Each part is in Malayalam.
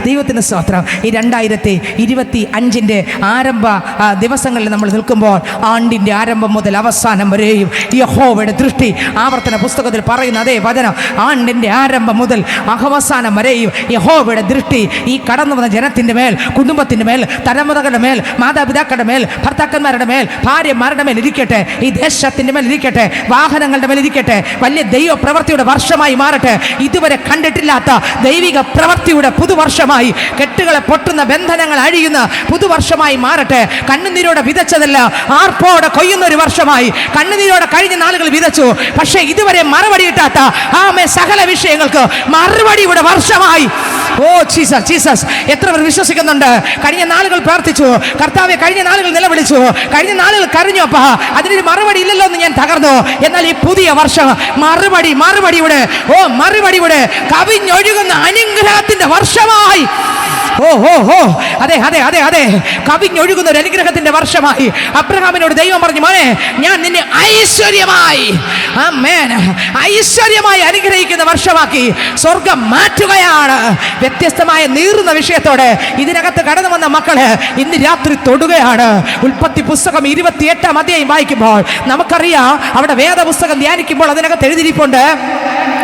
ദൈവത്തിന് സ്തോത്രം. ഈ 2025 ആരംഭ ദിവസങ്ങളിൽ നമ്മൾ നിൽക്കുമ്പോൾ ആണ്ടിൻ്റെ ആരംഭം മുതൽ അവസാനം വരെയും യഹോവയുടെ ദൃഷ്ടി, ആവർത്തന പുസ്തകത്തിൽ പറയുന്ന അതേ വചനം, ആണ്ടിൻ്റെ ആരംഭം മുതൽ അവസാനം വരെയും യഹോവയുടെ ദൃഷ്ടി ഈ കടന്നു വന്ന ജനത്തിൻ്റെ മേൽ, കുടുംബത്തിൻ്റെ മേൽ, തലമുറകളുടെ മേൽ, മാതാപിതാക്കളുടെ മേൽ, ഭർത്താക്കന്മാരുടെ മേൽ, ഭാര്യമാരുടെ മേൽ ഇരിക്കട്ടെ, ഈ ദേശത്തിൻ്റെ മേൽ ഇരിക്കട്ടെ, വാഹനങ്ങളുടെ മേൽ ഇരിക്കട്ടെ. വലിയ ദൈവ പ്രവൃത്തിയുടെ വർഷമായി മാറട്ടെ. ഇതുവരെ കണ്ടിട്ടില്ലാത്ത ദൈവിക പ്രവൃത്തിയുടെ പുതുവർഷമായി, കെട്ടുകളെ പൊട്ടുന്ന ബന്ധനങ്ങൾ അഴിയുന്ന പുതുവർഷമായി മാറട്ടെ. കണ്ണുനീരോടെ വിതച്ചതല്ല, ആർപ്പോടെ കൊയ്യുന്ന ഒരു വർഷമായി. കണ്ണുനീരോടെ കഴിഞ്ഞ നാളുകൾ വിതച്ചു, പക്ഷേ ഇതുവരെ മറുപടി കിട്ടാത്ത സകല വിഷയങ്ങൾക്ക് മറുപടിയുടെ വർഷമായി. Oh Jesus, Jesus. എത്ര പേർ വിശ്വസിക്കുന്നുണ്ട്? കഴിഞ്ഞ നാളുകൾ പ്രാർത്ഥിച്ചു, കർത്താവെ കഴിഞ്ഞ നാളുകൾ നിലവിളിച്ചു, കഴിഞ്ഞ നാളുകൾ കരഞ്ഞു, അപ്പാ അതിനൊരു മറുപടി ഇല്ലല്ലോ എന്ന് ഞാൻ തകർന്നു. എന്നാൽ ഈ പുതിയ വർഷം മറുപടിയുടെ കവിഞ്ഞൊഴുകുന്ന അനുഗ്രഹത്തിന്റെ വർഷമായി. അതെ അതെ അതെ അതെ, കവിഞ്ഞൊഴുകുന്ന ഒരു അനുഗ്രഹത്തിന്റെ വർഷമായി. അബ്രഹാമിനോട് ദൈവം പറഞ്ഞു, മോനെ ഞാൻ നിന്നെ ഐശ്വര്യമായി അനുഗ്രഹിക്കുന്ന വർഷമാക്കി സ്വർഗം മാറ്റുകയാണ്. വ്യത്യസ്തമായ നീറുന്ന വിഷയത്തോടെ ഇതിനകത്ത് കടന്നു വന്ന മക്കള് ഇന്ന് രാത്രി തൊടുകയാണ്. ഉൽപ്പത്തി പുസ്തകം 28 അധ്യായം വായിക്കുമ്പോൾ നമുക്കറിയാം, അവിടെ വേദപുസ്തകം ധ്യാനിക്കുമ്പോൾ അതിനകത്ത് എഴുതിയിരിപ്പുണ്ട്.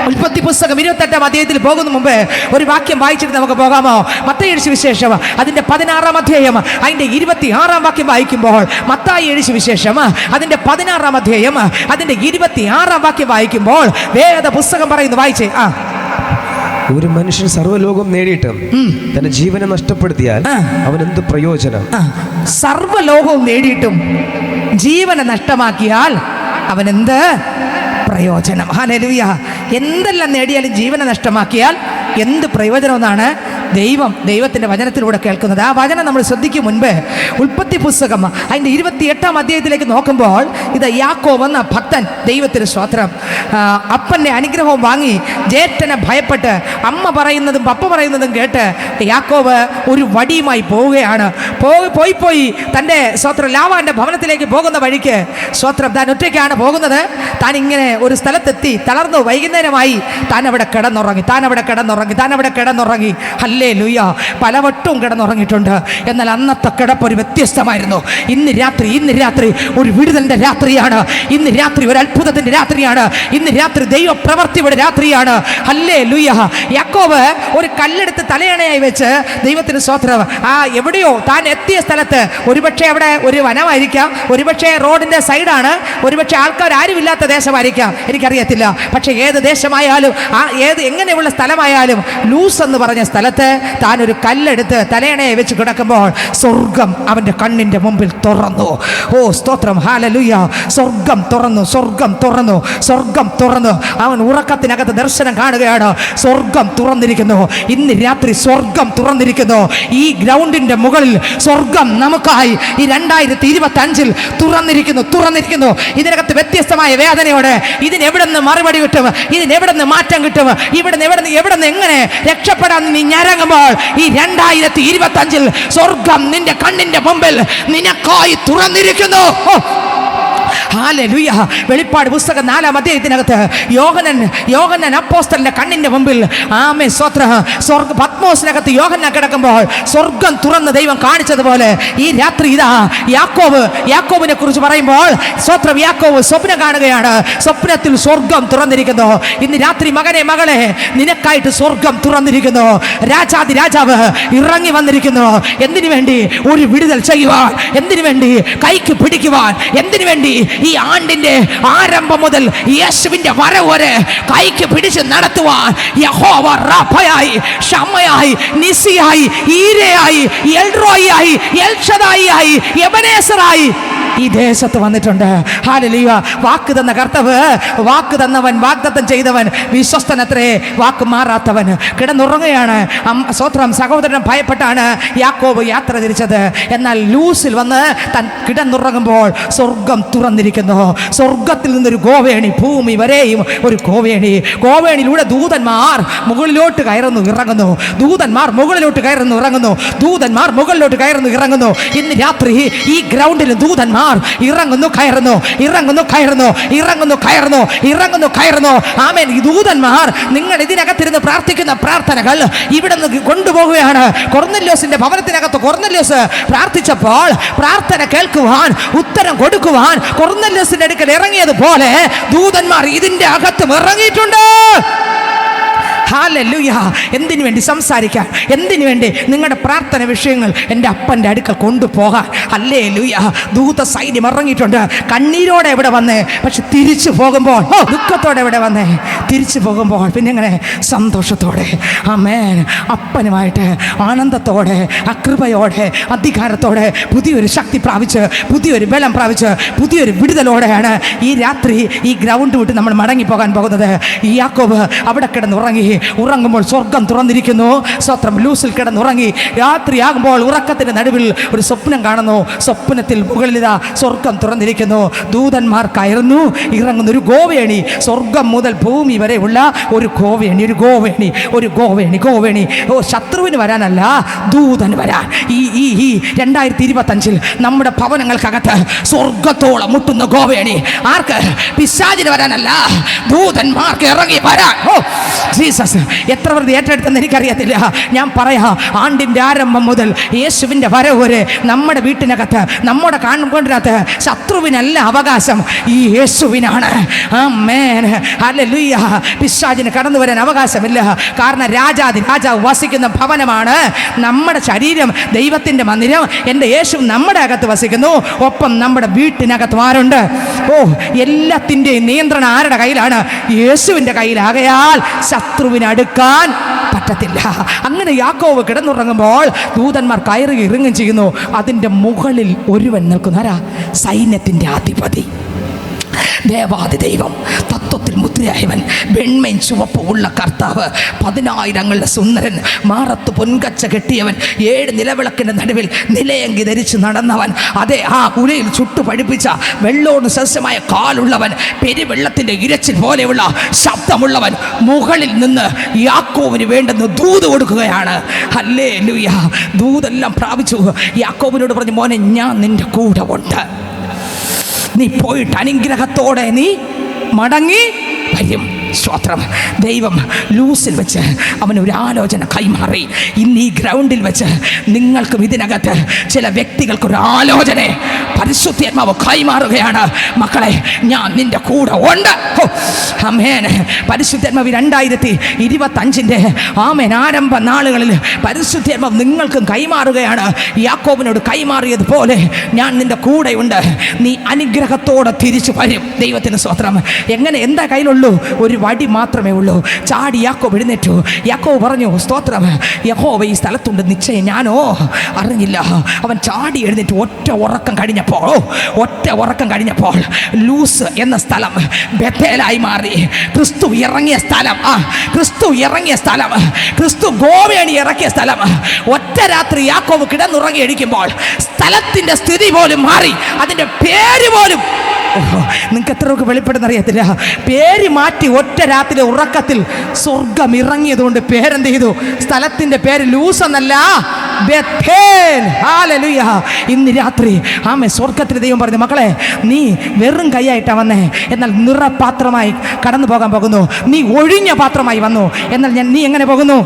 ഉൽപ്പത്തി പുസ്തകം 28 അധ്യായത്തിൽ പോകുന്ന മുമ്പ് ഒരു വാക്യം വായിച്ചിട്ട് നമുക്ക് പോകാമോ? മത്തായി സുവിശേഷം അതിന്റെ 16 അധ്യായം അതിന്റെ 26 വാക്യം വായിക്കുമ്പോൾ, മത്തായി സുവിശേഷം അതിന്റെ 16 അധ്യായം അതിന്റെ 26 വാക്യം വായിക്കുമ്പോൾ വേദ പുസ്തകം പറയുന്നു, വായിച്ചേ. ഒരു മനുഷ്യൻ സർവ്വലോകം നേടിയിട്ട് തന്റെ ജീവനെ നഷ്ടപ്പെടുത്തിയാൽ അവൻ എന്ത് പ്രയോജനം? സർവ്വലോകവും നേടിയിട്ടും ജീവനെ നഷ്ടമാക്കിയാൽ അവൻ എന്ത് പ്രയോജനം? ഹല്ലേലൂയ. എന്തെല്ലാം നേടിയാലും ജീവനെ നഷ്ടമാക്കിയാൽ എന്ത് പ്രയോജനമെന്നാണ് ദൈവത്തിൻ്റെ വചനത്തിലൂടെ കേൾക്കുന്നത്. ആ വചനം നമ്മൾ ശ്രദ്ധിക്കും മുൻപ് ഉൽപ്പത്തി പുസ്തകം അതിൻ്റെ 28 അധ്യായത്തിലേക്ക് നോക്കുമ്പോൾ, ഇത് യാക്കോബ് എന്ന ഭക്തൻ, ദൈവത്തിന് സ്തോത്രം, അപ്പൻ്റെ അനുഗ്രഹവും വാങ്ങി ജ്യേഷ്ഠനെ ഭയപ്പെട്ട് അമ്മ പറയുന്നതും പപ്പ പറയുന്നതും കേട്ട് യാക്കോബ് ഒരു വടിയുമായി പോവുകയാണ്. പോയി തൻ്റെ സ്തോത്രം ലാവാൻ്റെ ഭവനത്തിലേക്ക് പോകുന്ന വഴിക്ക് സ്തോത്രം താൻ ഒറ്റയ്ക്കാണ് പോകുന്നത്. താൻ ഇങ്ങനെ ഒരു സ്ഥലത്തെത്തി, തളർന്നു, വൈകുന്നേരമായി. താൻ അവിടെ കിടന്നുറങ്ങി. ഹല്ലേലൂയ. പലവട്ടവും കിടന്നുറങ്ങിയിട്ടുണ്ട്. എന്നാൽ അന്നത്തെ കിടപ്പ് ഒരു വ്യത്യസ്തമായിരുന്നു. ഇന്ന് രാത്രി ഒരു വിടുതലിന്റെ രാത്രിയാണ്. ഇന്ന് രാത്രി ഒരു അത്ഭുതത്തിന്റെ രാത്രിയാണ്. ഇന്ന് രാത്രി ദൈവ പ്രവൃത്തിയുടെ രാത്രിയാണ്. ഹല്ലേലൂയ. യാക്കോബ് ഒരു കല്ലെടുത്ത് തലയണയായി വെച്ച്, ദൈവത്തിന് സ്തോത്രം, എവിടെയോ താൻ എത്തിയ സ്ഥലത്ത്, ഒരുപക്ഷെ അവിടെ ഒരു വനമായിരിക്കാം, ഒരുപക്ഷെ റോഡിന്റെ സൈഡാണ്, ഒരുപക്ഷെ ആൾക്കാർ ആരുമില്ലാത്ത ദേശമായിരിക്കാം, എനിക്കറിയത്തില്ല. പക്ഷെ ഏത് ദേശമായാലും എങ്ങനെയുള്ള സ്ഥലമായാലും, ലൂസ് എന്ന് പറഞ്ഞ സ്ഥലത്ത് താൻ ഒരു കല്ലെടുത്ത് തലയണയെ വെച്ച് കിടക്കുമ്പോൾ സ്വർഗം അവൻ്റെ കണ്ണിൻ്റെ മുമ്പിൽ തുറന്നു. ഓ സ്തോത്രം, ഹല്ലേലൂയ. സ്വർഗം തുറന്നു. അവൻ ഉറക്കത്തിനകത്ത് ദർശനം കാണുകയാണ്. സ്വർഗം തുറന്നിരിക്കുന്നു. ഇന്ന് രാത്രി സ്വർഗം തുറന്നിരിക്കുന്നു. ഈ ഗ്രൗണ്ടിൻ്റെ മുകളിൽ സ്വർഗം നമുക്കായി ഈ 2025 തുറന്നിരിക്കുന്നു. ഇതിനകത്ത് വ്യത്യസ്തമായ വേദനയോടെ ഇതിനെവിടെ നിന്ന് മറുപടി കിട്ടും, ഇതിനെവിടെ നിന്ന് മാറ്റം കിട്ടും, എവിടെ നിന്ന് എങ്ങനെ രക്ഷപ്പെടാൻ നീ ഞരങ്ങുമ്പോൾ, ഈ 2025 സ്വർഗം നിന്റെ കണ്ണിന്റെ മുമ്പിൽ നിനക്കായി തുറന്നിരിക്കുന്നു. ഹല്ലേലൂയ. വെളിപ്പാട് പുസ്തകം 4 അധ്യായത്തിനകത്ത് യോഹന്നാൻ അപ്പോസ്തലന്റെ കണ്ണിന്റെ മുമ്പിൽ പത്മോസിനകത്ത് യോഹന്നാൻ കിടക്കുമ്പോൾ സ്വർഗം തുറന്ന് ദൈവം കാണിച്ചതുപോലെ ഈ രാത്രി ഇതാ യാക്കോബിനെ കുറിച്ച് പറയുമ്പോൾ സ്തോത്രം, യാക്കോബ് സ്വപ്നം കാണുകയാണ്. സ്വപ്നത്തിൽ സ്വർഗം തുറന്നിരിക്കുന്നു. ഇന്ന് രാത്രി മകളെ നിനക്കായിട്ട് സ്വർഗം തുറന്നിരിക്കുന്നു. രാജാവ് ഇറങ്ങി വന്നിരിക്കുന്നു. എന്തിനു വേണ്ടി? ഒരു വിടുതൽ ചെയ്യുവാൻ, എന്തിനു വേണ്ടി? കൈക്ക് പിടിക്കുവാൻ, എന്തിനു വേണ്ടി? ഈ ആണ്ടിന്റെ ആരംഭം മുതൽ യേശുവിന്റെ വരവ് വരെ കൈക്ക് പിടിച്ച് നടത്തുവാൻ യഹോവ റാഫയായി, ഷമ്മയായി, നിസിയായി, ഈരയായി, എൽറോയായി, എൽഷദായി, എബനേസറായി ഈ ദേശത്ത് വന്നിട്ടുണ്ട്. ഹല്ലേലൂയ. വാക്ക് തന്ന കർത്താവ്, വാക്ക് തന്നവൻ, വാഗ്ദത്തം ചെയ്തവൻ വിശ്വസ്തനത്രേ, വാക്ക് മാറാത്തവൻ. കിടന്നുറങ്ങുകയാണ്. സ്തോത്രം. സഹോദരൻ ഭയപ്പെട്ടാണ് യാക്കോബ് യാത്ര തിരിച്ചത്. എന്നാൽ ലൂസിൽ വന്ന് താൻ കിടന്നുറങ്ങുമ്പോൾ സ്വർഗം തുറന്നിരിക്കുന്നു. സ്വർഗത്തിൽ നിന്നൊരു ഗോവേണി, ഭൂമി വരെയും ഒരു ഗോവേണിയിലൂടെ ദൂതന്മാർ മുകളിലോട്ട് കയറുന്നു ഇറങ്ങുന്നു. ഇന്ന് രാത്രി ഈ ഗ്രൗണ്ടിൽ ദൂതന്മാർ ദൂതന്മാർ ഇറങ്ങുന്നു കയറുന്നു, ഇറങ്ങുന്നു കയറുന്നു, ഇറങ്ങുന്നു കയറുന്നു, ഇറങ്ങുന്നു കയറുന്നു. ആമേൻ. ഈ ദൂതന്മാർ നിങ്ങൾ ഇതിനകത്തിരുന്ന് പ്രാർത്ഥിക്കുന്ന പ്രാർത്ഥനകൾ ഇവിടെ നിന്ന് കൊണ്ടുപോകുകയാണ്. കൊർന്നല്യോസിന്റെ ഭവനത്തിനകത്ത് കൊർന്നല്യോസ് പ്രാർത്ഥിച്ചപ്പോൾ പ്രാർത്ഥന കേൾക്കുവാൻ, ഉത്തരം കൊടുക്കുവാൻ കൊർന്നല്യോസിന്റെ അടുക്കൽ ഇറങ്ങിയതുപോലെ ദൂതന്മാർ ഇതിന്റെ അകത്തും ഇറങ്ങിയിട്ടുണ്ട്. ഹല്ലേലൂയ. എന്തിനു വേണ്ടി സംസാരിക്കാൻ, എന്തിനു വേണ്ടി നിങ്ങളുടെ പ്രാർത്ഥന വിഷയങ്ങൾ എൻ്റെ അപ്പൻ്റെ അടുക്കൽ കൊണ്ടുപോകാൻ. ഹല്ലേലൂയ. ദൂത സൈന്യം ഇറങ്ങിയിട്ടുണ്ട്. കണ്ണീരോടെ ഇവിടെ വന്നേ, പക്ഷെ തിരിച്ചു പോകുമ്പോൾ ദുഃഖത്തോടെ ഇവിടെ വന്നേ, തിരിച്ചു പോകുമ്പോൾ പിന്നെ എങ്ങനെ സന്തോഷത്തോടെ, ആമേൻ, അപ്പനുമായിട്ട് ആനന്ദത്തോടെ, അകൃപയോടെ, അധികാരത്തോടെ, പുതിയൊരു ശക്തി പ്രാപിച്ച്, പുതിയൊരു ബലം പ്രാപിച്ച്, പുതിയൊരു വിടുതലോടെയാണ് ഈ രാത്രി ഈ ഗ്രൗണ്ട് വിട്ട് നമ്മൾ മടങ്ങിപ്പോകാൻ പോകുന്നത്. ഈ യാക്കോബ് അവിടെ കിടന്നുറങ്ങി. ഉറങ്ങുമ്പോൾ സ്വർഗം തുറന്നിരിക്കുന്നു. സ്വത്രം ലൂസിൽ കിടന്നുറങ്ങി. രാത്രിയാകുമ്പോൾ ഉറക്കത്തിന്റെ നടുവിൽ ഒരു സ്വപ്നം കാണുന്നു. സ്വപ്നത്തിൽ മുകളിലിതാ സ്വർഗം തുറന്നിരിക്കുന്നു. ദൂതന്മാർ കയറുന്നു, ഇറങ്ങുന്നു. ഒരു ഗോവേണി, സ്വർഗം മുതൽ ഭൂമി വരെ ഉള്ള ഒരു ഗോവേണി, ഒരു ഗോവേണി, ഒരു ഗോവേണി, ഗോവേണി. ഓ, ശത്രുവിന് വരാനല്ല, ദൂതന് വരാൻ. ഈ 2025 നമ്മുടെ ഭവനങ്ങൾക്കകത്ത് സ്വർഗത്തോളം മുട്ടുന്ന ഗോവേണി. ആർക്ക്? പിശാചിന് വരാനല്ല, ദൂതന്മാർക്ക് ഇറങ്ങി വരാൻ. ഓ ജീസസ്, എത്ര പേർ ഏറ്റെടുത്തെന്ന് എനിക്കറിയത്തില്ല. ഞാൻ പറയാ, ആണ്ടിൻ്റെ ആരംഭം മുതൽ യേശുവിൻ്റെ വരവ് വരെ നമ്മുടെ വീട്ടിനകത്ത്, നമ്മുടെ കാണുകൊണ്ടിനകത്ത് ശത്രുവിനല്ല അവകാശം, ഈ യേശുവിനാണ്. ആമേൻ. ഹല്ലേലൂയ. പിശാചിന് കടന്നു വരാൻ അവകാശമില്ല. കാരണം രാജാവ് വസിക്കുന്ന ഭവനമാണ് നമ്മുടെ ശരീരം, ദൈവത്തിൻ്റെ മന്ദിരം. എൻ്റെ യേശു നമ്മുടെ അകത്ത് വസിക്കുന്നു. ഒപ്പം നമ്മുടെ വീട്ടിനകത്ത് ആരുണ്ട്? ഓ, എല്ലാത്തിൻ്റെയും നിയന്ത്രണം ആരുടെ കയ്യിലാണ്? യേശുവിൻ്റെ കയ്യിലാകയാൽ ശത്രുവിനടുക്കാൻ പറ്റത്തില്ല. അങ്ങനെ യാക്കോബ് കിടന്നുറങ്ങുമ്പോൾ ദൂതന്മാർ കയറി ഇറങ്ങുകയും ചെയ്യുന്നു. അതിൻ്റെ മുകളിൽ ഒരുവൻ നിൽക്കുന്നു. ആരാ? സൈന്യത്തിൻ്റെ അധിപതി, ദേവാദി ദൈവം, തത്വത്തിൽ മുദ്രയായവൻ, വെണ്മയും ചുവപ്പും ഉള്ള കർത്താവ്, 10,000ങ്ങളുടെ സുന്ദരൻ, മാറത്ത് പൊൻകച്ച കെട്ടിയവൻ, 7 നിലവിളക്കിൻ്റെ നടുവിൽ നിലയങ്കി ധരിച്ച് നടന്നവൻ, അതെ, ആ കുലയിൽ ചുട്ടു പഴുപ്പിച്ച വെള്ളോട് സസ്യമായ കാലുള്ളവൻ, പെരുവെള്ളത്തിൻ്റെ ഇരച്ചിൽ പോലെയുള്ള ശബ്ദമുള്ളവൻ, മുകളിൽ നിന്ന് യാക്കോബിന് വേണ്ടെന്ന് ദൂത് കൊടുക്കുകയാണ്. ഹല്ലേലൂയ. ദൂതെല്ലാം പ്രാപിച്ചു. യാക്കോബിനോട് പറഞ്ഞു, മോനെ, ഞാൻ നിന്റെ കൂടെ ഉണ്ട്. നീ പോയിട്ട് അനുഗ്രഹത്തോടെ നീ മടങ്ങി വരും. സ്തോത്രം. ദൈവം ലൂസിൽ വെച്ച് അവനൊരു ആലോചന കൈമാറി. ഇന്ന് ഈ ഗ്രൗണ്ടിൽ വെച്ച് നിങ്ങൾക്കും ഇതിനകത്ത് ചില വ്യക്തികൾക്കൊരു ആലോചന പരിശുദ്ധാത്മാവ് കൈമാറുകയാണ്. മക്കളെ, ഞാൻ നിന്റെ കൂടെ ഉണ്ട്. ആമേൻ. പരിശുദ്ധാത്മാവ് 2025 ആമേൻ ആരംഭ നാളുകളിൽ പരിശുദ്ധാത്മാവ് നിങ്ങൾക്കും കൈമാറുകയാണ്. യാക്കോബിനോട് കൈമാറിയതുപോലെ ഞാൻ നിന്റെ കൂടെയുണ്ട്. നീ അനുഗ്രഹത്തോടെ തിരിച്ചു വരും. ദൈവത്തിന് സ്തോത്രം. എങ്ങനെ? എന്താ കയ്യിലുള്ളൂ? ഒരു വടി മാത്രമേ ഉള്ളൂ. ചാടി യാക്കോബ് എഴുന്നേറ്റു. യാക്കോബ് പറഞ്ഞു, സ്തോത്രം, യഹോവ ഈ സ്ഥലത്തുണ്ട്, നിശ്ചയം ഞാനോ അറിഞ്ഞില്ല. അവൻ ചാടി എഴുന്നേറ്റ് ഒറ്റ ഉറക്കം കഴിഞ്ഞപ്പോൾ ലൂസ് എന്ന സ്ഥലം ബേഥേലായി മാറി. ക്രിസ്തു ഇറങ്ങിയ സ്ഥലം, ക്രിസ്തു ഗോവേണി ഇറക്കിയ സ്ഥലം. ഒറ്റ രാത്രി യാക്കോബ് കിടന്നുറങ്ങി എഴുതിക്കുമ്പോൾ സ്ഥലത്തിന്റെ സ്ഥിതി പോലും മാറി. അതിന്റെ പേര് പോലും നിങ്ങൾക്ക് എത്രയൊക്കെ വെളിപ്പെടുന്നറിയത്തില്ല. പേര് മാറ്റി ഒറ്റ രാത്രി ഉറക്കത്തിൽ സ്വർഗം ഇറങ്ങിയതുകൊണ്ട് പേരെന്ത് ചെയ്തു? സ്ഥലത്തിന്റെ പേര് ലൂസ് എന്നല്ല, ബേഥേൽ. ഹല്ലേലൂയ. ഇന്ന് രാത്രി ആമേ സ്വർഗത്തിൽ ദൈവം പറഞ്ഞു, മക്കളെ, നീ വെറും കൈയായിട്ടാ വന്നേ, എന്നാൽ നിറപാത്രമായി കടന്നു പോകാൻ പോകുന്നു. നീ ഒഴിഞ്ഞ പാത്രമായി വന്നു, എന്നാൽ നീ എങ്ങനെ പോകുന്നു?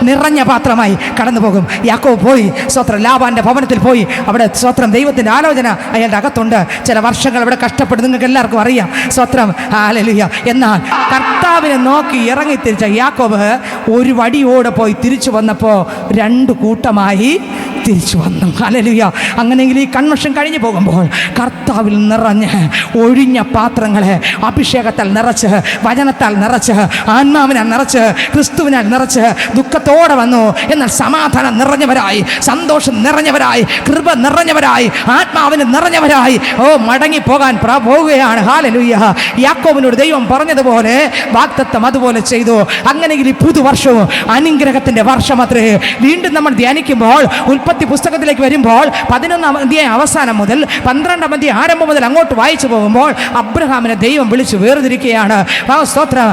നിറഞ്ഞ പാത്രമായി കടന്നു പോകും. യാക്കോബ് പോയി, സ്വത്രം, ലാബാന്റെ ഭവനത്തിൽ പോയി. അവിടെ സ്വത്രം ദൈവത്തിൻ്റെ ആലോചന അയാളുടെ അകത്തുണ്ട്. ചില വർഷങ്ങൾ അവിടെ കഷ്ടപ്പെട്ട് നിങ്ങൾക്ക് എല്ലാവർക്കും അറിയാം. സ്വത്രം. ഹല്ലേലൂയ. എന്നാൽ കർത്താവിനെ നോക്കി ഇറങ്ങിത്തിരിച്ച യാക്കോബ് ഒരു വടിയോടെ പോയി തിരിച്ചു വന്നപ്പോൾ 2 കൂട്ടമായി തിരിച്ചു വന്നു. ഹല്ലേലൂയ. അങ്ങനെയെങ്കിൽ ഈ കൺവെൻഷൻ കഴിഞ്ഞു പോകുമ്പോൾ കർത്താവിൽ നിറഞ്ഞ് ഒഴിഞ്ഞ പാത്രങ്ങളെ അഭിഷേകത്താൽ നിറച്ച്, വചനത്താൽ നിറച്ച്, ആത്മാവിനാൽ നിറച്ച്, ക്രിസ്തുവിനാൽ നിറച്ച് ദുഃഖത്തോടെ വന്നു. എന്നാൽ സമാധാനം നിറഞ്ഞവരായി, സന്തോഷം നിറഞ്ഞവരായി, കൃപ നിറഞ്ഞവരായി, ആത്മാവിന് നിറഞ്ഞവരായി മടങ്ങി പോകാൻ പോവുകയാണ്. ഹല്ലേലൂയ. യാക്കോബിനോട് ദൈവം പറഞ്ഞതുപോലെ വാഗ്ദത്തം അതുപോലെ ചെയ്തു. അങ്ങനെയെങ്കിൽ ഈ പുതുവർഷവും അനുഗ്രഹത്തിന്റെ വർഷം അത്രേ. വീണ്ടും നമ്മൾ ധ്യാനിക്കുമ്പോൾ ഉൽപ്പത്തി ഉൽപ്പത്തി പുസ്തകത്തിലേക്ക് വരുമ്പോൾ 11-ാം അധ്യായം അവസാനം മുതൽ 12-ാം അധ്യായം ആരംഭം മുതൽ അങ്ങോട്ട് വായിച്ചു പോകുമ്പോൾ അബ്രഹാമിനെ ദൈവം വിളിച്ചു വേർതിരിക്കുകയാണ്. സ്തോത്രം.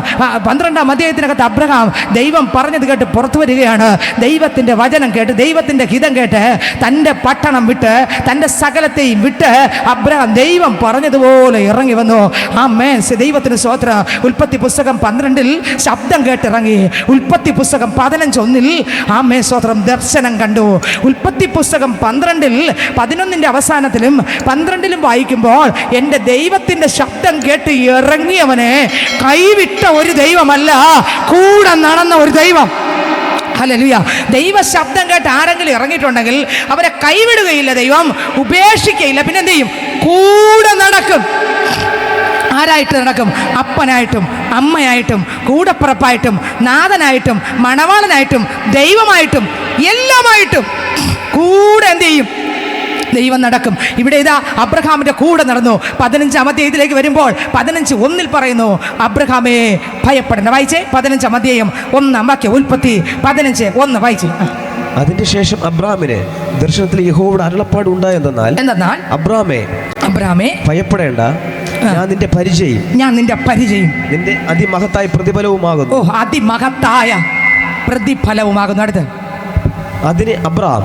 12-ാം അധ്യായത്തിനകത്ത് അബ്രഹാം ദൈവം പറഞ്ഞത് കേട്ട് പുറത്തു വരികയാണ്. ദൈവത്തിൻ്റെ വചനം കേട്ട്, ദൈവത്തിൻ്റെ ഹിതം കേട്ട്, തൻ്റെ പട്ടണം വിട്ട്, തൻ്റെ സകലത്തെയും വിട്ട് അബ്രഹാം ദൈവം പറഞ്ഞതുപോലെ ഇറങ്ങി വന്നു. ആമേൻ. ദൈവത്തിന് സ്തോത്രം. ഉൽപ്പത്തി പുസ്തകം 12-ൽ ശബ്ദം കേട്ടിറങ്ങി. ഉൽപ്പത്തി പുസ്തകം 15-1 ആമേൻ സ്തോത്രം ദർശനം കണ്ടു. ഉൽപ്പത്തി പുസ്തകം 12-ൽ 11-ന്റെ അവസാനത്തിലും 12-ലും വായിക്കുമ്പോൾ എൻ്റെ ദൈവത്തിൻ്റെ ശബ്ദം കേട്ട് ഇറങ്ങിയവനെ കൈവിട്ട ഒരു ദൈവമല്ല, കൂടെ നടന്ന ഒരു ദൈവം. ഹല്ലേലൂയ. ദൈവ ശബ്ദം കേട്ട് ആരെങ്കിലും ഇറങ്ങിയിട്ടുണ്ടെങ്കിൽ അവരെ കൈവിടുകയില്ല, ദൈവം ഉപേക്ഷിക്കുകയില്ല. പിന്നെ എന്ത് ചെയ്യും? കൂടെ നടക്കും. ആരായിട്ട് നടക്കും? അപ്പനായിട്ടും അമ്മയായിട്ടും കൂടപ്പിറപ്പായിട്ടും നാഥനായിട്ടും മണവാളനായിട്ടും ദൈവമായിട്ടും എല്ലാമായിട്ടും കൂടെ എന്ത് ചെയ്യും? ദൈവം നടക്കും. ഇവിടെ ഇതാ അബ്രഹാമിൻ്റെ കൂടെ നടന്നു. 15-ാം അധ്യായത്തിലേക്ക് വരുമ്പോൾ 15:1 പറയുന്നു, അബ്രഹാമേ ഭയപ്പെടേണ്ട. വായിച്ചേ 15-ാം അധ്യായം 1-ാം വാക്യം. ഉൽപ്പത്തി 15:1 വായിച്ചേ. അതിന്റെ ശേഷം അബ്രാമിന് ദർശനത്തിൽ യഹോവയുടെ അരുളപ്പാട് ഉണ്ടായെന്നാൽ, അബ്രാമേ ഭയപ്പെടേണ്ട, ഞാൻ നിന്റെ പരിചയം നിന്റെ അതിമഹത്തായ പ്രതിഫലവുമാകുന്നു. അതിമഹത്തായ പ്രതിഫലവുമാകുന്നു. അടുത്ത് അതിന് അബ്രാം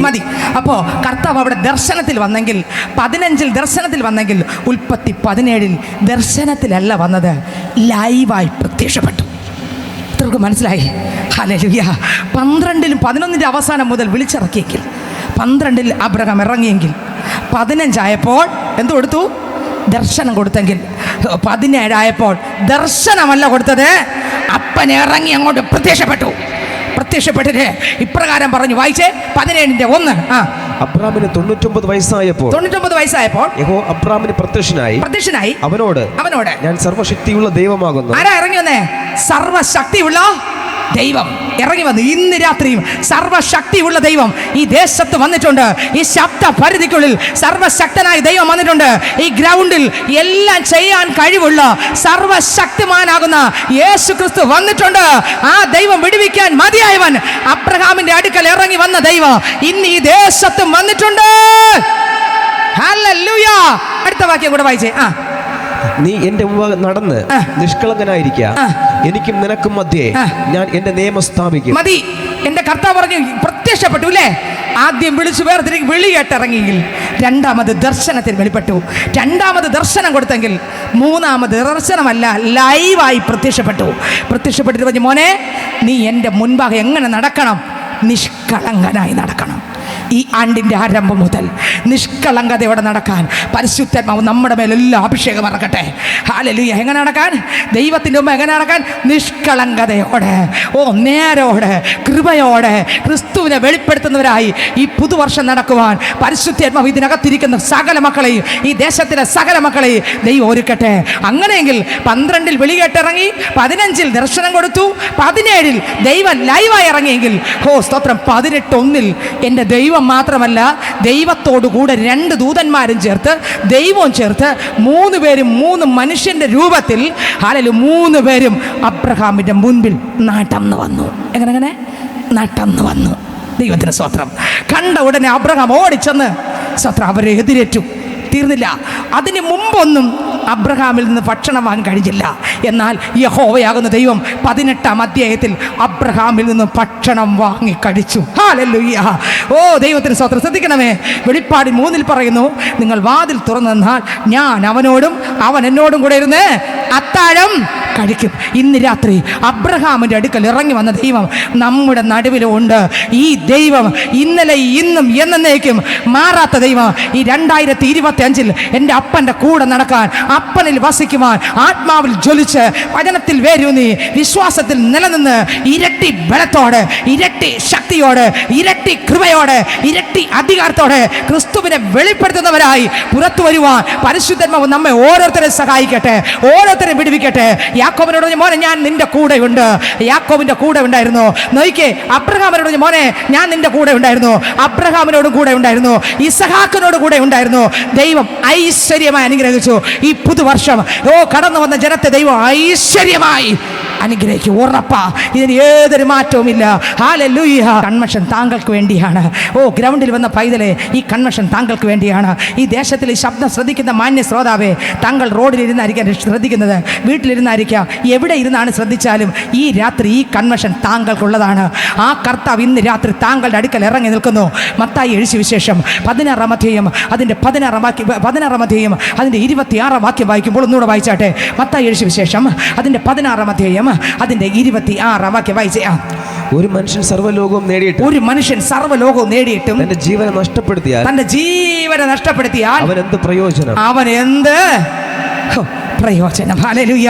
മതി. അപ്പോ കർത്താവ് അവിടെ ദർശനത്തിൽ വന്നെങ്കിൽ, 15-ൽ ദർശനത്തിൽ വന്നെങ്കിൽ, ഉൽപ്പത്തി 17-ൽ ദർശനത്തിലല്ല വന്നത്, ലൈവായി പ്രത്യക്ഷപ്പെട്ടു. ഇത്രക്ക് മനസ്സിലായി? ഹല്ലേലൂയ. 12-ലും 11-ന്റെ അവസാനം മുതൽ വിളിച്ചിറക്കിയെങ്കിൽ, 12-ൽ അബ്രഹാം ഇറങ്ങിയെങ്കിൽ, 15 ആയപ്പോൾ എന്ത് കൊടുത്തു? ദർശനം കൊടുത്തെങ്കിൽ, 17 ആയപ്പോൾ ദർശനമല്ല കൊടുത്തത്, അപ്പൻ ഇറങ്ങി അങ്ങോട്ട് പ്രത്യക്ഷപ്പെട്ടിട്ട് ഇപ്രകാരം പറഞ്ഞു. വായിച്ചേ 17:1. അബ്രാമിന് 99 വയസ്സായപ്പോൾ യഹോവ അബ്രാമിന് പ്രത്യക്ഷനായി അവനോട് ഞാൻ സർവശക്തിയുള്ള ദൈവമാകുന്നു. ആരാ ഇറങ്ങി വന്നേ? സർവശക്തിയുള്ള ദൈവം ഇറങ്ങി വന്നു. ഇന്ന് രാത്രിയും സർവശക്തിയുള്ള ദൈവം ഈ ദേശത്ത് വന്നിട്ടുണ്ട്. ഈ ശബ്ദ പരിധിക്കുള്ളിൽ സർവശക്തനായ ദൈവം വന്നിട്ടുണ്ട്. ഈ ഗ്രൗണ്ടിൽ എല്ലാം ചെയ്യാൻ കഴിവുള്ള സർവശക്തിമാനാകുന്ന യേശു ക്രിസ്തു വന്നിട്ടുണ്ട്. ആ ദൈവം വിടുവിക്കാൻ മതിയായവൻ, അബ്രഹാമിന്റെ അടുക്കൽ ഇറങ്ങി വന്ന ദൈവം ഇന്ന് ഈ ദേശത്തും വന്നിട്ടുണ്ട്. ഹല്ലേലൂയ. അടുത്ത വാക്യം കൂടെ വായിച്ചേ. നീ എന്റെ മുമ്പാകെ നടന്ന് നിഷ്കളങ്കനായിരിക്കുക, എനിക്കും നിനക്കും മധ്യേ ഞാൻ എന്റെ നിയമം സ്ഥാപിക്കും. മതി. എന്റെ കർത്താവ് പറഞ്ഞു പ്രത്യക്ഷപ്പെട്ടു അല്ലേ? ആദ്യം വിളിച്ചു വേർതിരിക്ക് വിളി കേട്ടിറങ്ങിയെങ്കിൽ, രണ്ടാമത് ദർശനത്തിൽ വെളിപ്പെട്ടു. രണ്ടാമത് ദർശനം കൊടുത്തെങ്കിൽ, മൂന്നാമത് ദർശനമല്ല, ലൈവായി പ്രത്യക്ഷപ്പെട്ടിട്ട് പറഞ്ഞു, മോനെ നീ എൻ്റെ മുൻപാകെ എങ്ങനെ നടക്കണം? നിഷ്കളങ്കനായി നടക്കണം. ഈ ആണ്ടിൻ്റെ ആരംഭം മുതൽ നിഷ്കളങ്കതയോടെ നടക്കാൻ പരിശുദ്ധാത്മാവ് നമ്മുടെ മേലെല്ലാം അഭിഷേകം ഇറക്കട്ടെ. ഹല്ലേലൂയ. എങ്ങനെ നടക്കാൻ? ദൈവത്തിൻ്റെ മുമ്പ് എങ്ങനെ നടക്കാൻ? നിഷ്കളങ്കതയോടെ, നേരോടെ, കൃപയോടെ, ക്രിസ്തുവിനെ വെളിപ്പെടുത്തുന്നവരായി ഈ പുതുവർഷം നടക്കുവാൻ പരിശുദ്ധാത്മാവ് ഇതിനകത്തിരിക്കുന്ന സകല മക്കളെയും, ഈ ദേശത്തിലെ സകല മക്കളെയും ദൈവം ഒരുക്കട്ടെ. അങ്ങനെയെങ്കിൽ 12-ൽ വിളി കേട്ടിറങ്ങി, 15-ൽ ദർശനം കൊടുത്തു, 17-ൽ ദൈവം ലൈവായി ഇറങ്ങിയെങ്കിൽ, സ്തോത്രം, 18:1 എൻ്റെ ദൈവം മാത്രമല്ല, ദൈവത്തോടു കൂടെ 2 ദൂതന്മാരും ചേർത്ത്, ദൈവവും ചേർത്ത് 3 പേരും 3 മനുഷ്യന്റെ രൂപത്തിൽ, ഹല്ലേലൂയ, 3 പേരും അബ്രഹാമിന്റെ മുൻപിൽ നടന്നു വന്നു. എങ്ങനെ നടന്നു വന്നു? ദൈവത്തിന് സ്തോത്രം. കണ്ട ഉടനെ അബ്രഹാം ഓടിച്ചെന്ന് സ്തോത്രം അവരെ എതിരേറ്റു. തീർന്നില്ല. അതിന് മുമ്പൊന്നും അബ്രഹാമിൽ നിന്ന് ഭക്ഷണം വാങ്ങാൻ കഴിഞ്ഞില്ല. എന്നാൽ യഹോവയാകുന്ന ദൈവം 18-ാം അധ്യായത്തിൽ അബ്രഹാമിൽ നിന്ന് ഭക്ഷണം വാങ്ങി കഴിച്ചു. ഹല്ലേലൂയ. ദൈവത്തിന് സ്തോത്രം. ശ്രദ്ധിക്കണമേ, വെളിപ്പാട് 3-ൽ പറയുന്നു, നിങ്ങൾ വാതിൽ തുറന്നു നിന്നാൽ ഞാൻ അവനോടും അവൻ എന്നോടും കൂടെ ഇരുന്ന് അത്താഴം കഴിക്കും. ഇന്ന് രാത്രി അബ്രഹാമിൻ്റെ അടുക്കൽ ഇറങ്ങി വന്ന ദൈവം നമ്മുടെ നടുവിലുണ്ട്. ഈ ദൈവം ഇന്നലെ ഇന്നും എന്നേക്കും മാറാത്ത ദൈവം. ഈ 2025-ൽ എൻ്റെ അപ്പൻ്റെ കൂടെ നടക്കാൻ, അപ്പനിൽ വസിക്കുവാൻ, ആത്മാവിൽ ജ്വലിച്ച്, വചനത്തിൽ വേരൂന്നി, വിശ്വാസത്തിൽ നിലനിന്ന്, ഇരട്ടി ബലത്തോടെ, ഇരട്ടി ശക്തിയോടെ, ഇരട്ടി കൃപയോടെ, ഇരട്ടി അധികാരത്തോടെ ക്രിസ്തുവിനെ വെളിപ്പെടുത്തുന്നവരായി പുറത്തു വരുവാൻ പരിശുദ്ധാത്മാവ് നമ്മെ ഓരോരുത്തരെ സഹായിക്കട്ടെ, ഓരോരുത്തരെ വിടുവിക്കട്ടെ. യാക്കോബിനോട് പറഞ്ഞു, മോനെ ഞാൻ നിന്റെ കൂടെ ഉണ്ട്. യാക്കോബിന്റെ കൂടെ ഉണ്ടായിരുന്നു. നോയിക്കേ, അബ്രഹാമിനോട് പറഞ്ഞു, മോനെ ഞാൻ നിന്റെ കൂടെ ഉണ്ടായിരുന്നു. അബ്രഹാമിനോടും കൂടെ ഉണ്ടായിരുന്നു, ഇസഹാക്കിനോട് കൂടെ ഉണ്ടായിരുന്നു. ദൈവം ഐശ്വര്യമായി അനുഗ്രഹിച്ചു. ഈ പുതുവർഷം കടന്നു വന്ന ജനത്തെ ദൈവം ഐശ്വര്യമായി അനുഗ്രഹിക്കും. ഉറപ്പാ, ഇതിന് ഏതൊരു മാറ്റവുമില്ല. ഹല്ലേലൂയ. കൺവെൻഷൻ താങ്കൾക്ക് വേണ്ടിയാണ്. ഗ്രൗണ്ടിൽ വന്ന പൈതലെ, ഈ കൺവെൻഷൻ താങ്കൾക്ക് വേണ്ടിയാണ്. ഈ ദേശത്തിൽ ഈ ശബ്ദം ശ്രദ്ധിക്കുന്ന മാന്യ ശ്രോതാവേ, താങ്കൾ റോഡിലിരുന്നായിരിക്കാം ശ്രദ്ധിക്കുന്നത്, വീട്ടിലിരുന്നായിരിക്കാം, എവിടെ ഇരുന്നാണ് ശ്രദ്ധിച്ചാലും ഈ രാത്രി ഈ കൺവെൻഷൻ താങ്കൾക്കുള്ളതാണ്. ആ കർത്താവ് ഇന്ന് രാത്രി താങ്കളുടെ അടുക്കൽ ഇറങ്ങി നിൽക്കുന്നു. മത്തായി എഴുതിയ വിശേഷം 16-ാം അധ്യായം അതിൻ്റെ 16-ാം അധ്യായം അതിൻ്റെ 26-ാം വാക്യം വായിക്കുമ്പോൾ ഒന്നുകൂടെ വായിച്ചാട്ടെ. മത്തായി എഴുതിയ വിശേഷം അതിൻ്റെ 16-ാം അധ്യായം അതിൻ്റെ 26-ാം വാക്യം വായിച്ചേ. ഒരു മനുഷ്യൻ സർവ്വലോകവും നേടിയിട്ടും തന്റെ ജീവനെ നഷ്ടപ്പെടുത്തിയാൽ അവൻ എന്ത് പ്രയോജനം? പ്രയോജനം. ഹല്ലേലൂയ.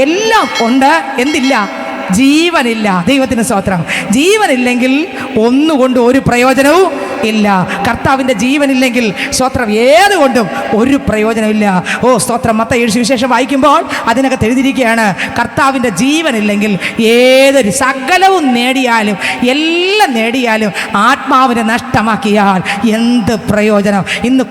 എല്ലാം ഉണ്ട്, എന്തില്ല? ജീവനില്ല. ദൈവത്തിന് സ്തോത്രം. ജീവനില്ലെങ്കിൽ ഒന്നുകൊണ്ട് ഒരു പ്രയോജനവും ഇല്ല. കർത്താവിൻ്റെ ജീവനില്ലെങ്കിൽ സ്തോത്രം ഏതുകൊണ്ടും ഒരു പ്രയോജനമില്ല. സ്തോത്രം. മത്തായി സുവിശേഷം വായിക്കുമ്പോൾ അതിനകത്ത് എഴുതിയിരിക്കുകയാണ്, കർത്താവിൻ്റെ ജീവനില്ലെങ്കിൽ ഏതൊരു സകലവും നേടിയാലും എല്ലാം നേടിയാലും ആത്മാവിനെ നഷ്ടമാക്കിയാൽ എന്ത് പ്രയോജനം? ഇന്ന്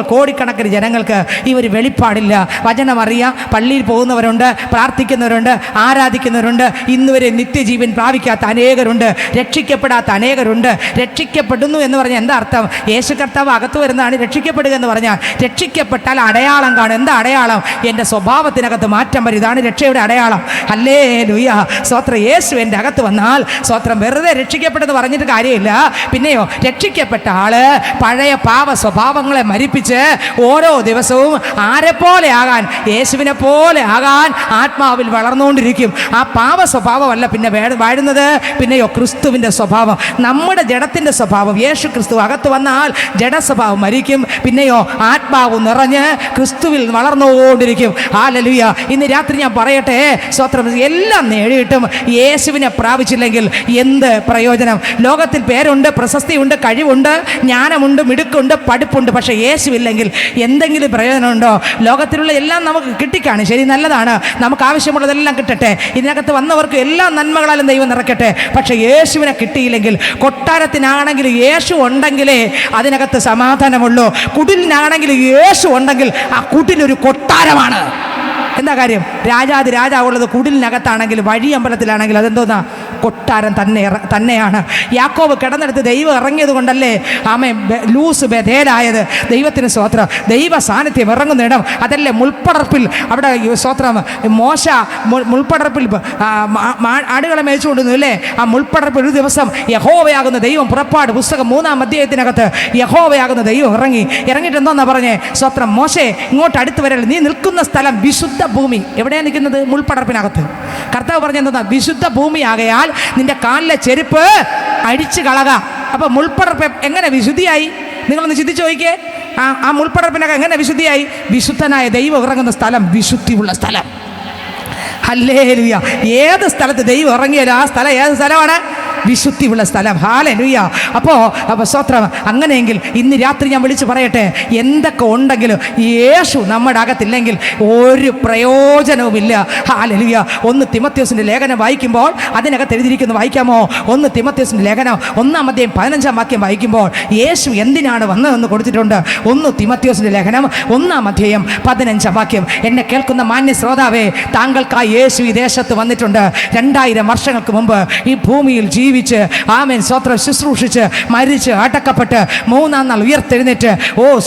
കോടിക്കണക്കിന് ജനങ്ങൾക്ക് ഈ ഒരു വെളിപ്പാടില്ല. വചനമറിയാം, പള്ളിയിൽ പോകുന്നവരുണ്ട്, പ്രാർത്ഥിക്കുന്നവരുണ്ട്, ആരാധിക്കുന്നവരുണ്ട്, ഇന്നുവരെ നിത്യജീവൻ പ്രാപിക്കാത്ത അനേകരുണ്ട്, രക്ഷിക്കപ്പെടാത്ത അനേകരുണ്ട്. രക്ഷിക്കപ്പെടുന്നു എന്ന് പറഞ്ഞാൽ എന്താ അർത്ഥം? യേശു കർത്താവ് അകത്ത് വരുന്നതാണ് രക്ഷിക്കപ്പെടുക എന്ന് പറഞ്ഞാൽ. രക്ഷിക്കപ്പെട്ടാൽ അടയാളം കാണും. എന്താ അടയാളം? എൻ്റെ സ്വഭാവത്തിനകത്ത് മാറ്റം വരും. ഇതാണ് രക്ഷയുടെ അടയാളം. ഹല്ലേലൂയ. സ്തോത്രം. യേശു എൻ്റെ അകത്ത് വന്നാൽ സ്തോത്രം. വെറുതെ രക്ഷിക്കപ്പെട്ടെന്ന് പറഞ്ഞിട്ട് കാര്യമില്ല. പിന്നെയോ, രക്ഷിക്കപ്പെട്ട ആള് പഴയ പാപ സ്വഭാവങ്ങളെ മരിപ്പിച്ച് ഓരോ ദിവസവും ആരെപ്പോലെ ആകാൻ, യേശുവിനെ പോലെ ആകാൻ ആത്മാവിൽ വളർന്നുകൊണ്ടിരിക്കും. ആ പാപ സ്വഭാവമല്ല പിന്നെ വാഴുന്നത്, പിന്നെയോ ക്രിസ്തുവിൻ്റെ സ്വഭാവം, നമ്മുടെ ജഡത്തിൻ്റെ സ്വഭാവം. യേശു ക്രിസ്തു അകത്ത് വന്നാൽ ജഡസ്വഭാവം മരിക്കും, പിന്നെയോ ആത്മാവ് നിറഞ്ഞ് ക്രിസ്തുവിൽ വളർന്നുകൊണ്ടിരിക്കും. ഹല്ലേലൂയ. ഇന്ന് രാത്രി ഞാൻ പറയട്ടെ, സ്തോത്രം, എല്ലാം നേടിയിട്ടും യേശുവിനെ പ്രാപിച്ചില്ലെങ്കിൽ എന്ത് പ്രയോജനം? ലോകത്തിൽ പേരുണ്ട്, പ്രശസ്തിയുണ്ട്, കഴിവുണ്ട്, ജ്ഞാനമുണ്ട്, മിടുക്കുണ്ട്, പഠിപ്പുണ്ട്, പക്ഷേ യേശുവില്ലെങ്കിൽ എന്തെങ്കിലും പ്രയോജനമുണ്ടോ? ലോകത്തിലുള്ള എല്ലാം നമുക്ക് കിട്ടിക്കാണ്, ശരി, നല്ലതാണ്, നമുക്ക് ആവശ്യമുള്ളതെല്ലാം കിട്ടട്ടെ, ഇതിനകത്ത് വന്നവർക്ക് എല്ലാ നന്മകളാലും ദൈവം നിറയ്ക്കട്ടെ. പക്ഷേ യേശുവിനെ കിട്ടിയില്ലെങ്കിൽ, കൊട്ടാരത്തിനാണെങ്കിൽ യേശു ഉണ്ടെങ്കിലേ അതിനകത്ത് സമാധാനമുള്ളൂ. കുടിലിനാണെങ്കിൽ യേശു ഉണ്ടെങ്കിൽ ആ കുടിലൊരു കൊട്ടാരമാണ്. എന്താ കാര്യം? രാജാവുള്ളത് കുടിലിനകത്താണെങ്കിൽ, വഴിയമ്പലത്തിലാണെങ്കിൽ അതെന്തോന്നാ? കൊട്ടാരം തന്നെയാണ്. യാക്കോബ് കിടന്നെടുത്ത് ദൈവം ഇറങ്ങിയത് കൊണ്ടല്ലേ ലൂസ് ബഥേലായത്. ദൈവത്തിന് സ്തോത്രം. ദൈവ സാന്നിധ്യം ഇറങ്ങുന്നിടം അതല്ലേ മുൾപ്പടർപ്പിൽ. അവിടെ സ്തോത്രം, മോശ മുൾപ്പടർപ്പിൽ ആടുകളെ മേയിച്ചു കൊണ്ടിരുന്നു അല്ലേ? ആ മുൾപ്പടർപ്പിൽ ഒരു ദിവസം യഹോവയാകുന്ന ദൈവം, പുറപ്പാട് പുസ്തകം 3-ാം അധ്യായത്തിനകത്ത് യഹോവയാകുന്ന ദൈവം ഇറങ്ങിയിട്ട് എന്തോന്നാ പറഞ്ഞേ? സ്തോത്രം, മോശേ ഇങ്ങോട്ട് അടുത്ത് വരരുത്, നീ നിൽക്കുന്ന സ്ഥലം വിശുദ്ധ ഭൂമി. എവിടെയാണ് നിൽക്കുന്നത്? മുൾപ്പടർപ്പിനകത്ത്. കർത്താവ് പറഞ്ഞെന്താ? വിശുദ്ധ ഭൂമിയാകയാൽ നിന്റെ കാലിലെ ചെരുപ്പ് അടിച്ചു കളക. അപ്പൊ മുൾപ്പടർപ്പ് എങ്ങനെ വിശുദ്ധിയായി? നിങ്ങളൊന്ന് ചിന്തിച്ചു നോക്കിയേ. ആ മുൾപ്പടർപ്പിനൊക്കെ എങ്ങനെ വിശുദ്ധിയായി? വിശുദ്ധനായ ദൈവം ഇറങ്ങുന്ന സ്ഥലം വിശുദ്ധിയുള്ള സ്ഥലം. ഹല്ലേലൂയ. ഏത് സ്ഥലത്ത് ദൈവം ഇറങ്ങിയാലും ആ സ്ഥലം ഏത് സ്ഥലമാണ്? വിശുദ്ധിയുള്ള സ്ഥലം. ഹല്ലേലൂയ. അപ്പോൾ സ്തോത്രം. അങ്ങനെയെങ്കിൽ ഇന്ന് രാത്രി ഞാൻ വിളിച്ച് പറയട്ടെ, എന്തൊക്കെ ഉണ്ടെങ്കിലും യേശു നമ്മുടെ അകത്തില്ലെങ്കിൽ ഒരു പ്രയോജനവുമില്ല. ഹല്ലേലൂയ. 1 തിമോഥെയോസിൻ്റെ ലേഖനം വായിക്കുമ്പോൾ അതിനകത്ത് എഴുതിയിരിക്കുന്നു, വായിക്കാമോ? 1 തിമോഥെയോസിൻ്റെ ലേഖനം 1-ാം അധ്യായം 15-ാം വാക്യം വായിക്കുമ്പോൾ യേശു എന്തിനാണ് വന്നതെന്ന് കൊടുത്തിട്ടുണ്ട്. 1 തിമോഥെയോസിൻ്റെ ലേഖനം 1-ാം അധ്യായം 15-ാം വാക്യം. എന്നെ കേൾക്കുന്ന മാന്യ ശ്രോതാവേ, താങ്കൾക്കായി യേശു ഈ ദേശത്ത് വന്നിട്ടുണ്ട്. 2000 വർഷങ്ങൾക്ക് മുമ്പ് ഈ ഭൂമിയിൽ ജീവിച്ച്, ആമേൻ, സ്തോത്രം, ശുശ്രൂഷിച്ച്, മരിച്ച്, അടക്കപ്പെട്ട് 3-ാം നാൾ ഉയർത്തെഴുന്നേറ്റ്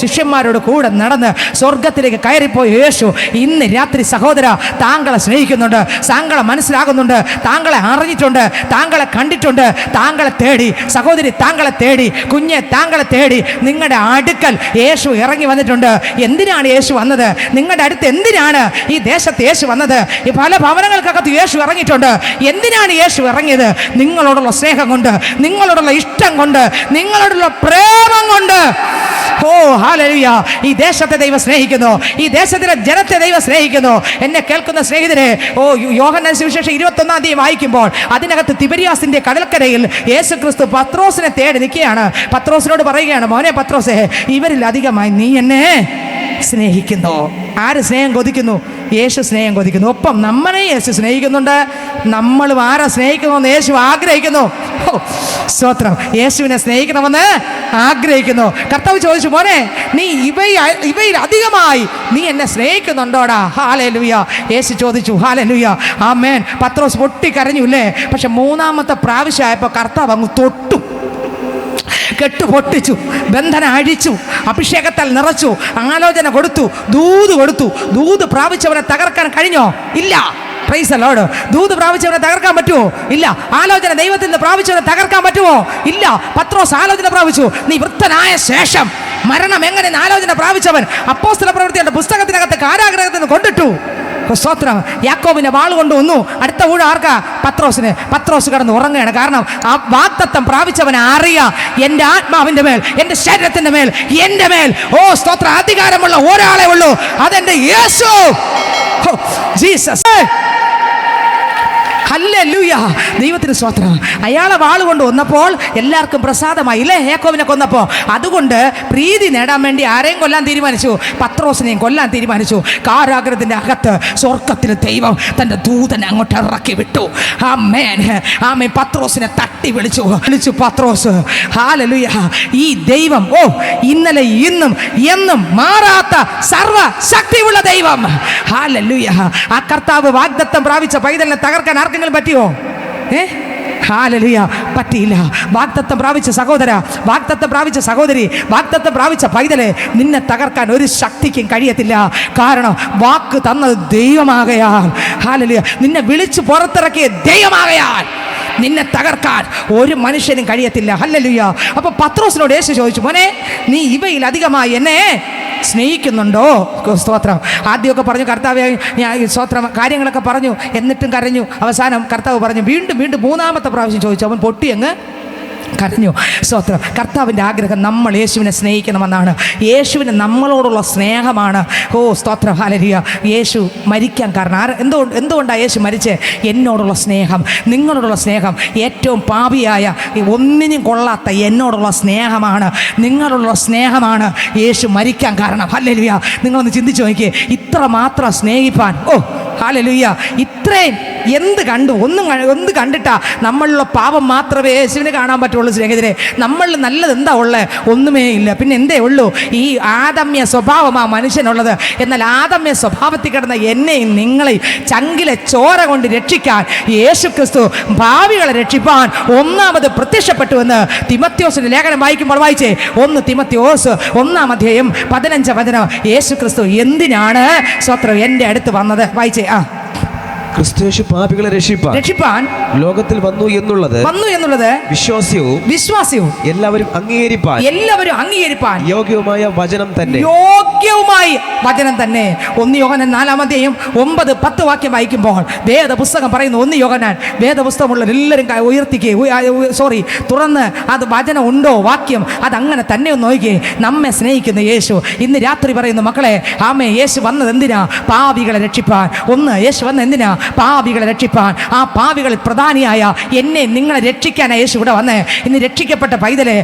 ശിഷ്യന്മാരോട് കൂടെ നടന്ന് സ്വർഗത്തിലേക്ക് കയറിപ്പോയ യേശു ഇന്ന് രാത്രി സഹോദര താങ്കളെ സ്നേഹിക്കുന്നുണ്ട്, താങ്കളെ മനസ്സിലാകുന്നുണ്ട്, താങ്കളെ അറിഞ്ഞിട്ടുണ്ട്, താങ്കളെ കണ്ടിട്ടുണ്ട്, താങ്കളെ തേടി. സഹോദരി താങ്കളെ തേടി, കുഞ്ഞെ താങ്കളെ തേടി നിങ്ങളുടെ അടുക്കൽ യേശു ഇറങ്ങി വന്നിട്ടുണ്ട്. എന്തിനാണ് യേശു വന്നത്? നിങ്ങളുടെ അടുത്ത് എന്തിനാണ് ഈ ദേശത്ത് യേശു വന്നത്? ഈ പല ഭവനങ്ങൾക്കകത്ത് യേശു ഇറങ്ങിയിട്ടുണ്ട്. എന്തിനാണ് യേശു ഇറങ്ങിയത്? നിങ്ങളോടുള്ള സ്നേഹം കൊണ്ട്, നിങ്ങളോടുള്ള ഇഷ്ടം കൊണ്ട്, നിങ്ങളോടുള്ള പ്രേമം കൊണ്ട്. ഹല്ലേലൂയ. ഈ ദേശത്തെ ദൈവം സ്നേഹിക്കുന്നു, ഈ ദേശത്തിലെ ജനത്തെ ദൈവം സ്നേഹിക്കുന്നു. എന്നെ കേൾക്കുന്ന സ്നേഹിതരെ, യോഹന്നാൻ സുവിശേഷം 21-ാം അധ്യായം വായിക്കുമ്പോൾ അതിനകത്ത് തിബരിയാസിന്റെ കടൽക്കരയിൽ യേശു ക്രിസ്തു പത്രോസിനെ തേടി നിൽക്കുകയാണ്. പത്രോസിനോട് പറയുകയാണ്, മോനെ പത്രോസേ, ഇവരിൽ അധികമായി നീ എന്നെ സ്നേഹിക്കുന്നു. ആര് സ്നേഹം കൊതിക്കുന്നു? യേശു സ്നേഹം കൊതിക്കുന്നു. ഒപ്പം നമ്മളെ യേശു സ്നേഹിക്കുന്നുണ്ട്. നമ്മളും ആരെ സ്നേഹിക്കണമെന്ന് യേശു ആഗ്രഹിക്കുന്നു. സ്തോത്രം. യേശുവിനെ സ്നേഹിക്കണമെന്ന് ആഗ്രഹിക്കുന്നു. കർത്താവ് ചോദിച്ചു, മോനെ നീ ഇവയിൽ അധികമായി നീ എന്നെ സ്നേഹിക്കുന്നുണ്ടോടാ? ഹല്ലേലൂയ. യേശു ചോദിച്ചു. ഹല്ലേലൂയ. ആമേൻ. പത്രോസ് പൊട്ടിക്കരഞ്ഞില്ലേ? പക്ഷെ മൂന്നാമത്തെ പ്രാവശ്യമായപ്പോൾ കർത്താവ് അങ്ങ് തൊട്ടു, കെട്ട് പൊട്ടിച്ചു, ബന്ധന അഴിച്ചു, അഭിഷേകത്താൽ നിറച്ചു, ആലോചന കൊടുത്തു, ദൂത് കൊടുത്തു. ദൂത് പ്രാപിച്ചവനെ തകർക്കാൻ കഴിഞ്ഞോ? ഇല്ല. Praise the Lord. ദൂത് പ്രാപിച്ചവനെ തകർക്കാൻ പറ്റുമോ? ഇല്ല. ആലോചന ദൈവത്തിൽ നിന്ന് പ്രാപിച്ചവനെ തകർക്കാൻ പറ്റുമോ? ഇല്ല. പത്രോസ് ആലോചന പ്രാപിച്ചു. നീ വൃത്തനായ ശേഷം മരണം എങ്ങനെ ആലോചന പ്രാപിച്ചവൻ അപ്പോസ്തല പ്രവൃത്തിയുടെ പുസ്തകത്തിനകത്ത് കാരാഗ്രഹത്തിൽ നിന്ന് കൊണ്ടിട്ടു. സ്തോത്രം. യാക്കോബിനെ വാൾ കൊണ്ടുവന്നു. അടുത്ത ഊഴ ആർക്കാ? പത്രോസിന്. പത്രോസ് കിടന്ന് ഉറങ്ങുകയാണ്. കാരണം ആ വാഗ്ദത്തം പ്രാപിച്ചവനെ അറിയാം, എൻ്റെ ആത്മാവിൻ്റെ മേൽ, എൻ്റെ ശരീരത്തിൻ്റെ മേൽ, എൻ്റെ മേൽ സ്തോത്ര അധികാരമുള്ള ഒരാളെ ഉള്ളൂ, അതെൻ്റെ യേശു. ജീസസ്. ഹല്ലേലൂയ. ദൈവത്തിന് സ്തോത്രം. അയാളെ വാള് കൊണ്ട് വന്നപ്പോൾ എല്ലാവർക്കും പ്രസാദമായി ഇല്ലേ? യാക്കോബിനെ കൊന്നപ്പോൾ. അതുകൊണ്ട് പ്രീതി നേടാൻ വേണ്ടി ആരെയും കൊല്ലാൻ തീരുമാനിച്ചു? പത്രോസിനെയും കൊല്ലാൻ തീരുമാനിച്ചു. കാരാഗ്രഹത്തിൻ്റെ അകത്ത് സ്വർഗത്തിൽ ദൈവം തൻ്റെ ദൂതനെ അങ്ങോട്ട് ഇറക്കി വിട്ടു. ആമേൻ. ആമേൻ. പത്രോസിനെ തട്ടി വിളിച്ചു പത്രോസ്. ഹല്ലേലൂയ. ഈ ദൈവം ഇന്നലെ ഇന്നും എന്നും മാറാത്ത സർവശക്തിയുള്ള ദൈവം. ഹല്ലേലൂയ. ആ കർത്താവ് വാഗ്ദത്തം പ്രാപിച്ച പൈതലിനെ തകർക്കാൻ ആർക്കെങ്കിലും പറ്റിയോ? ഹല്ലേലൂയ. പറ്റിയില്ല. വാഗ്ദത്തം പ്രാപിച്ച സഹോദര, വാഗ്ദത്തം പ്രാപിച്ച സഹോദരി, വാഗ്ദത്തം പ്രാപിച്ച പൈതലെ, നിന്നെ തകർക്കാൻ ഒരു ശക്തിക്കും കഴിയത്തില്ല. കാരണം വാക്ക് തന്നത് ദൈവമാകയാൽ. ഹല്ലേലൂയ. നിന്നെ വിളിച്ചു പുറത്തിറക്കിയ ദൈവമാകയാൽ നിന്നെ തകർക്കാൻ ഒരു മനുഷ്യനും കഴിയത്തില്ല. ഹല്ലേലൂയ. അപ്പൊ പത്രോസിനോട് യേശു ചോദിച്ചു, മോനെ നീ ഇവയിൽ അധികമായി എന്നെ സ്നേഹിക്കുന്നുണ്ടോ? സ്തോത്രം. ആദ്യമൊക്കെ പറഞ്ഞു കർത്താവേ ഞാൻ സ്തോത്രം കാര്യങ്ങളൊക്കെ പറഞ്ഞു, എന്നിട്ടും കരഞ്ഞു. അവസാനം കർത്താവ് പറഞ്ഞു, വീണ്ടും മൂന്നാമത്തെ പ്രാവശ്യം ചോദിച്ചു. അവൻ പൊട്ടിയങ്ങ് കരഞ്ഞു. സ്തോത്രം. കർത്താവിൻ്റെ ആഗ്രഹം നമ്മൾ യേശുവിനെ സ്നേഹിക്കണമെന്നാണ്. യേശുവിന് നമ്മളോടുള്ള സ്നേഹമാണ്. സ്തോത്രം. ഹല്ലേലൂയ. യേശു മരിക്കാൻ കാരണം എന്തുകൊണ്ടാണ് യേശു മരിച്ചേ? എന്നോടുള്ള സ്നേഹം, നിങ്ങളോടുള്ള സ്നേഹം, ഏറ്റവും പാപിയായ ഒന്നിനും കൊള്ളാത്ത എന്നോടുള്ള സ്നേഹമാണ്, നിങ്ങളോടുള്ള സ്നേഹമാണ് യേശു മരിക്കാൻ കാരണം. ഹല്ലേലൂയ. നിങ്ങളൊന്ന് ചിന്തിച്ചു നോക്കിയേ, ഇത്ര മാത്രം സ്നേഹിപ്പാൻ. ഹല്ലേലൂയ. ഇത്രയും എന്ത് കണ്ടു? ഒന്നും കണ്ടിട്ടാ നമ്മളിലുള്ള പാപം മാത്രമേ യേശുവിനെ കാണാൻ പറ്റുള്ളൂ. സ്നേഹിതരെ, നമ്മളിൽ നല്ലത് എന്താ ഉള്ളത്? ഒന്നുമേ ഇല്ല. പിന്നെ എന്തേ ഉള്ളൂ? ഈ ആദമ്യ സ്വഭാവമാണ് മനുഷ്യനുള്ളത്. എന്നാൽ ആദമ്യ സ്വഭാവത്തിൽ കിടന്ന എന്നെയും നിങ്ങളെയും ചങ്കിലെ ചോര കൊണ്ട് രക്ഷിക്കാൻ യേശു ക്രിസ്തു ഭാവികളെ രക്ഷിപ്പാൻ ഒന്നാമത് പ്രത്യക്ഷപ്പെട്ടുവെന്ന് തിമത്യോസിന്റെ ലേഖനം വായിക്കുമ്പോൾ വായിച്ചേ. 1 തിമത്യോസ് 1-ാം അധ്യായം 15 വചനം. യേശു ക്രിസ്തു എന്തിനാണ് സ്വത്രം എൻ്റെ അടുത്ത് വന്നത്? വായിച്ചേ. ക്രിസ്തുയേശു പാപികളെ രക്ഷിപ്പാൻ ലോകത്തിൽ വന്നു എന്നുള്ളത് വിശ്വാസ്യവും എല്ലാവരും അംഗീകരിപ്പാൻ യോഗ്യവുമായ വചനം തന്നെ. 1 യോഹന്നാൻ 4-ാം അധ്യായം 9-10 വാക്യം വായിക്കുമ്പോൾ വേദപുസ്തകം പറയുന്നു. 1 യോഹന്നാൻ വേദപുസ്തകമുള്ള എല്ലാവരും തുറന്ന് അത് വചനം ഉണ്ടോ വാക്യം അതങ്ങനെ തന്നെ ഒന്ന് നോക്കിയേ. നമ്മെ സ്നേഹിക്കുന്ന യേശു ഇന്ന് രാത്രി പറയുന്നു, മക്കളെ ആമേ, യേശു വന്നത് എന്തിനാ? പാപികളെ രക്ഷിപ്പാൻ. യേശു വന്നത് എന്തിനാ? പാപികളെ രക്ഷിപ്പാൻ. ആ പാപികളിൽ പ്രധാനിയായ എന്നെ നിങ്ങളെ രക്ഷിക്കാനാണ് യേശു ഇവിടെ വന്നേ. ഇന്ന് രക്ഷിക്കപ്പെട്ട പൈതലെ,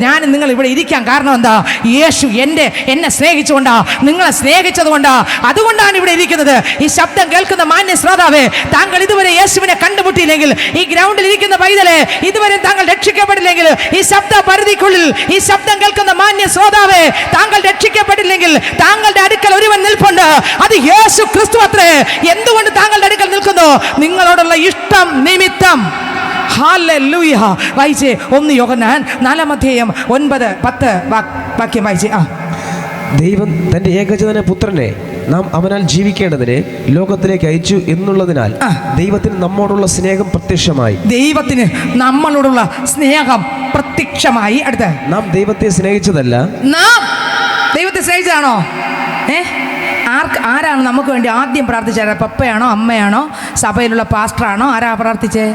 ഞാൻ നിങ്ങൾ ഇവിടെ ഇരിക്കാൻ കാരണം എന്താ? യേശു എന്നെ സ്നേഹിച്ചുകൊണ്ടാ, നിങ്ങളെ സ്നേഹിച്ചത് കൊണ്ടാ, അതുകൊണ്ടാണ് ഇവിടെ ഇരിക്കുന്നത്. ഈ ശബ്ദം കേൾക്കുന്ന മാന്യ ശ്രോതാവേ, താങ്കൾ ഇതുവരെ യേശുവിനെ കണ്ടുമുട്ടിയില്ലെങ്കിൽ, ഈ ഗ്രൗണ്ടിൽ ഇരിക്കുന്ന പൈതലെ ഇതുവരെ താങ്കൾ രക്ഷിക്കപ്പെട്ടില്ലെങ്കിൽ, ഈ ശബ്ദ പരിധിക്കുള്ളിൽ ഈ ശബ്ദം കേൾക്കുന്ന മാന്യ ശ്രോതാവേ, താങ്കൾ രക്ഷിക്കപ്പെട്ടില്ലെങ്കിൽ താങ്കളുടെ അടുക്കൽ ഒരുവൻ നിൽപ്പുണ്ട്. അത് യേശു ക്രിസ്തു അത്രേ. എന്തുകൊണ്ട് താങ്കളുടെ അടുക്കൽ നിൽക്കുന്നു? നിങ്ങളോടുള്ള ഇഷ്ടം നിമിത്തം. ഹല്ലേലൂയ. വായിച്ചേ. 1 യോഹന്നാൻ 4-ാം അധ്യായം 9-10 വാക്യം വായിച്ചേ. ദൈവം തന്റെ ഏകജാതന പുത്രനെ നാം അവനാൽ ജീവിക്കേണ്ടതിന് ലോകത്തിലേക്ക് അയച്ചു എന്നുള്ളതിനാൽ ദൈവത്തിന് നമ്മോടുള്ള സ്നേഹം പ്രത്യക്ഷമായി. ദൈവത്തിന് നമ്മളോടുള്ള സ്നേഹം പ്രത്യക്ഷമായി. അടുത്ത, നാം ദൈവത്തെ സ്നേഹിച്ചതല്ല. നാം ദൈവത്തെ സ്നേഹിച്ചതാണോ? ആരാണ് നമുക്ക് വേണ്ടി ആദ്യം പ്രാർത്ഥിച്ചത്? പപ്പയാണോ, അമ്മയാണോ, സഭയിലുള്ള പാസ്റ്ററാണോ? ആരാ പ്രാർത്ഥിച്ചേ?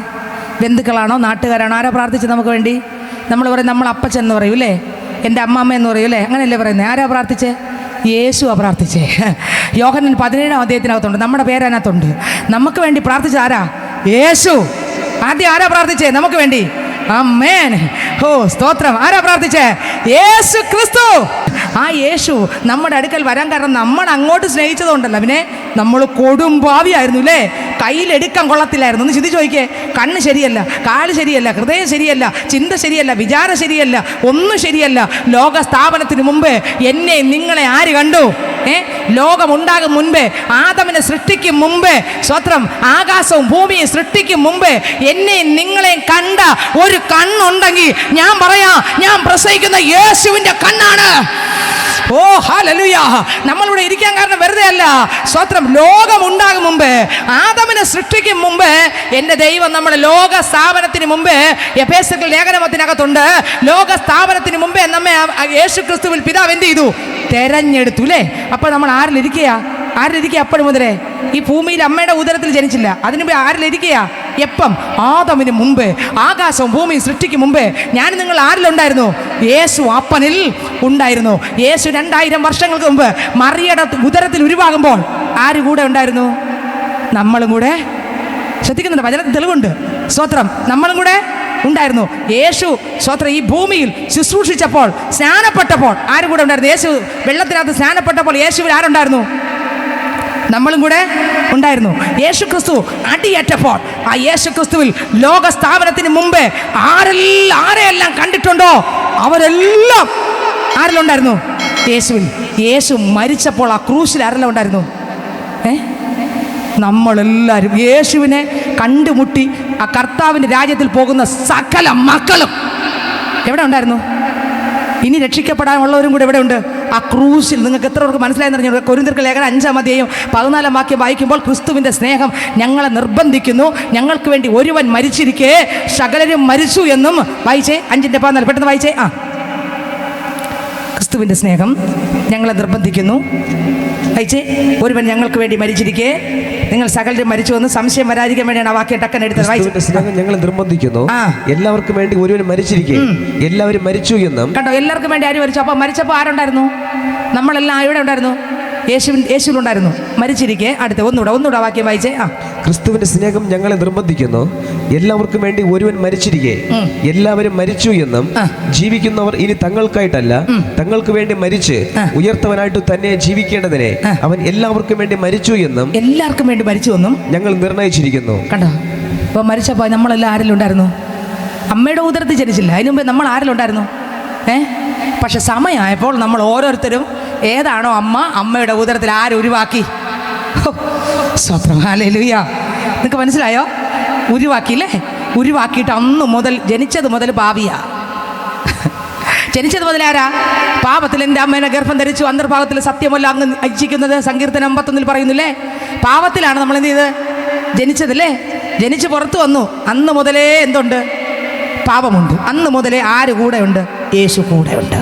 ബന്ധുക്കളാണോ, നാട്ടുകാരാണോ? ആരാ പ്രാർത്ഥിച്ചത് നമുക്ക് വേണ്ടി? നമ്മൾ പറയും, നമ്മൾ അപ്പച്ചൻ എന്ന് പറയും അല്ലേ, എൻ്റെ അമ്മമ്മ എന്ന് പറയും അല്ലേ, അങ്ങനെയല്ലേ പറയുന്നത്? ആരാ പ്രാർത്ഥിച്ചേ? യേശുവാ പ്രാർത്ഥിച്ചേ. യോഹന്നാൻ 17-ാം അധ്യായത്തിനകത്തുണ്ട്, നമ്മുടെ പേരതിനകത്തുണ്ട്. നമുക്ക് വേണ്ടി പ്രാർത്ഥിച്ച ആരാ? യേശു. ആദ്യം ആരാ പ്രാർത്ഥിച്ചേ നമുക്ക് വേണ്ടി? ആമേൻ. സ്തോത്രം. ആരാ പ്രാർത്ഥിച്ചേ? യേശു ക്രിസ്തു. ആ യേശു നമ്മുടെ അടുക്കൽ വരാൻ കാരണം നമ്മൾ അങ്ങോട്ട് സ്നേഹിച്ചതുകൊണ്ടല്ല, പിന്നെ നമ്മൾ കൊടും ഭാവിയായിരുന്നു അല്ലേ? കയ്യിലെടുക്കാൻ കൊള്ളത്തില്ലായിരുന്നു. ഒന്ന് ചിന്തിച്ച് നോക്കിയേ. കണ്ണ് ശരിയല്ല, കാല് ശരിയല്ല, ഹൃദയം ശരിയല്ല, ചിന്ത ശരിയല്ല, വിചാരം ശരിയല്ല, ഒന്നും ശരിയല്ല. ലോക സ്ഥാപനത്തിന് മുമ്പേ എന്നെ നിങ്ങളെ ആര് കണ്ടു? ലോകമുണ്ടാകും മുൻപേ, ആദമിനെ സൃഷ്ടിക്കും മുമ്പേ, സ്വത്രം ആകാശവും ഭൂമിയും സൃഷ്ടിക്കും മുമ്പേ എന്നെ നിങ്ങളെ കണ്ട ഒരു കണ്ണുണ്ടെങ്കിൽ ഞാൻ പറയാം, ഞാൻ പ്രസവിക്കുന്ന യേശുവിൻ്റെ കണ്ണാണ്. ഓ ഹല്ലേലൂയ. നമ്മളിവിടെ ഇരിക്കാൻ കാരണം വെറുതെ അല്ല. സ്വത്രം ലോകമുണ്ടാകും മുമ്പേ, ആദമിനെ സൃഷ്ടിക്കും മുമ്പേ എൻ്റെ ദൈവം നമ്മുടെ ലോക സ്ഥാപനത്തിന് മുമ്പേ, എഫേസ്യർ ലേഖനത്തിനകത്തുണ്ട്, ലോക സ്ഥാപനത്തിന് മുമ്പേ നമ്മെ യേശു ക്രിസ്തുവിൽ പിതാവ് എന്ത് ചെയ്തു? തെരഞ്ഞെടുത്തു അല്ലേ? അപ്പോൾ നമ്മൾ ആരിലിരിക്കുക? അപ്പോഴും മുതലേ ഈ ഭൂമിയിൽ അമ്മയുടെ ഉദരത്തിൽ ജനിച്ചില്ല. അതിനുമുമ്പേ ആരിലിരിക്കുക? എപ്പം? ആദമിന് മുമ്പേ, ആകാശവും ഭൂമിയും സൃഷ്ടിക്കും മുമ്പേ ഞാൻ നിങ്ങൾ ആരിലുണ്ടായിരുന്നു? യേശു അപ്പനിൽ ഉണ്ടായിരുന്നു. യേശു 2000 വർഷങ്ങൾക്ക് മുമ്പ് മറിയയുടെ ഉദരത്തിൽ ഉരുവാകുമ്പോൾ ആര് കൂടെ ഉണ്ടായിരുന്നു? നമ്മളും കൂടെ. ശ്രദ്ധിക്കുന്നുണ്ട്, വചനത്തിൽ തെളിവുണ്ട്. സ്തോത്രം, നമ്മളും കൂടെ ഉണ്ടായിരുന്നു. യേശു സ്തോത്രം ഈ ഭൂമിയിൽ ശുശ്രൂഷിച്ചപ്പോൾ, സ്നാനപ്പെട്ടപ്പോൾ ആരും കൂടെ ഉണ്ടായിരുന്നു? യേശു വെള്ളത്തിനകത്ത് സ്നാനപ്പെട്ടപ്പോൾ യേശുവിൽ ആരുണ്ടായിരുന്നു? നമ്മളും കൂടെ ഉണ്ടായിരുന്നു. യേശു ക്രിസ്തു അടിയേറ്റപ്പോൾ ആ യേശു ക്രിസ്തുവിൽ ലോക സ്ഥാപനത്തിന് മുമ്പേ ആരെല്ലാം കണ്ടിട്ടുണ്ടോ അവരെല്ലാം ആരിലുണ്ടായിരുന്നു? യേശുവിൽ. യേശു മരിച്ചപ്പോൾ ആ ക്രൂശിൽ ആരെല്ലാം ഉണ്ടായിരുന്നു? നമ്മളെല്ലാവരും യേശുവിനെ കണ്ടുമുട്ടി ആ കർത്താവിൻ്റെ രാജ്യത്തിൽ പോകുന്ന സകല മക്കളും എവിടെ ഉണ്ടായിരുന്നു? ഇനി രക്ഷിക്കപ്പെടാനുള്ളവരും കൂടെ എവിടെ ഉണ്ട്? ആ ക്രൂശിൽ. നിങ്ങൾക്ക് എത്ര പേർക്ക് മനസ്സിലായെന്ന് അറിഞ്ഞു? കൊരിന്ത്യർക്ക് ലേഖനം 5-ാം അധ്യായം 14-ാം വാക്യം വായിക്കുമ്പോൾ ക്രിസ്തുവിൻ്റെ സ്നേഹം ഞങ്ങളെ നിർബന്ധിക്കുന്നു, ഞങ്ങൾക്ക് വേണ്ടി ഒരുവൻ മരിച്ചിരിക്കെ സകലരും മരിച്ചു എന്നും വായിച്ചേ. 5:14 പെട്ടെന്ന് വായിച്ചേ. ക്രിസ്തുവിൻ്റെ സ്നേഹം ഞങ്ങളെ നിർബന്ധിക്കുന്നു, വായിച്ചേ. ഒരുവൻ ഞങ്ങൾക്ക് വേണ്ടി മരിച്ചിരിക്കെ നിങ്ങൾ സകലരും മരിച്ചു എന്ന് സംശയം വരാതിരിക്കാൻ വേണ്ടിയാണ് ആ വാക്യം ടക്കൻ എടുത്തത്. സ്നേഹം ഞങ്ങളെ നിർബന്ധിക്കുന്നു, എല്ലാവർക്കും വേണ്ടി ഒരുവൻ മരിച്ചിരിക്കെ എല്ലാവരും മരിച്ചു എന്നും. കണ്ടോ, എല്ലാവർക്കും വേണ്ടി ആര് മരിച്ചു? അപ്പോൾ മരിച്ചപ്പോൾ ആരുണ്ടായിരുന്നു? നമ്മളെല്ലാം എവിടെ ഉണ്ടായിരുന്നു? യേശുവിലുണ്ടായിരുന്നു. മരിച്ചിരിക്കെ അടുത്ത് ഒന്നുകൂടെ വാക്യം വായിച്ചേ. ക്രിസ്തുവിന്റെ സ്നേഹം ഞങ്ങളെ നിർബന്ധിക്കുന്നു, എല്ലാവർക്കും വേണ്ടി ഒരുവൻ മരിച്ചിരിക്കെ എല്ലാവരും മരിച്ചു എന്നും ജീവിക്കുന്നവർ ഇനി തങ്ങൾക്കായിട്ടല്ല തങ്ങൾക്ക് വേണ്ടി മരിച്ച് ഉയർത്തവനായിട്ട് തന്നെ ജീവിക്കേണ്ടതിനെ അവൻ എല്ലാവർക്കും വേണ്ടി മരിച്ചു എന്നും ഞങ്ങൾ നിർണയിച്ചിരിക്കുന്നു. കണ്ടോ, അപ്പോൾ മരിച്ചപ്പോൾ നമ്മളെല്ലാം ആരിലുണ്ടായിരുന്നു? അമ്മയുടെ ഉദരത്തിൽ ജനിച്ചില്ല. അതിനു മുമ്പേ നമ്മൾ ആരിലുണ്ടായിരുന്നു? പക്ഷെ സമയമായപ്പോൾ നമ്മൾ ഓരോരുത്തരും ഏതാണോ അമ്മയുടെ ഉദരത്തിൽ ആരുരുവാക്കി? സ്വത്രം, ഹല്ലേലൂയ. നിങ്ങൾക്ക് മനസ്സിലായോ? ഉരുവാക്കിയില്ലേ? ഉരുവാക്കിയിട്ട് അന്ന് മുതൽ ജനിച്ചത് മുതൽ പാപിയാ. ജനിച്ചത് മുതൽ ആരാ? പാപത്തിൽ എൻ്റെ അമ്മേനെ ഗർഭം ധരിച്ചു, അന്തർഭാഗത്തിൽ സത്യമല്ല അങ്ങ് ഇച്ഛിക്കുന്നത്. സങ്കീർത്തനം 51 പറയുന്നില്ലേ? പാപത്തിലാണ് നമ്മൾ എന്ത് ചെയ്ത് ജനിച്ചതല്ലേ? ജനിച്ച് പുറത്തു വന്നു. അന്ന് മുതലേ എന്തുണ്ട്? പാപമുണ്ട്. അന്ന് മുതലേ ആര് കൂടെ ഉണ്ട്? യേശു കൂടെ ഉണ്ട്.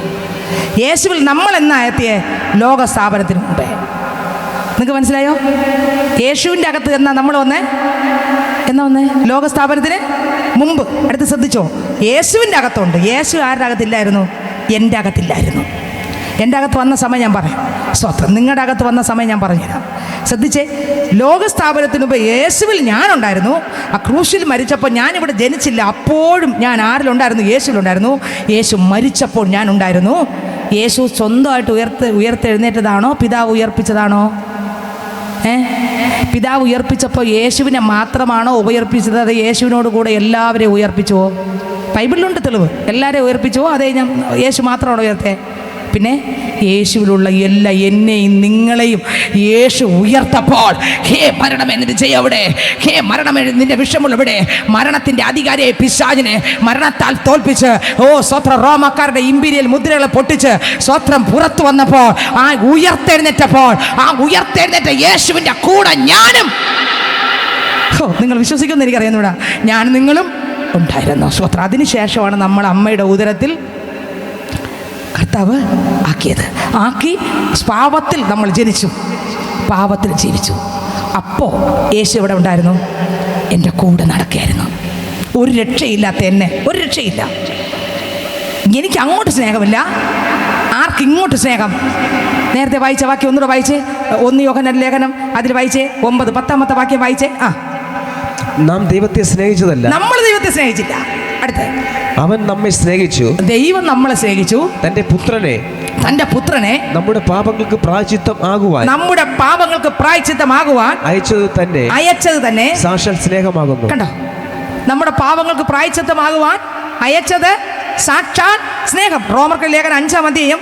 യേശുവിൽ നമ്മൾ എന്നാ എത്തിയേ? ലോക സ്ഥാപനത്തിന് മുമ്പേ. നിങ്ങൾക്ക് മനസ്സിലായോ? യേശുവിൻ്റെ അകത്ത് എന്നാ നമ്മൾ വന്നേ? ലോക സ്ഥാപനത്തിന് മുമ്പ്. അടുത്ത് ശ്രദ്ധിച്ചോ, യേശുവിൻ്റെ അകത്തുണ്ട്. യേശു ആരുടെ അകത്തില്ലായിരുന്നു? എൻ്റെ അകത്തില്ലായിരുന്നു. എൻ്റെ അകത്ത് വന്ന സമയം ഞാൻ പറയാം. സ്വത്രം, നിങ്ങളുടെ അകത്ത് വന്ന സമയം ഞാൻ പറഞ്ഞുതരാം. ശ്രദ്ധിച്ചേ, ലോകസ്ഥാപനത്തിന് മുമ്പ് യേശുവിൽ ഞാനുണ്ടായിരുന്നു. ആ ക്രൂശിൽ മരിച്ചപ്പോൾ ഞാനിവിടെ ജനിച്ചില്ല. അപ്പോഴും ഞാൻ ആരിലുണ്ടായിരുന്നു? യേശുവിലുണ്ടായിരുന്നു. യേശു മരിച്ചപ്പോൾ ഞാൻ ഉണ്ടായിരുന്നു. യേശു സ്വന്തമായിട്ട് ഉയർത്തെഴുന്നേറ്റതാണോ പിതാവ് ഉയർപ്പിച്ചതാണോ? പിതാവ് ഉയർപ്പിച്ചപ്പോൾ യേശുവിനെ മാത്രമാണോ ഉയർപ്പിച്ചത്? അത് യേശുവിനോട് കൂടെ എല്ലാവരെയും ഉയർപ്പിച്ചുവോ? ബൈബിളിലുണ്ട് തെളിവ്. എല്ലാവരെയും ഉയർപ്പിച്ചുവോ? അതേ യേശു മാത്രമാണോ ഉയർത്തേ? പിന്നെ യേശുവിലുള്ള എല്ലാ എന്നെയും നിങ്ങളെയും യേശു ഉയർത്തപ്പോൾ, ഹേ മരണം എന്നിട്ട് ചെയ്യവിടെ, ഹേ മരണം നിന്റെ വിഷമുള്ളവിടെ, മരണത്തിൻ്റെ അധികാരിയെ പിശാചിനെ മരണത്താൽ തോൽപ്പിച്ച്, സ്വത്രം റോമക്കാരുടെ ഇമ്പീരിയൽ മുദ്രകളെ പൊട്ടിച്ച് സ്വത്രം പുറത്തു വന്നപ്പോൾ, ആ ഉയർത്തെഴുന്നേറ്റപ്പോൾ, ആ ഉയർത്തെഴുന്നേറ്റ യേശുവിൻ്റെ കൂടെ ഞാനും, നിങ്ങൾ വിശ്വസിക്കുമെന്ന് എനിക്കറിയുന്നൂടാ, ഞാനും നിങ്ങളും ഉണ്ടായിരുന്നു. സ്വത്രം അതിനുശേഷമാണ് നമ്മൾ അമ്മയുടെ ഉദരത്തിൽ കർത്താവ് ആക്കി പാപത്തിൽ നമ്മൾ ജനിച്ചു, പാപത്തിൽ ജീവിച്ചു. അപ്പോൾ യേശു എവിടെ ഉണ്ടായിരുന്നു? എൻ്റെ കൂടെ നടക്കുകയായിരുന്നു. ഒരു രക്ഷയില്ലാത്ത എന്നെ, ഒരു രക്ഷയില്ല. എനിക്ക് അങ്ങോട്ട് സ്നേഹമില്ല, ആർക്കിങ്ങോട്ട് സ്നേഹം? നേരത്തെ വായിച്ച വാക്യം ഒന്നുകൂടെ വായിച്ചേ. 1 യോഹന്നാൻ ലേഖനം അതിൽ വായിച്ചേ 9, 10-ാമത്തെ വാക്യം വായിച്ചേ. നാം ദൈവത്തെ സ്നേഹിച്ചതല്ല, നമ്മൾ ദൈവത്തെ സ്നേഹിച്ചില്ല. അടുത്ത, അവൻ നമ്മെ സ്നേഹിച്ചു, ദൈവം നമ്മളെ സ്നേഹിച്ചു, തന്റെ പുത്രനെ തന്റെ പുത്രനെ നമ്മുടെ പാപങ്ങൾക്ക് പ്രായശ്ചിത്തം ആകുവാൻ നമ്മുടെ പാപങ്ങൾക്ക് പ്രായശ്ചിത്തമാകുവാൻ അയച്ചത് തന്നെ സാക്ഷാൽ സ്നേഹമാകുന്നു. കണ്ടോ, നമ്മുടെ പാപങ്ങൾക്ക് പ്രായശ്ചിത്തമാകുവാൻ അയച്ചത് സാക്ഷാൽ സ്നേഹം. റോമർക്കെഴുതിയ ലേഖനം 5-ാം അധ്യായം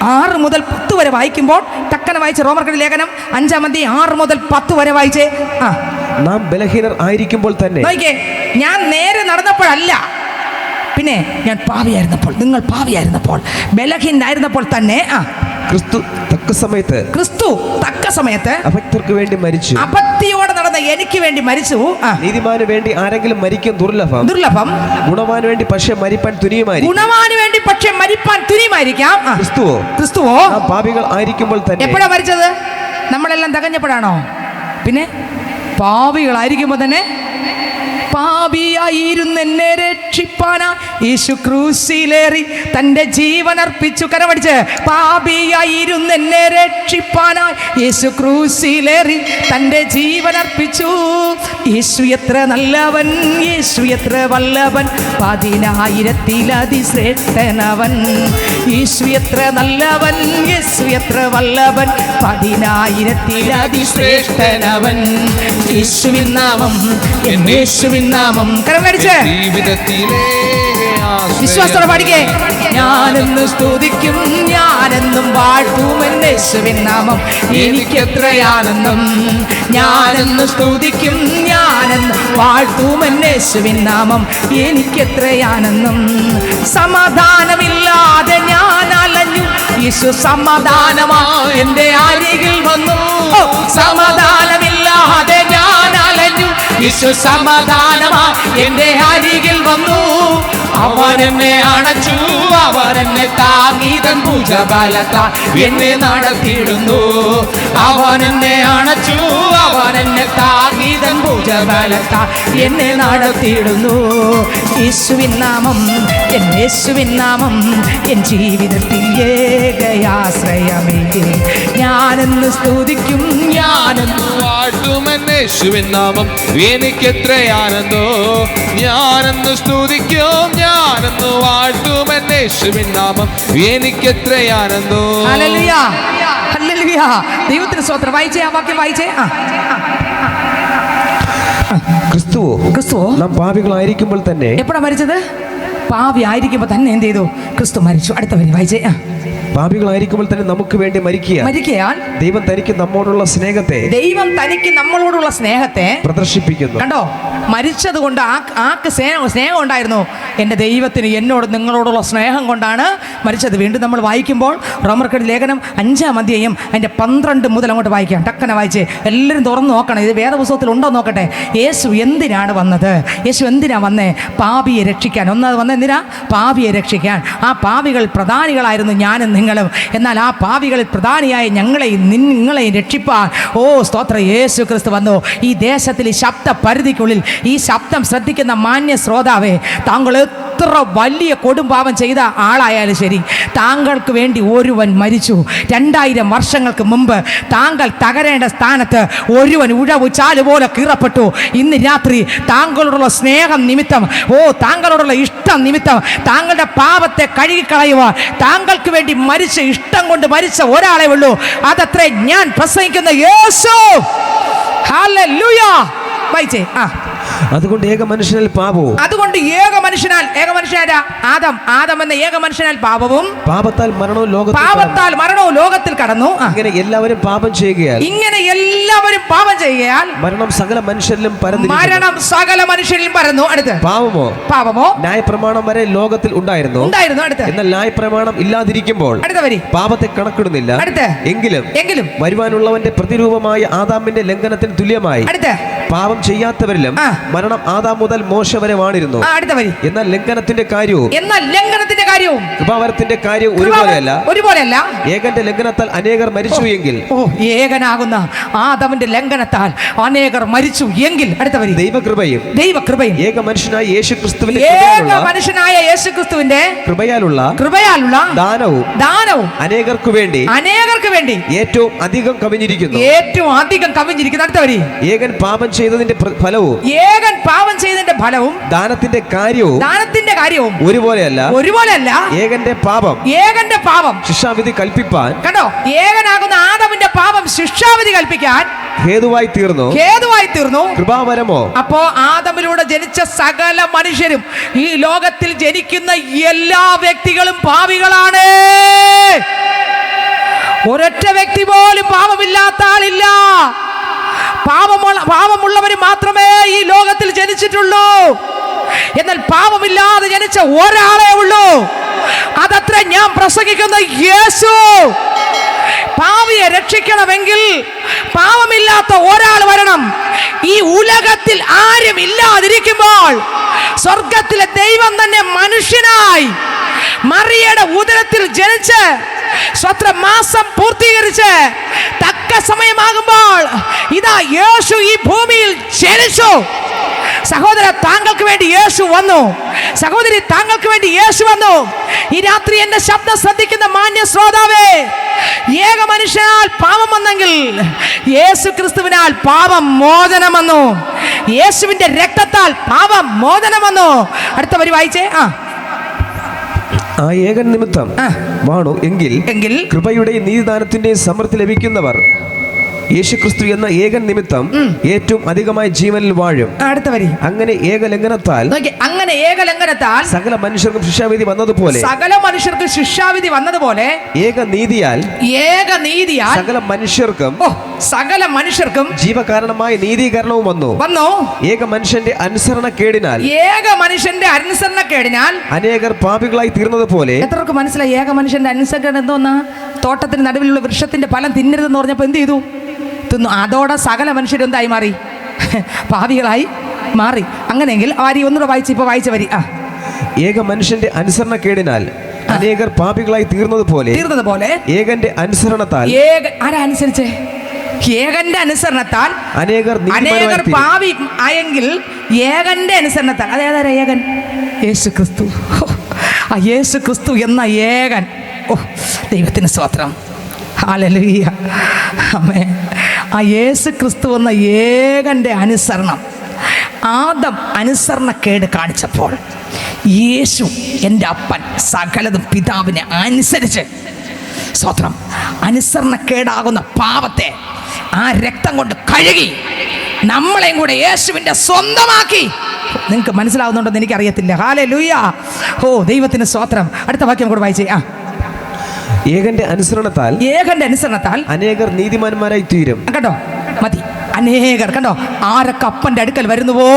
6 മുതൽ 10 വരെ വായിക്കുമ്പോൾ ടക്കനെ വായിച്ച് റോമർക്കെഴുതിയ ലേഖനം 5-ാം അധ്യായം 6 മുതൽ 10 വരെ വായിച്ചേ. നാം ബലഹീനർ ആയിരിക്കുമ്പോൾ തന്നെ, നോക്കിക്കേ, ഞാൻ നേരെ നടന്നപ്പോഴല്ല, പിന്നെ ഞാൻ പാപിയായിരുന്നപ്പോൾ, നിങ്ങൾ പാപിയായിരുന്നപ്പോൾ, ബലഹീനായിരുന്നപ്പോൾ തന്നെ ക്രിസ്തു തക്ക സമയത്ത് അഭക്തർക്ക് വേണ്ടി മരിച്ചു. അഭക്തിയോടെ നടന്ന എനിക്ക് വേണ്ടി മരിച്ചു. നീതിമാന് വേണ്ടി ആരെങ്കിലും മരിക്കും ദുർലഭം. ഗുണവാന് വേണ്ടി പക്ഷേ മരിപ്പാൻ തുനിയുമായിരിക്കാം. ക്രിസ്തുവോ പാപികൾ ആയിരിക്കുമ്പോൾ തന്നെ. എപ്പോഴാ മരിച്ചത്? നമ്മളെല്ലാം തികഞ്ഞപ്പോഴാണോ? പിന്നെ പാപികളായിരിക്കുമ്പോൾ തന്നെ. പാപിയായിരുന്നെന്നെ രക്ഷിപ്പാനാ യേശു ക്രൂശിലേറി തന്റെ ജീവൻ അർപ്പിച്ചു. കരമടിച്ച്, പാപിയായിരുന്നെന്നെ രക്ഷിപ്പാനായി യേശു ക്രൂശിലേറി തന്റെ ജീവൻ അർപ്പിച്ചു. യേശു എത്ര നല്ലവൻ, യേശു എത്ര വല്ലവൻ, 10,000-അതിശ്രേഷ്ഠനവൻ. യേശു എത്ര നല്ലവൻ, യേശു എത്ര വല്ലവൻ, 10,000-അതിശ്രേഷ്ഠനവൻ. യേശുവിൻ നാമം, യേശുവിൻ നാമം. കരമടിച്ച് വിശ്വാസത്തോടെ പാടിക്കേ. ഞാനെന്ന് സ്തുതിക്കും, ഞാനെന്നും വാഴ്ത്തുമെൻ യേശുവിൻ നാമം, എനിക്കെത്ര ആനന്ദം. ഞാനെന്ന് സ്തുതിക്കും, ഞാനെന്ന് വാഴ്ത്തുമെൻ യേശുവിൻ നാമം, എനിക്കെത്ര ആനന്ദം. സമാധാനമില്ലാതെ ഞാൻ അലഞ്ഞു, യേശു സമാധാനമാ എൻ്റെ അരികിൽ വന്നു. സമാധാനമില്ലാതെ ഞാൻ അലഞ്ഞു, യേശു സമാധാനമാ എൻ്റെ അരികിൽ വന്നു. അവൻ എന്നെ അണച്ചു, അവൻ എന്നെ താങ്ങീതൻ ഭുജബലത്താൽ എന്നെ നടത്തിയിടുന്നു. അവൻ എന്നെ അണച്ചു, അവൻ എന്നെ താങ്ങീതൻ ഭുജബലത്താൽ എന്നെ നടത്തിയിടുന്നു. യേശുവിൻ നാമം, എൻ യേശുവിൻ നാമം, എൻ ജീവിതത്തിൽ ഏകയാശ്രയമേ. ഞാനെന്ന് സ്തുതിക്കും, ഞാനെന്ന് വാഴ്ത്തുമെൻ യേശുവിൻ നാമം, എനിക്കെത്ര ആനന്ദോ. ഞാനെന്ന് സ്തുതിക്കും, ഞാനെന്ന് വാഴ്ത്തുമെൻ യേശുവിൻ നാമം, എനിക്കെത്ര ആനന്ദോ. Hallelujah, hallelujah. ദൈവത്തിന് സ്തോത്രം. വായിച്ചേ, ആ വാക്യം വായിച്ചേ. ക്രിസ്തുവോ നാം പാപികളായിരിക്കുമ്പോൾ തന്നെ. എപ്പോഴാ മരിച്ചത്? പാപി ആയിരിക്കുമ്പോൾ തന്നെ എന്ത് ചെയ്തു? ക്രിസ്തു മരിച്ചു. അടുത്ത വരി വായിച്ചേ. പാപികളായിരിക്കുമ്പോൾ തന്നെ നമുക്ക് വേണ്ടി മരിക്കയാൽ ദൈവം തനിക്ക് നമ്മളോടുള്ള സ്നേഹത്തെ പ്രദർശിപ്പിക്കുന്നു. കണ്ടോ, മരിച്ചത് കൊണ്ട് ആക്ക് സ്നേഹം ഉണ്ടായിരുന്നു. എൻ്റെ ദൈവത്തിന് എന്നോട് നിങ്ങളോടുള്ള സ്നേഹം കൊണ്ടാണ് മരിച്ചത്. വീണ്ടും നമ്മൾ വായിക്കുമ്പോൾ റോമർക്കെഴുതിയ ലേഖനം 5-ാം അധ്യായം അതിൻ്റെ 12 മുതൽ അങ്ങോട്ട് വായിക്കാം. ടക്കനെ വായിച്ച് എല്ലാവരും തുറന്നു നോക്കണം. ഇത് വേദപുസ്തകത്തിൽ ഉണ്ടോ നോക്കട്ടെ. യേശു എന്തിനാണ് വന്നത്? യേശു എന്തിനാ വന്നേ? പാപിയെ രക്ഷിക്കാൻ. ഒന്നത് വന്ന എന്തിനാ? പാപിയെ രക്ഷിക്കാൻ. ആ പാപികൾ പ്രധാനികളായിരുന്നു ഞാനും നിങ്ങളും. എന്നാൽ ആ പാപികളിൽ പ്രധാനിയായ നിങ്ങളെയും രക്ഷിപ്പാൻ സ്തോത്ര യേശു ക്രിസ്തു വന്നു. ഈ ദേശത്തിൽ ഈ ശബ്ദ പരിധിക്കുള്ളിൽ ഈ ശബ്ദം ശ്രദ്ധിക്കുന്ന മാന്യ ശ്രോതാവേ, താങ്കൾ എത്ര വലിയ കൊടുംപാപം ചെയ്ത ആളായാലും ശരി, താങ്കൾക്ക് വേണ്ടി ഒരുവൻ മരിച്ചു. 2000 വർഷങ്ങൾക്ക് മുമ്പ് താങ്കൾ തകരേണ്ട സ്ഥാനത്ത് ഒരുവൻ ഉഴവു ചാലുപോലെ കീറപ്പെട്ടു. ഇന്ന് രാത്രി താങ്കളോടുള്ള സ്നേഹം നിമിത്തം, താങ്കളോടുള്ള ഇഷ്ടം നിമിത്തം, താങ്കളുടെ പാപത്തെ കഴുകിക്കളയുവാൻ താങ്കൾക്ക് വേണ്ടി മരിച്ച, ഇഷ്ടം കൊണ്ട് മരിച്ച ഒരാളെ ഉള്ളൂ. അതത്രേ ഞാൻ പ്രസംഗിക്കുന്ന യേശു. ഹല്ലേലൂയ. വായിച്ചേ. അതുകൊണ്ട് ഏക മനുഷ്യനാൽ പാപവും, അതുകൊണ്ട് ഏക മനുഷ്യനാൽ ആദം എന്ന ഏക മനുഷ്യനാൽ പാപവും, പാപത്താൽ മരണവും ലോകത്തിൽ കടന്നു. ഇങ്ങനെ എല്ലാവരും പാപം ചെയ്യുകയാൽ മരണം സകല മനുഷ്യരിലും പരന്നു. അടുത്ത് പാപമോ ന്യായപ്രമാണം വരെ ലോകത്തിൽ ഉണ്ടായിരുന്നു. എന്നാൽ ന്യായപ്രമാണം ഇല്ലാതിരിക്കുമ്പോൾ പാപത്തെ കണക്കിടുന്നില്ല. എങ്കിലും വരുവാനുള്ളവന്റെ പ്രതിരൂപമായ ആദാമിന്റെ ലംഘനത്തിന് തുല്യമായി പാപം ചെയ്യാത്തവരിലും മരണം ആദാം മുതൽ മോശ വരെ വാണിരുന്നു. എന്നാൽ ലംഘനത്തിന്റെ കാര്യവും കൃപാവരത്തിന്റെ കാര്യവും ഒരുപോലെയല്ല. ഏകന്റെ ലംഘനത്താൽ അനേകർ മരിച്ചു എങ്കിൽ, ഏകനാകുന്ന ആദാമിന്റെ ലംഘനത്താൽ അനേകർ മരിച്ചു എങ്കിൽ, ദൈവകൃപയും ഏക മനുഷ്യനായ യേശുക്രിസ്തുവിന്റെ കൃപയാലുള്ള ദാനവും അനേകർക്ക് വേണ്ടി ഏറ്റവും അധികം കവിഞ്ഞിരിക്കുന്നു. അടുത്ത വരി. ഏകൻ പാപം ചെയ്തതിന്റെ ഫലവും ഏകൻ പാപം ചെയ്തതിന്റെ ഫലവും ദാനത്തിന്റെ കാര്യവും ഒരുപോലെയല്ല. ഏകന്റെ പാപം ശിക്ഷാവിധി കൽപ്പിപ്പാൻ, കണ്ടോ, ഏകനാകുന്ന ആദമിന്റെ പാപം ശിക്ഷാവിധി കൽപ്പിക്കാൻ ഹേതുവായി തീർന്നു. കൃപാവരമോ? അപ്പോ ആദമിലൂടെ ജനിച്ച സകല മനുഷ്യരും, ഈ ലോകത്തിൽ ജനിക്കുന്ന എല്ലാ വ്യക്തികളും പാപികളാണ്. ഒരൊറ്റ വ്യക്തി പോലും പാപമില്ലാത്ത ആളില്ല. പാപമുള്ളവർ മാത്രമേ ഈ ലോകത്തിൽ ജനിച്ചിട്ടുള്ളൂ. എന്നാൽ പാപമില്ലാതെ ജനിച്ച ഒരാളേ ഉള്ളൂ. അതത്ര ഞാൻ പ്രസംഗിക്കുന്ന യേശു. പാപിയെ രക്ഷിക്കണമെങ്കിൽ പാപമില്ലാത്ത ഒരാൾ വരണം. ഈ ഉലകത്തിൽ ആരും ഇല്ലാതിരിക്കുമ്പോൾ സ്വർഗത്തിലെ ദൈവം തന്നെ മനുഷ്യനായി മറിയയുടെ ഉദരത്തിൽ ജനിച്ച് മാസം പൂർത്തീകരിച്ച് തക്ക സമയമാകുമ്പോൾ ഇതാ യേശു ഈ ഭൂമിയിൽ ജനിച്ചു. സഹോദര, താങ്കൾക്ക് വേണ്ടി യേശു വന്നു. സഹോദരി, താങ്കൾക്ക് വേണ്ടി യേശു വന്നു. ഈ രാത്രി എന്റെ ശബ്ദം ശ്രദ്ധിക്കുന്ന മാന്യ ശ്രോതാവേ, ഏക മനുഷ്യനാൽ പാപം വന്നെങ്കിൽ യേശു ക്രിസ്തുവിനാൽ പാപം മോചനം വന്നു. യേശുവിന്റെ രക്തത്താൽ പാപം മോചനം വന്നു. അടുത്ത വരി വായിച്ചേ. ആ ഏകൻ നിമിത്തം വാണു എങ്കിൽ കൃപയുടെയും നീതിദാനത്തിന്റെയും സമൃദ്ധി ലഭിക്കുന്നവർ യേശുക്രിസ്തു എന്ന ഏകൻ നിമിത്തം ഏറ്റവും അധികമായി ജീവനിൽ വാഴും. അടുത്ത വരി. അങ്ങനെ ഏകലംഘനത്താൽ സകല മനുഷ്യർക്കും ശിക്ഷാവിധി വന്നതുപോലെ ഏകനീതിയാൽ സകല മനുഷ്യർക്കും ജീവകാരണമായ നീതീകരണവും വന്നു. ഏക മനുഷ്യന്റെ അനുസരണക്കേടിനാൽ അനേകർ പാപികളായി തീർന്നത് പോലെ. എത്രക്ക് മനസ്സിലായി ഏക മനുഷ്യന്റെ അനുസരണക്കേട് എന്തോന്നാ? തോട്ടത്തിന് നടുവിലുള്ള വൃക്ഷത്തിന്റെ ഫലം തിന്നരുതെന്ന് പറഞ്ഞപ്പോ എന്ത് ചെയ്തു? തിന്നു. അതോടെ സകല മനുഷ്യരും എന്തായി മാറി? പാപികളായി മാറി. അങ്ങനെയെങ്കിൽ വാരി ഒന്നുകൂടെ വായിച്ച് ഇപ്പൊ വായിച്ച വരി. ഏക മനുഷ്യന്റെ അനുസരണക്കേടിനാൽ അനേകർ പാപികളായി തീർന്നത് പോലെ ഏകന്റെ അനുസരണത്താൽ. ആരനുസരിച്ച്? ഏകന്റെ അനുസരണത്താൽ അനേകർ പാപി ആയെങ്കിൽ ഏകന്റെ അനുസരണത്താൽ. അതേതാ ഏകൻ? യേശു ക്രിസ്തു. ആ യേശു ക്രിസ്തു എന്ന ഏകൻ. ഓ, ദൈവത്തിന് സ്തോത്രം. ഹല്ലേലൂയ. ആമേൻ. ആ യേശു ക്രിസ്തു എന്ന ഏകന്റെ അനുസരണം. ആദം അനുസരണക്കേട് കാണിച്ചപ്പോൾ യേശു എൻ്റെ അപ്പൻ സകലതും പിതാവിനെ അനുസരിച്ച്, സ്തോത്രം, അനുസരണക്കേടാകുന്ന പാപത്തെ ആ രക്തം കൊണ്ട് കഴുകി നമ്മളെയും കൂടെ യേശുവിൻ്റെ സ്വന്തമാക്കി. നിങ്ങൾക്ക് മനസ്സിലാവുന്നുണ്ടെന്ന് എനിക്കറിയത്തില്ല. ഹല്ലേലൂയ. ഓ, ദൈവത്തിന് സ്തോത്രം. അടുത്ത വാക്യം കൂടെ വായിച്ചേ. ഏകന്റെ അനുസരണത്താൽ അനേകർ നീതിമാന്മാരായി തീരും. കണ്ടോ, മതി. അനേകർ. കണ്ടോ, ആരൊക്കെ അപ്പന്റെ അടുക്കൽ വരുന്നുവോ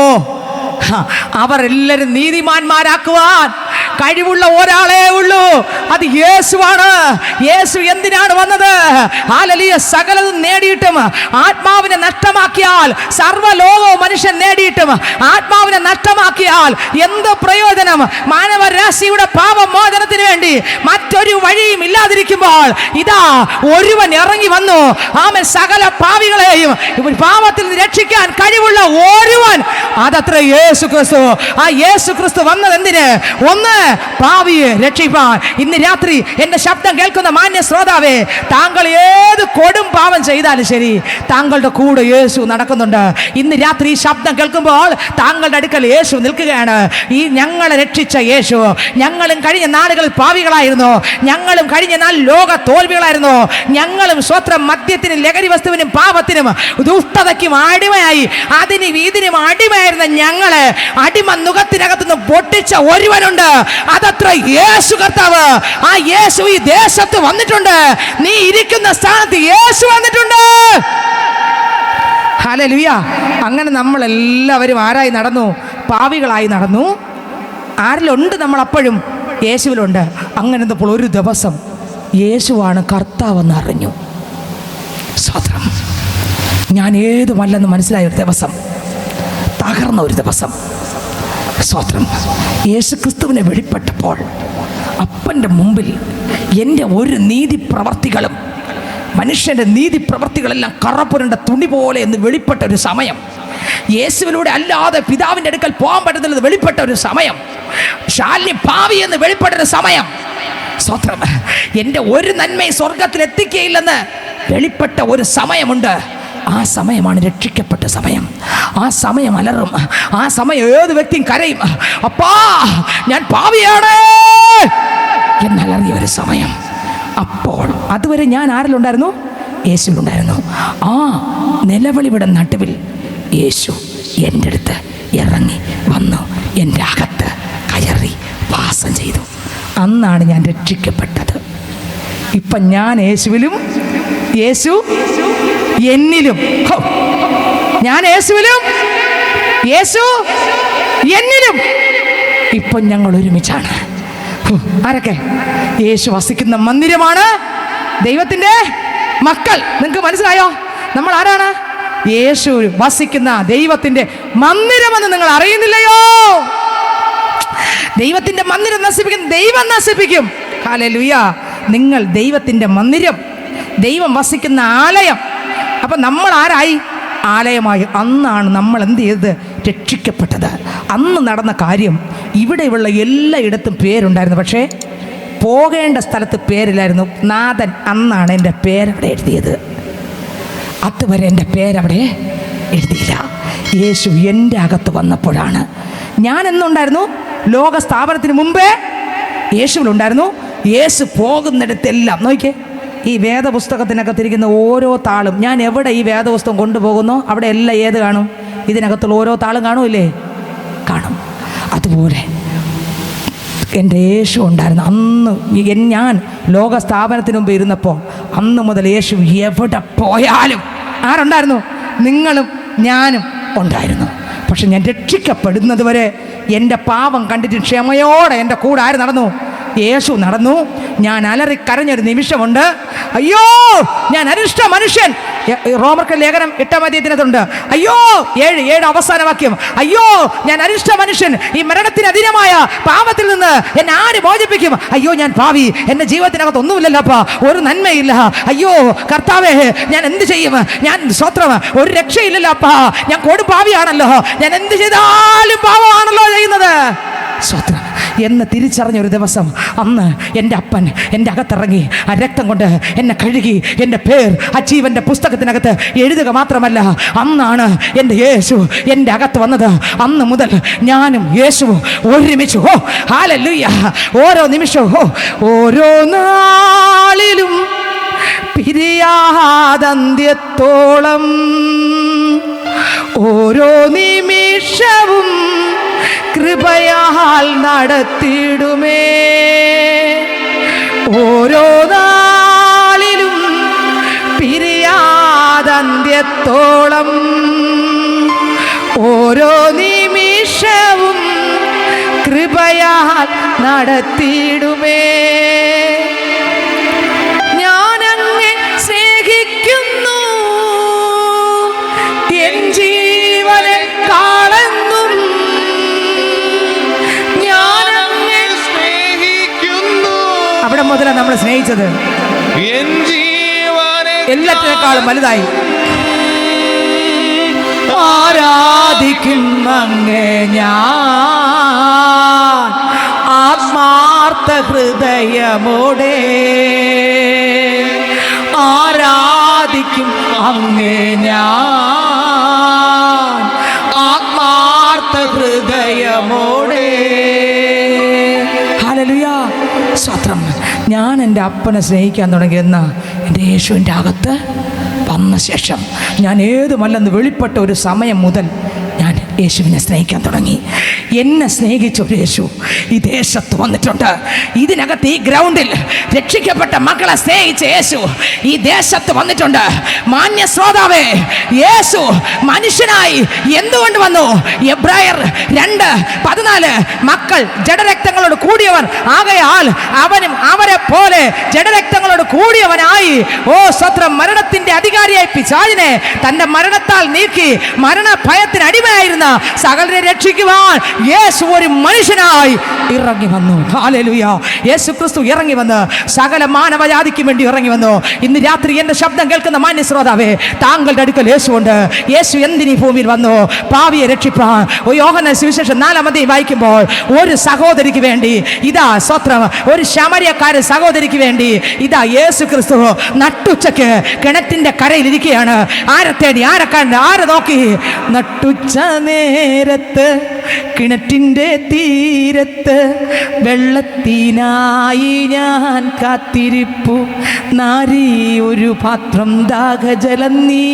അവരെല്ലാരും നീതിമാന്മാരാക്കുവാൻ കഴിവുള്ള ഒരാളേ ഉള്ളൂ. അത് യേശുവാണ്. യേശു എന്തിനാണ് വന്നത്? ഹല്ലേലൂയ. സകലതും നേടിയിട്ടും ആത്മാവിനെ നഷ്ടമാക്കിയാൽ, സർവ്വലോകവും മനുഷ്യൻ നേടിയിട്ടും ആത്മാവിനെ നഷ്ടമാക്കിയാൽ എന്ത് പ്രയോജനം? മാനവരാശിയുടെ പാപമോചനത്തിന് വേണ്ടി മറ്റൊരു വഴിയും ഇല്ലാതിരിക്കുമ്പോൾ ഇതാ ഒരുവൻ ഇറങ്ങി വന്നു. ആമേൻ. സകല പാപികളെയും പാപത്തിൽ നിന്ന് രക്ഷിക്കാൻ കഴിവുള്ള ഒരുവൻ, അതത്ര യേശു ക്രിസ്തു. ആ യേശു ക്രിസ്തു വന്നത് എന്തിന്? ഒന്ന്, പാപിയെ രക്ഷിപ്പാൻ. ഇന്ന് രാത്രി എന്റെ ശബ്ദം കേൾക്കുന്ന മാന്യ ശ്രോതാവേ, താങ്കൾ ഏത് കൊടും പാപം ചെയ്താലും ശരി, താങ്കളുടെ കൂടെ യേശു നടക്കുന്നുണ്ട്. ഇന്ന് രാത്രി ഈ ശബ്ദം കേൾക്കുമ്പോൾ താങ്കളുടെ അടുക്കൽ യേശു നിൽക്കുകയാണ്. ഈ ഞങ്ങളെ രക്ഷിച്ച യേശു. ഞങ്ങളും കഴിഞ്ഞ നാളുകളിൽ പാപികളായിരുന്നു. ഞങ്ങളും കഴിഞ്ഞ നാൾ ലോക തോൽവികളായിരുന്നു. ഞങ്ങളും സ്വത്രം മദ്യത്തിനും ലഹരി വസ്തുവിനും പാപത്തിനും ദുഷ്ടതയ്ക്കും അടിമയായി അതിനും ഇതിനും അടിമയായിരുന്ന ഞങ്ങളെ അടിമ നുഖത്തിനകത്തുനിന്ന് പൊട്ടിച്ച ഒരുവനുണ്ട്. അതത്ര യേശു കർത്താവ്. ആ യേശു ഈ ദേശത്ത് വന്നിട്ടുണ്ട്. നീ ഇരിക്കുന്ന സ്ഥാനത്ത് യേശു വന്നിട്ടുണ്ട്. ഹല്ലേലൂയ. അങ്ങനെ നമ്മളെല്ലാവരും ആരായി നടന്നു? പാപികളായി നടന്നു. ആരിലുണ്ട്? നമ്മൾ അപ്പോഴും യേശുവിലുണ്ട്. അങ്ങനെ ഇപ്പോൾ ഒരു ദിവസം യേശുവാണ് കർത്താവെന്ന് അറിഞ്ഞു. സ്തോത്രം. ഞാൻ ഏതുമല്ലെന്ന് മനസ്സിലായ ഒരു ദിവസം, തകർന്ന ഒരു ദിവസം. സ്തോത്രം. യേശു ക്രിസ്തുവിനെ വെളിപ്പെട്ടപ്പോൾ അപ്പൻ്റെ മുമ്പിൽ എൻ്റെ ഒരു നീതിപ്രവർത്തികളും, മനുഷ്യൻ്റെ നീതിപ്രവർത്തികളെല്ലാം കറപ്പുരണ്ട തുണി പോലെ എന്ന് വെളിപ്പെട്ട ഒരു സമയം. യേശുവിലൂടെ അല്ലാതെ പിതാവിൻ്റെ അടുക്കൽ പോകാൻ പറ്റുന്നത് വെളിപ്പെട്ട ഒരു സമയം. ശാലിനി പാവി എന്ന് വെളിപ്പെട്ട ഒരു സമയം. സ്തോത്രം. എൻ്റെ ഒരു നന്മയും സ്വർഗത്തിൽ എത്തിക്കുകയില്ലെന്ന് വെളിപ്പെട്ട ഒരു സമയമുണ്ട്. ആ സമയമാണ് രക്ഷിക്കപ്പെട്ട സമയം. ആ സമയം അലറും. ആ സമയം ഏത് വ്യക്തിയും കരയും, അപ്പാ ഞാൻ പാപിയാണ് എന്നലറിയ ഒരു സമയം. അപ്പോൾ അതുവരെ ഞാൻ ആരിലുണ്ടായിരുന്നു? യേശുവിലുണ്ടായിരുന്നു. ആ നിലവിളിയുടെ നടുവിൽ യേശു എൻ്റെ അടുത്ത് ഇറങ്ങി വന്നു, എൻ്റെ അകത്ത് കയറി വാസം ചെയ്തു. അന്നാണ് ഞാൻ രക്ഷിക്കപ്പെട്ടത്. ഇപ്പം ഞാൻ യേശുവിലും, യേശു എന്നിലും. ഞാൻ യേശുവിലും, യേശു എന്നിലും. ഇപ്പം ഞങ്ങൾ ഒരുമിച്ചാണ്. ആരൊക്കെ? യേശു വസിക്കുന്ന മന്ദിരമാണ് ദൈവത്തിൻ്റെ മക്കൾ. നിങ്ങൾക്ക് മനസ്സിലായോ? നമ്മൾ ആരാണ്? യേശു വസിക്കുന്ന ദൈവത്തിൻ്റെ മന്ദിരമെന്ന് നിങ്ങൾ അറിയുന്നില്ലയോ? ദൈവത്തിൻ്റെ മന്ദിരം നശിപ്പിക്കും, ദൈവം നശിപ്പിക്കും. ഹല്ലേലൂയ. നിങ്ങൾ ദൈവത്തിൻ്റെ മന്ദിരം, ദൈവം വസിക്കുന്ന ആലയം. അപ്പം നമ്മൾ ആരായി? ആലയമായി. അന്നാണ് നമ്മൾ എന്ത് ചെയ്തത്? രക്ഷിക്കപ്പെട്ടത്. അന്ന് നടന്ന കാര്യം ഇവിടെയുള്ള എല്ലായിടത്തും പേരുണ്ടായിരുന്നു, പക്ഷേ പോകേണ്ട സ്ഥലത്ത് പേരില്ലായിരുന്നു. നാഥൻ അന്നാണ് എൻ്റെ പേരവിടെ എഴുതിയത്. അതുവരെ എൻ്റെ പേരവിടെ എഴുതിയില്ല. യേശു എൻ്റെ അകത്ത് വന്നപ്പോഴാണ്. ഞാൻ എന്നുണ്ടായിരുന്നു? ലോക സ്ഥാപനത്തിന് മുമ്പേ യേശുവിലുണ്ടായിരുന്നു. യേശു പോകുന്നിടത്തെല്ലാം നോക്കിയേ, ഈ വേദപുസ്തകത്തിനകത്തിരിക്കുന്ന ഓരോ താളും, ഞാൻ എവിടെ ഈ വേദപുസ്തകം കൊണ്ടുപോകുന്നോ അവിടെ എല്ലാം ഏത് കാണും? ഇതിനകത്തുള്ള ഓരോ താളും കാണുമില്ലേ? കാണും. അതുപോലെ എൻ്റെ യേശു ഉണ്ടായിരുന്നു. അന്ന് ഞാൻ ലോക സ്ഥാപനത്തിന് മുമ്പ് ഇരുന്നപ്പോൾ അന്ന് മുതൽ യേശു എവിടെ പോയാലും ആരുണ്ടായിരുന്നു? നിങ്ങളും ഞാനും ഉണ്ടായിരുന്നു. പക്ഷെ ഞാൻ രക്ഷിക്കപ്പെടുന്നത് വരെ എൻ്റെ പാപം കണ്ടിട്ട് ക്ഷമയോടെ എൻ്റെ കൂടെ ആര് നടന്നു? യേശു നടന്നു. ഞാൻ അലറിക്കരഞ്ഞൊരു നിമിഷമുണ്ട്. അയ്യോ ഞാൻ അരിഷ്ട മനുഷ്യൻ. റോമർക്ക് ലേഖനം 8-ാം അധ്യായത്തിനകത്തുണ്ട്. അയ്യോ 7 അവസാന വാക്യം. അയ്യോ ഞാൻ അരിഷ്ട മനുഷ്യൻ, ഈ മരണത്തിന് അധീനമായ പാപത്തിൽ നിന്ന് എന്നെ ആര് മോചിപ്പിക്കും? അയ്യോ ഞാൻ പാവി, എൻ്റെ ജീവിതത്തിനകത്ത് ഒന്നുമില്ലല്ലോപ്പാ, ഒരു നന്മയില്ല. അയ്യോ കർത്താവേ ഞാൻ എന്ത് ചെയ്യും? ഞാൻ സ്വത്രം ഒരു രക്ഷയില്ലല്ലോ അപ്പാ, ഞാൻ കൊടുപാവിയാണല്ലോ, ഞാൻ എന്ത് ചെയ്താലും പാപമാണല്ലോ ചെയ്യുന്നത്. സ്വത്രം എന്ന് തിരിച്ചറിഞ്ഞൊരു ദിവസം അന്ന് എൻ്റെ അപ്പൻ എൻ്റെ അകത്തിറങ്ങി ആ രക്തം കൊണ്ട് എന്നെ കഴുകി എൻ്റെ പേർ ആ ജീവൻ്റെ പുസ്തകത്തിനകത്ത് എഴുതുക മാത്രമല്ല, അന്നാണ് എൻ്റെ യേശു എൻ്റെ അകത്ത് വന്നത്. അന്ന് മുതൽ ഞാനും യേശുവും ഒരുമിച്ച്. ഓ ഹല്ലേലൂയ. ഓരോ നിമിഷവും ഓരോ നാളിലും പിരിയാതന്ത്യത്തോളം ഓരോ നിമിഷവും കൃപയാൽ നടത്തിയിടുമേ. ഓരോ നാളിലും പിരിയാതന്ത്യത്തോളം ഓരോ നിമിഷവും കൃപയാൽ നടത്തിയിടുമേ. ഞാനങ്ങെ സ്നേഹിക്കുന്നു, എൻ ജീവനെ കാളെന്നും ഞാനങ്ങെ സ്നേഹിക്കുന്നു. അവിടെ മുതലാണ് നമ്മൾ സ്നേഹിച്ചത്. എൻ ജീവനെ എല്ലാറ്റിനേക്കാളും വലുതായി ആരാധിക്കും അങ്ങേ ഞാൻ ആത്മാർത്ഥ ഹൃദയമോടെ. ആരാധിക്കും അങ്ങേ ഞാൻ ആത്മാർത്ഥ ഹൃദയമോടെ. ഹല്ലേലൂയ. സ്വത്രം. ഞാൻ എൻ്റെ അപ്പനെ സ്നേഹിക്കാൻ തുടങ്ങിയെന്ന എൻ്റെ യേശുവിൻ്റെ അകത്ത് വന്ന ശേഷം ഞാൻ ഏതുമല്ലെന്ന് വെളിപ്പെട്ട ഒരു സമയം മുതൽ ഞാൻ യേശുവിനെ സ്നേഹിക്കാൻ തുടങ്ങി. എന്നെ സ്നേഹിച്ച ഒരു യേശു ഈ ദേശത്ത് വന്നിട്ടുണ്ട്. ഇതിനകത്ത് ഈ ഗ്രൗണ്ടിൽ രക്ഷിക്കപ്പെട്ട മക്കളെ സ്നേഹിച്ച യേശു ഈ ദേശത്ത് വന്നിട്ടുണ്ട്. മാന്യ ശ്രോതാവേ, യേശു മനുഷ്യനായി എന്തുകൊണ്ട് വന്നു? എബ്രായർ 2:14 മക്കൾ ജഡരക്തങ്ങളോട് കൂടിയവർ ആകയാൽ അവനും അവരെ പോലെ ജഡരക്തങ്ങളോട് കൂടിയവനായി. ഓ സ്വത്രം. മരണത്തിന്റെ അധികാരിയായി പിശാചിനെ തന്റെ മരണത്താൽ നീക്കി മരണ ഭയത്തിന് അടിമയായിരുന്ന സകലരെ രക്ഷിക്കുവാൻ യേശു ഒരു മനുഷ്യനായി ഇറങ്ങി വന്നു. ഹല്ലേലൂയ. യേശു ക്രിസ്തു ഇറങ്ങി വന്ന് സകല മാനവജാതിക്ക് വേണ്ടി ഇറങ്ങി വന്നു. ഇന്ന് രാത്രി എൻ്റെ ശബ്ദം കേൾക്കുന്ന മാന്യ ശ്രോതാവേ, താങ്കളുടെ അടുക്കൽ യേശുണ്ട്. യേശു എന്തിനീ ഭൂമിയിൽ വന്നു? പാവിയെ രക്ഷിപ്പാൻ. യോഹന്നാൻ സുവിശേഷം 4-ാം അധ്യായം വായിക്കുമ്പോൾ ഒരു സഹോദരിക്ക് വേണ്ടി ഇതാ സ്വത്രം, ഒരു ശമര്യക്കാര സഹോദരിക്ക് വേണ്ടി ഇതാ യേശു ക്രിസ്തു നട്ടുച്ചയ്ക്ക് കിണറ്റിന്റെ കരയിലിരിക്കുകയാണ്. ആരെ തേടി, ആരെ കണ്ട്, ആരെ നോക്കി? നട്ടുച്ച നേരത്ത് കിണറ്റിന്റെ തീരത്ത് വെള്ളത്തിനായി ഞാൻ കാത്തിരിപ്പു നാരി, ഒരു പാത്രം ദാഹജലം നീ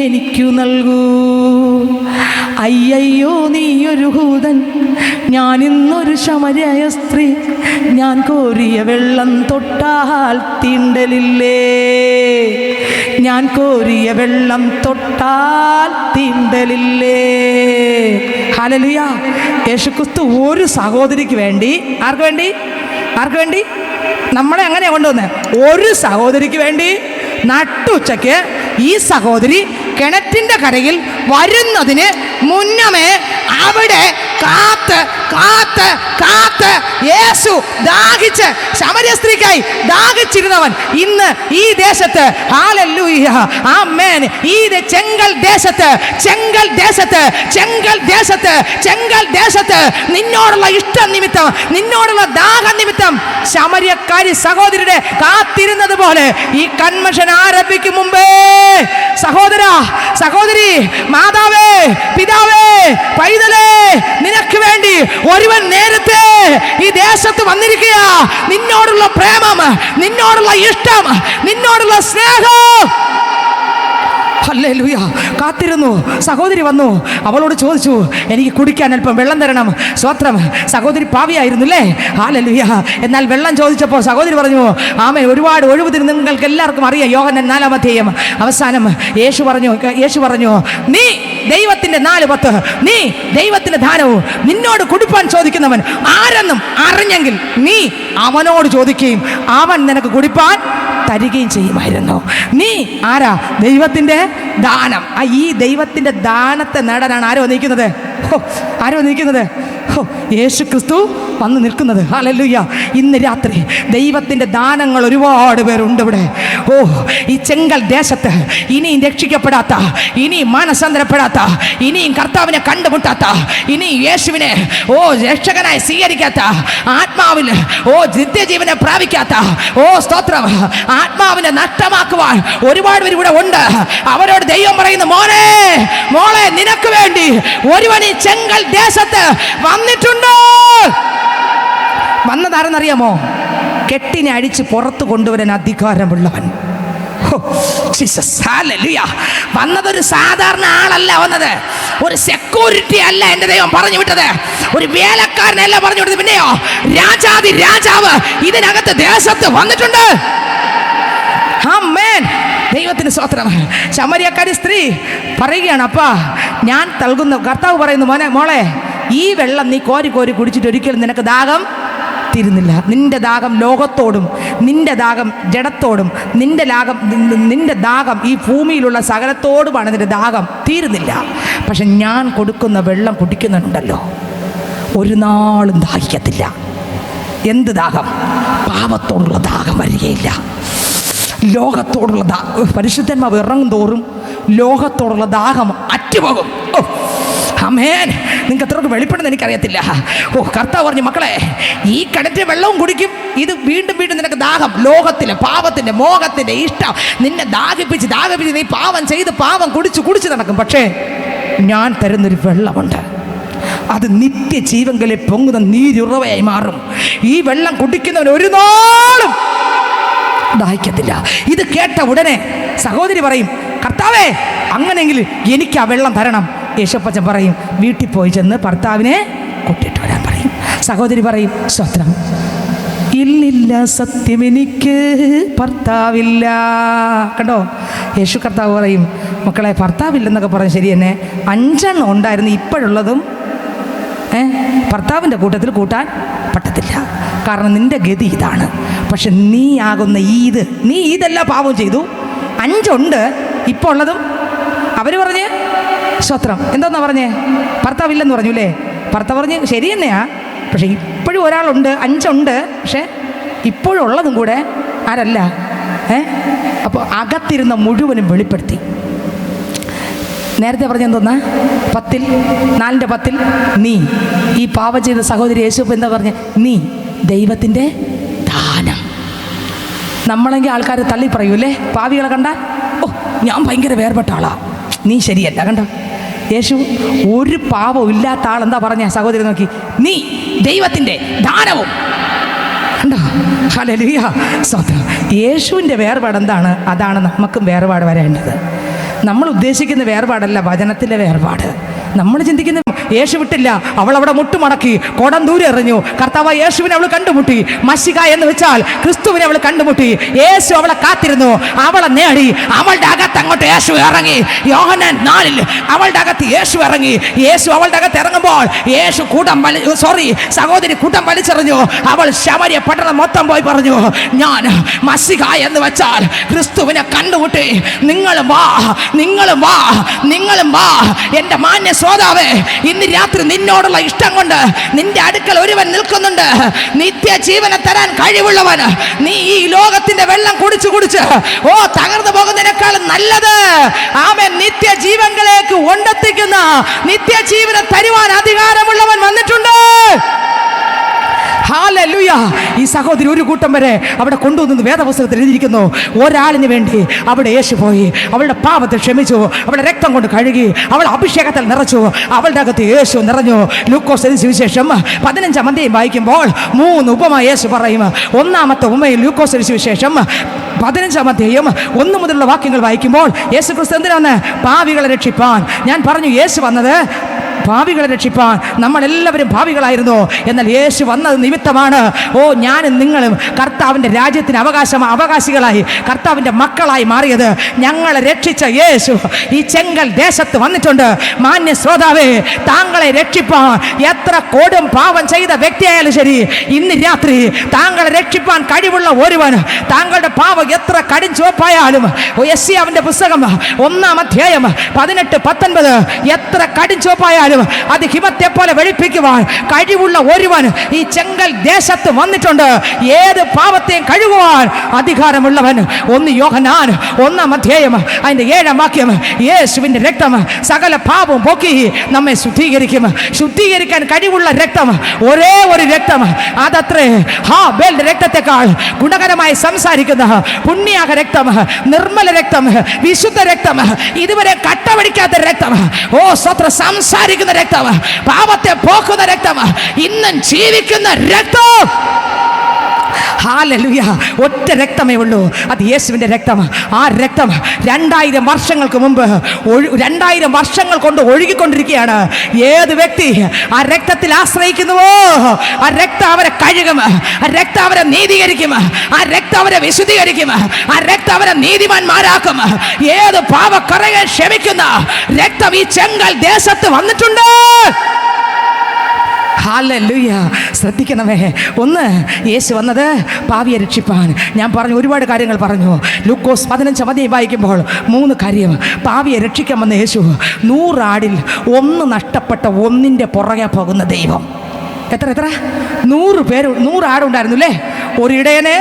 എനിക്കു നൽകൂ. അയ്യയ്യോ നീയൊരു ഹൂതൻ, ഞാനിന്നൊരു ശമര്യായ സ്ത്രീ, ഞാൻ കോരിയ വെള്ളം തൊട്ടാൽ തീണ്ടലില്ലേ, ഞാൻ കോരിയ വെള്ളം തൊട്ടാൽ തീണ്ടലില്ലേ. ഹല്ലേലൂയ. യേശുക്രിസ്തു ഒരു സഹോദരിക്ക് വേണ്ടി, ആർക്ക് വേണ്ടി? ആർക്ക് വേണ്ടി? നമ്മളെ അങ്ങനെ കൊണ്ടുവന്ന് ഒരു സഹോദരിക്ക് വേണ്ടി നട്ടുച്ചയ്ക്ക് ഈ സഹോദരി കിണറ്റിന്റെ കരയിൽ വരുന്നതിന് മുന്നമേ അവിടെ കാത്ത് കാത്ത് കാത്ത് യേശു ദാഹിച്ച് ശമര്യ സ്ത്രീക്കായി ദാഹിച്ചിരുന്നവൻ ഇന്ന് ഈ ദേശത്ത്, ഹല്ലേലൂയ, ആമേൻ, ഈ ചെങ്കൽ ദേശത്ത്, ചെങ്കൽ ദേശത്ത്, ചെങ്കൽ ദേശത്ത്, ചെങ്കൽ ദേശത്ത് നിന്നോടുള്ള ഇഷ്ടം നിമിത്തം, നിന്നോടുള്ള ദാഹ നിമിത്തം ശമര്യക്കാരി സഹോദരിയുടെ കാത്തിരുന്നത് പോലെ ഈ കൺവെൻഷൻ ആരംഭിക്കും മുമ്പേ സഹോദര, സഹോദരി, മാതാവേ, പിതാവേ, പൈതലേ, നിനക്ക് വേണ്ടി ഒരുവൻ നേരത്തെ ഈ ദേശത്ത് വന്നിരിക്കുക. നിന്നോടുള്ള പ്രേമം, നിന്നോടുള്ള ഇഷ്ടം, നിന്നോടുള്ള സ്നേഹം. ഹല്ലേലൂയ. കാത്തിരുന്നു. സഹോദരി വന്നു, അവളോട് ചോദിച്ചു, എനിക്ക് കുടിക്കാൻ അല്പം വെള്ളം തരണം. സ്വത്രം. സഹോദരി പാവിയായിരുന്നു അല്ലേ? ഹല്ലേലൂയ. എന്നാൽ വെള്ളം ചോദിച്ചപ്പോൾ സഹോദരി പറഞ്ഞു, ആമേൻ, ഒരുപാട് ഒഴിവ് തരും, നിങ്ങൾക്ക് എല്ലാവർക്കും അറിയാം. യോഹന്നാൻ 4-ാം അധ്യായം അവസാനം യേശു പറഞ്ഞു, നീ ദൈവത്തിന്റെ 4:10, നീ ദൈവത്തിന്റെ ദാനവും നിന്നോട് കുടിപ്പാൻ ചോദിക്കുന്നവൻ ആരെന്നും അറിഞ്ഞെങ്കിൽ നീ അവനോട് ചോദിക്കുകയും അവൻ നിനക്ക് കുടിപ്പാൻ തരികയും ചെയ്യുമായിരുന്നു. നീ ആരാ? ദൈവത്തിന്റെ ദാനം. ഈ ദൈവത്തിന്റെ ദാനത്തെ നേടാനാണ് ആരോ നിൽക്കുന്നത്? ആരോ നിൽക്കുന്നത്? യേശു ക്രിസ്തു വന്ന് നിൽക്കുന്നത്. ഹല്ലേലൂയ. ഇന്ന് രാത്രി ദൈവത്തിൻ്റെ ദാനങ്ങൾ ഒരുപാട് പേരുണ്ട് ഇവിടെ. ഈ ചെങ്കൽ ദേശത്ത് ഇനിയും രക്ഷിക്കപ്പെടാത്ത, ഇനിയും മാനസാന്തരപ്പെടാത്ത, ഇനിയും കർത്താവിനെ കണ്ടുമുട്ടാത്ത, ഇനി യേശുവിനെ രക്ഷകനായി സ്വീകരിക്കാത്ത, ആത്മാവിൽ നിത്യജീവനെ പ്രാപിക്കാത്ത, സ്തോത്രം, ആത്മാവിനെ നഷ്ടമാക്കുവാൻ ഒരുപാട് പേര് ഇവിടെ ഉണ്ട്. അവരോട് ദൈവം പറയുന്നു, മോനെ, മോളെ, നിനക്ക് വേണ്ടി ഒരുവൻ ഈ ചെങ്കൽ ദേശത്ത് വന്നിട്ടുണ്ട്. വന്നതാരെന്നറിയാമോ? കെട്ടിനെ അടിച്ച് പുറത്ത് കൊണ്ടുവരാൻ അധികാരമുള്ളവൻ. വന്നതൊരു സാധാരണ ആളല്ല വന്നത്, ഒരു സെക്യൂരിറ്റി അല്ല എൻ്റെ ദൈവം പറഞ്ഞു വിട്ടത്, ഒരു വേലക്കാരനല്ല പറഞ്ഞു വിട്ടത്, പിന്നെയോ രാജാതി രാജാവ് ഇതിനകത്ത് ദേശത്ത് വന്നിട്ടുണ്ട്. ആമേൻ. ദൈവത്തിന് സ്തോത്രം. ശമര്യക്കാരി സ്ത്രീ പറയുകയാണ്, അപ്പാ, ഞാൻ നൽകുന്ന, കർത്താവ് പറയുന്നു, മോളെ, ഈ വെള്ളം നീ കോരി കോരി കുടിച്ചിട്ട് ഒരിക്കലും നിനക്ക് ദാഹം തീരുന്നില്ല. നിന്റെ ദാഹം ലോകത്തോടും, നിന്റെ ദാഹം ജഡത്തോടും, നിന്റെ ദാഹം ഈ ഭൂമിയിലുള്ള സകലത്തോടുമാണ്. നിന്റെ ദാഹം തീരുന്നില്ല. പക്ഷെ ഞാൻ കൊടുക്കുന്ന വെള്ളം കുടിക്കുന്നുണ്ടല്ലോ, ഒരു നാളും ദാഹിക്കത്തില്ല. എന്ത് ദാഹം? പാപത്തോടുള്ള ദാഹം വരികയില്ല. ലോകത്തോടുള്ള പരിശുദ്ധന്മാർ ഇറങ്ങും തോറും ലോകത്തോടുള്ള ദാഹം അറ്റുപോകും. ആമേൻ. നിങ്ങൾക്ക് എത്രയൊക്കെ വെളിപ്പെടുന്ന എനിക്കറിയത്തില്ല. കർത്താവ് പറഞ്ഞു, മക്കളെ, ഈ കിണറ്റിൽ വെള്ളവും കുടിക്കും, ഇത് വീണ്ടും വീണ്ടും നിനക്ക് ദാഹം, ലോകത്തിലെ പാപത്തിൻ്റെ മോഹത്തിൻ്റെ ഇഷ്ടം നിന്നെ ദാഹിപ്പിച്ച് നീ പാപം ചെയ്ത് പാപം കുടിച്ച് നടക്കും. പക്ഷേ ഞാൻ തരുന്നൊരു വെള്ളമുണ്ട്, അത് നിത്യജീവങ്കലിൽ പൊങ്ങുന്ന നീരുറവയായി മാറും. ഈ വെള്ളം കുടിക്കുന്നവൻ ഒരു നാളും ദാഹിക്കത്തില്ല. ഇത് കേട്ട ഉടനെ സഹോദരി പറയും, കർത്താവേ, അങ്ങനെയെങ്കിൽ എനിക്ക് ആ വെള്ളം തരണം. യേശപ്പച്ചൻ പറയും, വീട്ടിൽ പോയി ചെന്ന് ഭർത്താവിനെ കൂട്ടിയിട്ട് വരാൻ പറയും. സഹോദരി പറയും, സ്വത്രം, ഇല്ലില്ല, സത്യം, എനിക്ക് ഭർത്താവില്ല. കണ്ടോ? യേശു കർത്താവ് പറയും, മക്കളെ, ഭർത്താവില്ലെന്നൊക്കെ പറഞ്ഞ് ശരി തന്നെ, 5 എണ്ണം ഉണ്ടായിരുന്നു, ഇപ്പോഴുള്ളതും ഭർത്താവിൻ്റെ കൂട്ടത്തിൽ കൂട്ടാൻ പറ്റത്തില്ല. കാരണം നിൻ്റെ ഗതി ഇതാണ്. പക്ഷെ നീ ആകുന്ന നീ ഇതെല്ലാം പാപം ചെയ്തു, 5 ഉണ്ട്, ഇപ്പോൾ ഉള്ളതും അവർ പറഞ്ഞ് സ്വത്രം എന്തോന്നാ പറഞ്ഞേ? ഭർത്താവില്ലെന്ന് പറഞ്ഞു അല്ലേ? ഭർത്താവ് പറഞ്ഞ് ശരി തന്നെയാ, പക്ഷെ ഇപ്പോഴും ഒരാളുണ്ട്, 5 ഉണ്ട്, പക്ഷെ ഇപ്പോഴും ഉള്ളതും കൂടെ ആരല്ല. അപ്പോൾ അകത്തിരുന്ന മുഴുവനും വെളിപ്പെടുത്തി. നേരത്തെ പറഞ്ഞെന്തോന്നാ? 4:10 നീ ഈ പാപം ചെയ്ത സഹോദരി യേശുപ്പ് എന്താ പറഞ്ഞ? നീ ദൈവത്തിൻ്റെ ദാനം. നമ്മളെങ്കിൽ ആൾക്കാർ തള്ളി പറയൂല്ലേ പാവികളെ കണ്ടാൽ? ഓ, ഞാൻ ഭയങ്കര വേർപെട്ട ആളാ, നീ ശരിയല്ല. കണ്ടോ, യേശു ഒരു പാപവും ഇല്ലാത്ത ആൾ എന്താ പറഞ്ഞ? സഹോദരി നോക്കി, നീ ദൈവത്തിൻ്റെ ദാനവും. കണ്ടോ? ഹല്ലേലൂയ, സ്തോത്രം. യേശുവിൻ്റെ വേർപാട് എന്താണ്? അതാണ് നമുക്കും വേർപാട് വരേണ്ടത്. നമ്മൾ ഉദ്ദേശിക്കുന്ന വേർപാടല്ല വചനത്തിൻ്റെ വേർപാട്. നമ്മൾ ചിന്തിക്കുന്ന യേശു വിട്ടില്ല, അവൾ അവിടെ മുട്ടുമടക്കി കുടം ദൂരെ എറിഞ്ഞു. കർത്താവ് യേശുവിനെ അവൾ കണ്ടുമുട്ടി. മശിക എന്ന് വെച്ചാൽ ക്രിസ്തുവിനെ അവൾ കണ്ടുമുട്ടി. യേശു അവളെ കാത്തിരുന്നു, അവളെ നേടി. അവളുടെ അകത്ത് അങ്ങോട്ട് യേശു ഇറങ്ങി. യോഹന്നാൻ 4 അവളുടെ അകത്ത് യേശു ഇറങ്ങി. യേശു അവളുടെ അകത്ത് ഇറങ്ങുമ്പോൾ യേശു സഹോദരി കൂട്ടം വലിച്ചെറിഞ്ഞു. അവൾ ശമരിയ പട്ടണം മൊത്തം പോയി പറഞ്ഞു, ഞാൻ മശിക എന്ന് വെച്ചാൽ ക്രിസ്തുവിനെ കണ്ടുമുട്ടി. നിങ്ങളും വാ, നിങ്ങളും വാ, നിങ്ങളും വാ. എൻ്റെ മാന്യ ശ്രോതാവേ, ഇന്ന് രാത്രി നിന്നോടുള്ള ഇഷ്ടം കൊണ്ട് നിന്റെ അടുക്കൽ ഒരുവൻ നിൽക്കുന്നുണ്ട്, നിത്യജീവനെ തരാൻ കഴിവുള്ളവൻ. നീ ഈ ലോകത്തിന്റെ വെള്ളം കുടിച്ച് തകർന്നു പോകുന്നതിനേക്കാൾ നല്ലത് ആമേൻ നിത്യജീവങ്ങളിലേക്ക് കൊണ്ടെത്തിക്കുന്ന നിത്യജീവനെ തരുവാൻ അധികാരമുള്ളവൻ വന്നിട്ടുണ്ട്. ഹല്ലേലൂയ. ഈ സഹോദരി ഒരു കൂട്ടം വരെ അവിടെ കൊണ്ടുവന്നു വേദപുസ്തകത്തിൽ എഴുതിയിരിക്കുന്നു. ഒരാളിന് വേണ്ടി അവിടെ യേശു പോയി, അവളുടെ പാപത്തെ ക്ഷമിച്ചു, അവളുടെ രക്തം കൊണ്ട് കഴുകി, അവൾ അഭിഷേകത്തിൽ നിറച്ചു, അവളുടെ അകത്ത് യേശു നിറഞ്ഞു. ലൂക്കോസ് സുവിശേഷം 15-ാം അധ്യായം വായിക്കുമ്പോൾ 3 ഉപമ യേശു പറയും. ഒന്നാമത്തെ ഉപമയിൽ ലൂക്കോസ് സുവിശേഷം 15-ാം അധ്യായം 1 മുതലുള്ള വാക്യങ്ങൾ വായിക്കുമ്പോൾ യേശു ക്രിസ്തു എന്തിനാണ്? പാപികളെ രക്ഷിപ്പാൻ. ഞാൻ പറഞ്ഞു, യേശു വന്നത് ഭാവികളെ രക്ഷിപ്പാൻ. നമ്മളെല്ലാവരും ഭാവികളായിരുന്നു, എന്നാൽ യേശു വന്നത് നിമിത്തമാണ് ഞാനും നിങ്ങളും കർത്താവിൻ്റെ രാജ്യത്തിന് അവകാശികളായി, കർത്താവിൻ്റെ മക്കളായി മാറിയത്. ഞങ്ങളെ രക്ഷിച്ച യേശു ഈ ചെങ്കൽ ദേശത്ത് വന്നിട്ടുണ്ട്. മാന്യ ശ്രോതാവേ, താങ്കളെ രക്ഷിപ്പാൻ എത്ര കൊടും പാപം ചെയ്ത വ്യക്തിയായാലും ശരി, ഇന്ന് രാത്രി താങ്കളെ രക്ഷിപ്പാൻ കഴിവുള്ള ഒരുവൻ, താങ്കളുടെ പാപം എത്ര കടും ചുവപ്പായാലും, യെശയ്യാവിൻ്റെ പുസ്തകം 1-ാം അധ്യായം 18-19 എത്ര കടും ചുവപ്പായാലും അത് ഹിമത്തെ പോലെ വെളുപ്പിക്കുവാൻ കഴിവുള്ള ഒരുവൻ ഈ ചെങ്കൽ ദേശത്ത് വന്നിട്ടുണ്ട്. ഏത് പാപത്തെയും കഴുകുവാൻ അധികാരമുള്ളവൻ. 1 യോഹന്നാൻ 1-ാം അധ്യായം അതിന്റെ 7-ാം വാക്യം, യേശുവിന്റെ രക്തം സകല പാപവും പോക്കി നമ്മെ ശുദ്ധീകരിക്കാൻ കഴിവുള്ള രക്തം, ഒരേ ഒരു രക്തം, അതത്രേ ഹാബേലിന്റെ രക്തത്തെക്കാൾ ഗുണകരമായി സംസാരിക്കുന്ന പുണ്യാഹ രക്തം, നിർമ്മല രക്തം, വിശുദ്ധ രക്തം, ഇതുവരെ കട്ടപിടിക്കാത്ത രക്തം, സംസാരിക്കുന്ന രക്തം, പാപത്തെ പോക്കുന്ന രക്തം, ഇന്നും ജീവിക്കുന്ന രക്തം. ഹല്ലേലൂയ. ഒറ്റ രക്തമേ ഉള്ളൂ, അത് യേശുവിൻ്റെ രക്തം. ആ രക്തം 2000 വർഷങ്ങൾക്ക് മുമ്പ് 2000 വർഷങ്ങൾ കൊണ്ട് ഒഴുകിക്കൊണ്ടിരിക്കുകയാണ്. ഏത് വ്യക്തി ആ രക്തത്തിൽ ആശ്രയിക്കുന്നുവോ ആ രക്തം അവരെ കഴുകും, ആ രക്തം അവരെ നീതീകരിക്കും, ആ രക്തം അവരെ വിശുദ്ധീകരിക്കും, ആ രക്തം അവരെ നീതിമാന്മാരാക്കും. ഏത് പാപക്കറയെ ക്ഷമിക്കുന്ന രക്തം ഈ ചെങ്കൽ ദേശത്ത് വന്നിട്ടുണ്ട്. ഹല്ലേലൂയ. ശ്രദ്ധിക്കണമേ, ഒന്ന് യേശു വന്നത് പാപിയെ രക്ഷിപ്പാൻ. ഞാൻ പറഞ്ഞു, ഒരുപാട് കാര്യങ്ങൾ പറഞ്ഞു. ലൂക്കോസ് 15-ാം അധ്യായം വായിക്കുമ്പോൾ 3 കാര്യം. പാപിയെ രക്ഷിക്കാൻ വന്ന യേശു 100 ആടിൽ 1 നഷ്ടപ്പെട്ട ഒന്നിൻ്റെ പുറകെ പോകുന്ന ദൈവം. എത്ര 100 ആടുണ്ടായിരുന്നു അല്ലേ? ഒരിടയനെ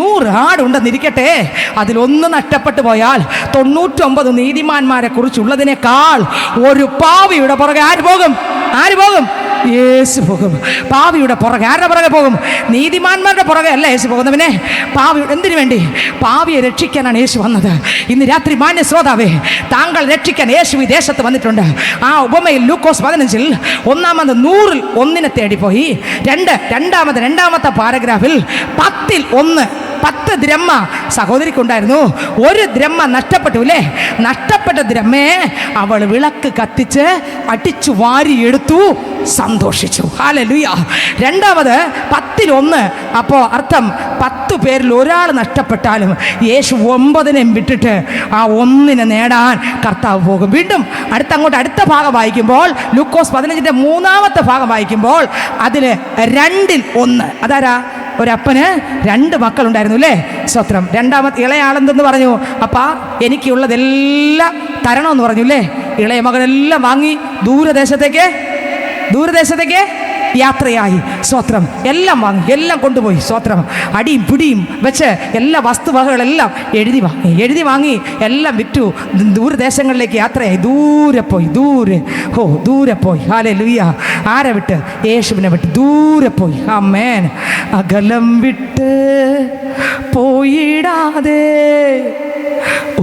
100 ആടുണ്ടെന്നിരിക്കട്ടെ, അതിലൊന്ന് നഷ്ടപ്പെട്ടു പോയാൽ 99 നീതിമാന്മാരെ കുറിച്ചുള്ളതിനേക്കാൾ ഒരു പാപിയുടെ പുറകെ ആര് പോകും? യേശു പോകും. പാപിയുടെ പുറകെ ആരുടെ പുറകെ പോകും? നീതിമാന്മാരുടെ പുറകെ അല്ല യേശു പോകുന്നവനെ. പാപി എന്തിനു വേണ്ടി? പാപിയെ രക്ഷിക്കാനാണ് യേശു വന്നത്. ഇന്ന് രാത്രി മാന്യ ശ്രോതാവേ, താങ്കൾ രക്ഷിക്കാൻ യേശു ഈ ദേശത്ത് വന്നിട്ടുണ്ട്. ആ ഉപമയിൽ ലൂക്കോസ് 15-ൽ 1-ാമത് 100-ൽ 1-നെ തേടിപ്പോയി. രണ്ടാമത്തെ പാരഗ്രാഫിൽ 10-ൽ 1 10 ദ്രഹ്മ സഹോദരിക്കുണ്ടായിരുന്നു. 1 ദ്രഹ്മ നഷ്ടപ്പെട്ടു അല്ലേ? നഷ്ടപ്പെട്ട ദ്രഹ്മയെ അവൾ വിളക്ക് കത്തിച്ച് അടിച്ചു വാരിയെടുത്തു, സന്തോഷിച്ചു. ഹല്ലേലൂയ. രണ്ടാമത് 10-ൽ 1. അപ്പോൾ അർത്ഥം 10 പേരിൽ ഒരാൾ നഷ്ടപ്പെട്ടാലും യേശു 9-നെയും വിട്ടിട്ട് ആ 1-നെ നേടാൻ കർത്താവ് പോകും. വീണ്ടും അടുത്ത ഭാഗം വായിക്കുമ്പോൾ ലൂക്കോസ് 15-ന്റെ 3-ാമത്തെ ഭാഗം വായിക്കുമ്പോൾ അതിൽ 2-ൽ 1. അതാരാ? ഒരപ്പന് 2 മക്കളുണ്ടായിരുന്നു അല്ലേ? സ്വത്രം. രണ്ടാമത്തെ ഇളയാളെന്തെന്ന് പറഞ്ഞു? അപ്പാ എനിക്കുള്ളതെല്ലാം തരണമെന്ന് പറഞ്ഞു അല്ലേ? ഇളയ മകനെല്ലാം വാങ്ങി ദൂരദേശത്തേക്ക് യാത്രയായി. സ്തോത്രം. എല്ലാം വാങ്ങി, എല്ലാം കൊണ്ടുപോയി. സ്തോത്രം. അടിയും പിടിയും വെച്ച് എല്ലാ വസ്തുവകകളെല്ലാം എഴുതി വാങ്ങി എല്ലാം വിറ്റു. ദൂരദേശങ്ങളിലേക്ക് യാത്രയായി. ദൂരെ പോയി. ഹല്ലേലൂയ. ആരെ വിട്ട്? യേശുവിനെ വിട്ട് ദൂരെ പോയി. ആമേൻ. അകലം വിട്ട് പോയിടാതെ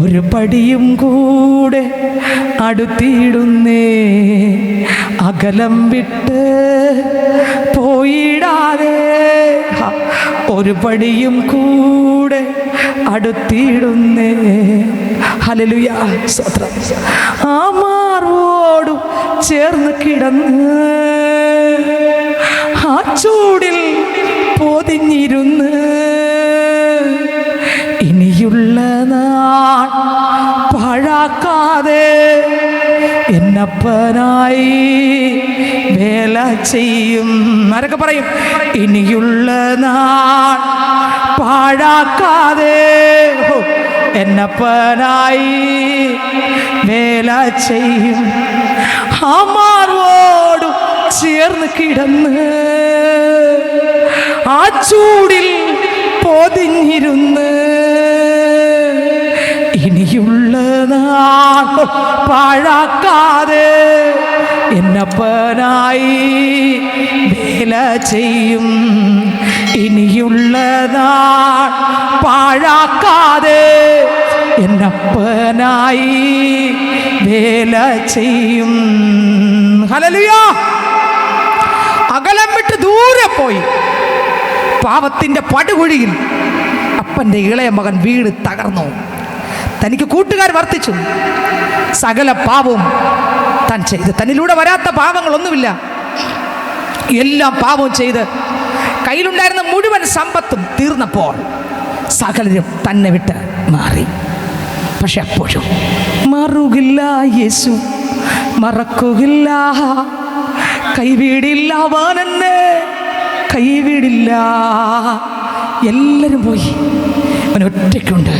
ഒരു പടിയും കൂടെ അടുത്തിടുന്നേ. അകലം വിട്ട് പോയിടാതെ ഒരു പടിയും കൂടെ അടുത്തിടുന്നേ. ഹല്ലേലൂയ. സ്തോത്രം. ആ മാർവോടും ചേർന്ന് കിടന്ന് ആ ചൂടിൽ പൊതിഞ്ഞിരുന്ന് ഇനിയുള്ള നാൾ പാഴാക്കാതെ എന്നപ്പനായി വേല ചെയ്യും. ആരൊക്കെ പറയും? ഇനിയുള്ള നാൾ പാഴാക്കാതെ എന്നപ്പനായി വേല ചെയ്യും. ആ മാർവോടും ചേർന്ന് കിടന്ന് ആ ചൂടിൽ പൊതിഞ്ഞിരുന്ന് ഇനിയുള്ള നാൾ പാഴാക്കാതെ എന്നപ്പനായി വേല ചെയ്യും. ഇനിയുള്ള നാൾ പാഴാക്കാതെ എന്നപ്പനായി വേല ചെയ്യും. ഹല്ലേലൂയ. അകലം വിട്ട് ദൂരെ പോയി. പാപത്തിൻ്റെ പടുകുഴിയിൽ അപ്പൻ്റെ ഇളയ മകൻ വീട് തകർന്നു. തനിക്ക് കൂട്ടുകാർ വർത്തിച്ചു. സകല പാപവും താൻ ചെയ്ത്, തന്നിലൂടെ വരാത്ത പാപങ്ങളൊന്നുമില്ല. എല്ലാം പാപവും ചെയ്ത് കയ്യിലുണ്ടായിരുന്ന മുഴുവൻ സമ്പത്തും തീർന്നപ്പോൾ സകലരും തന്നെ വിട്ട് മാറി. പക്ഷെ അപ്പോഴും മറുകില്ല യേശു, മറക്കുകില്ല, കൈവിടില്ല, അവൻ എന്നെ കൈവിടില്ല. എല്ലാവരും പോയി, അവൻ ഒറ്റയ്ക്കുണ്ട്.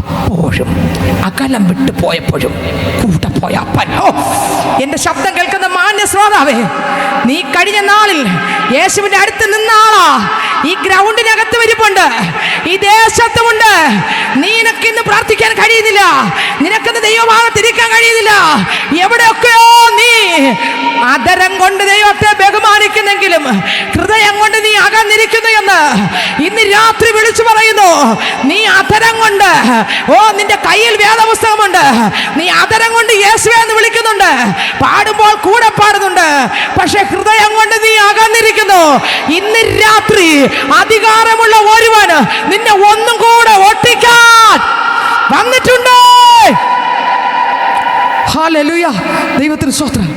അപ്പോഴും അകലം വിട്ടു പോയപ്പോഴും കൂടെ പോയ അപ്പൻ. എൻ്റെ ശബ്ദം കേൾക്കുന്ന മാന്യ ശ്രോതാവേ, നീ കഴിഞ്ഞ നാളിൽ യേശുവിൻ്റെ അടുത്ത് നിന്ന ആളാ. ഈ ഗ്രൗണ്ടിനകത്ത് വരിപ്പുണ്ട്, ഈ ദേശത്തുമുണ്ട്. നിനക്കിന്ന് പ്രാർത്ഥിക്കാൻ കഴിയുന്നില്ല, നിനക്കിന്ന് ദൈവഭാഗത്തിരിക്കാൻ കഴിയുന്നില്ല. എവിടെയൊക്കെയോ നീ ആദരം കൊണ്ട് ദൈവത്തെ ബഹുമാനിക്കുന്നെങ്കിലും ഹൃദയം കൊണ്ട് നീ അകന്നിരിക്കുന്നു എന്ന് ഇന്ന് രാത്രി വിളിച്ചു പറയുന്നു. നീ അധരം കൊണ്ട്, നിന്റെ കയ്യിൽ വേദപുസ്തകമുണ്ട്, നീ അധരം കൊണ്ട് യേശുവേ എന്ന് വിളിക്കുന്നുണ്ട്, പാടുമ്പോൾ കൂടെ പാടുന്നുണ്ട്, പക്ഷെ ഹൃദയം കൊണ്ട് നീ അകന്നിരിക്കുന്നു. ഇന്ന് രാത്രി അധികാരമുള്ള ഒരുവന് നിന്നെ ഒന്നും കൂടെ ഒട്ടിക്കാൻ വന്നിട്ടുണ്ട്. ഹല്ലേലൂയ. ദൈവത്തിന് സ്തോത്രം.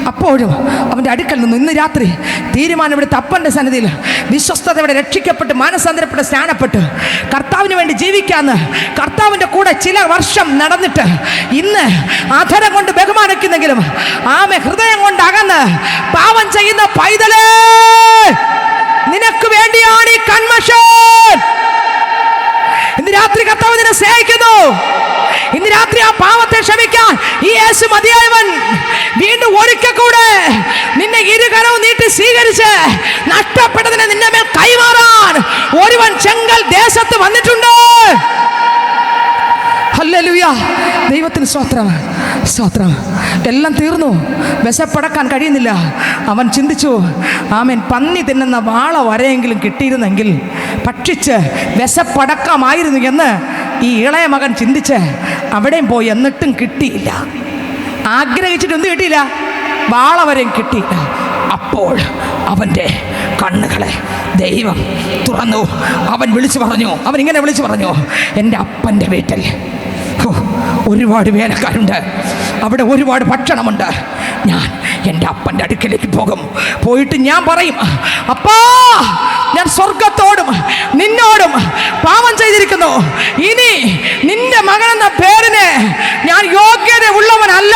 അപ്പോഴും അവൻ്റെ അടുക്കൽ നിന്നു ഇന്ന് രാത്രി തീരുമാനമെടുത്ത അപ്പൻ്റെ സന്നിധിയിൽ വിശ്വസ്തതയോടെ രക്ഷിക്കപ്പെട്ട് മാനസാന്തരപ്പെട്ട് സ്നാനപ്പെട്ട് കർത്താവിന് വേണ്ടി ജീവിക്കാന്ന് കർത്താവിൻ്റെ കൂടെ ചില വർഷം നടന്നിട്ട് ഇന്ന് അധരം കൊണ്ട് ബഹുമാനിക്കുന്നെങ്കിലും ആമേ ഹൃദയം കൊണ്ട് അകന്ന് പാപം ചെയ്യുന്ന പൈതലേ, നിനക്ക് വേണ്ടിയാണ് ഈ കൺമഷൻ. ഇന്ന് രാത്രി കർത്താവ് നിന്നെ സ്നേഹിക്കുന്നു. ഇന്ന് രാത്രി ആ പാവത്തെ ക്ഷമിക്കാൻ ഈ യേശു മതിയായവൻ. വീണ്ടും ഒരിക്കൽ കൂടെ നിന്നെ ഇരുകരവും നീട്ടി സ്വീകരിച്ച് നഷ്ടപ്പെട്ടതിനെ നിന്റെ മേൽ കൈമാറാൻ ഒരുവൻ ചെങ്കൽ ദേശത്ത് വന്നിട്ടുണ്ട്. ഹല്ലേലൂയ. ദൈവത്തിന് സ്തോത്രം, സ്തോത്രം. എല്ലാം തീർന്നു, വിശപ്പടക്കാൻ കഴിയുന്നില്ല. അവൻ ചിന്തിച്ചു, ആമേൻ, പന്നി തിന്നുന്ന വാള വരെയെങ്കിലും കിട്ടിയിരുന്നെങ്കിൽ ഭക്ഷിച്ച് വിശപ്പടക്കാമായിരുന്നു എന്ന് ഈ ഇളയ മകൻ ചിന്തിച്ച് അവിടെയും പോയി. എന്നിട്ടും കിട്ടിയില്ല. ആഗ്രഹിച്ചിട്ടൊന്നും കിട്ടിയില്ല, വാള വരെയും കിട്ടിയില്ല. അപ്പോൾ അവൻ്റെ കണ്ണുകളെ ദൈവം തുറന്നു. അവൻ വിളിച്ചു പറഞ്ഞു, അവൻ ഇങ്ങനെ വിളിച്ചു പറഞ്ഞു, എൻ്റെ അപ്പൻ്റെ വീട്ടിൽ ഒരുപാട് വേലക്കാരുണ്ട്, അവിടെ ഒരുപാട് ഭക്ഷണമുണ്ട്. ഞാൻ എൻ്റെ അപ്പൻ്റെ അടുക്കലേക്ക് പോകും. പോയിട്ട് ഞാൻ പറയും, അപ്പാ, ഞാൻ സ്വർഗത്തോടും നിന്നോടും പാപം ചെയ്തിരിക്കുന്നു. ഇനി നിന്റെ മകനെന്ന പേരിന് ഞാൻ യോഗ്യത ഉള്ളവനല്ല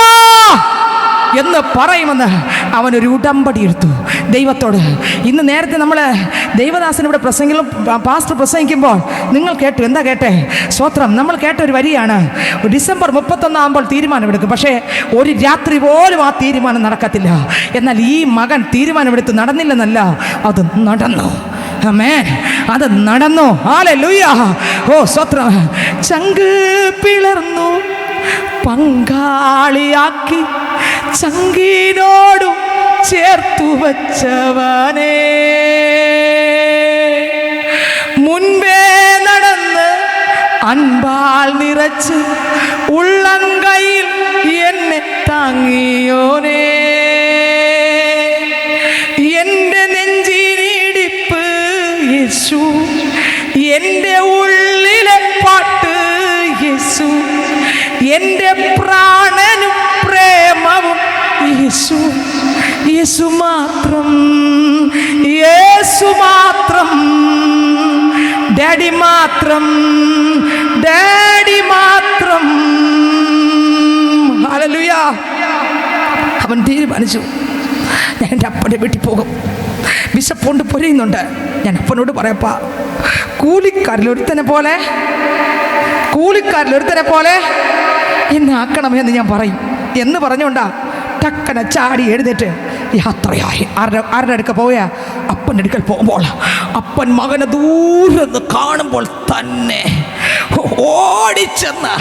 എന്ന് പറയുമെന്ന് അവനൊരു ഉടമ്പടി എടുത്തു. ദൈവത്തോട്. ഇന്ന് നേരത്തെ നമ്മൾ ദൈവദാസൻ ഇവിടെ പാസ്റ്റർ പ്രസംഗിക്കുമ്പോൾ നിങ്ങൾ കേട്ടു. എന്താ കേട്ടേ? സ്തോത്രം. നമ്മൾ കേട്ട ഒരു വരിയാണ്, ഡിസംബർ 31 തീരുമാനമെടുക്കും. പക്ഷേ ഒരു രാത്രി പോലും ആ തീരുമാനം നടക്കത്തില്ല. എന്നാൽ ഈ മകൻ തീരുമാനമെടുത്ത് നടന്നില്ലെന്നല്ല, അത് നടന്നു. ആമേൻ. അത് നടന്നു. ഹല്ലേലൂയ. ഓ സ്തോത്രം. ചങ്ക് പിളർന്നു പങ്കാളിയാക്കി ചങ്കിനോടു ചേർത്തു വച്ചവനേ, മുൻപേ നടന്ന് അൻപാൽ നിറച്ച് ഉള്ളങ്കയിൽ എന്നെ താങ്ങിയോനേ, എൻ്റെ നെഞ്ചിനിടിപ്പ് യേശു, എൻ്റെ ഉള്ളിലെ പാട്ട് യേശു, എൻ്റെ പ്രാണനും പ്രേമവും യേശു. യേശു മാത്രം, യേശു മാത്രം, ഡാഡി മാത്രം, ഡാഡി മാത്രം. ഹല്ലേലൂയ. അവൻ തീരുമാനിച്ചു, ഞാൻ എൻ്റെ അപ്പൻ്റെ വീട്ടിൽ പോകും. വിശപ്പുണ്ട്, പൊരിയുന്നുണ്ട്. ഞാൻ അപ്പനോട് പറയപ്പാ, കൂലിക്കാരിലൊരുത്തനെ പോലെ എന്നെ ആക്കണമെന്ന് ഞാൻ പറയും എന്ന് പറഞ്ഞുകൊണ്ടാ ടക്കന ചാടി എഴുന്നേറ്റ് യാത്രയായി. ആരുടെ അടുക്ക പോയാ? അപ്പൻ്റെ അടുക്കൽ പോകുമ്പോൾ അപ്പൻ മകനെ ദൂരെ നിന്ന് കാണുമ്പോൾ തന്നെ ഓടിച്ചെന്ന്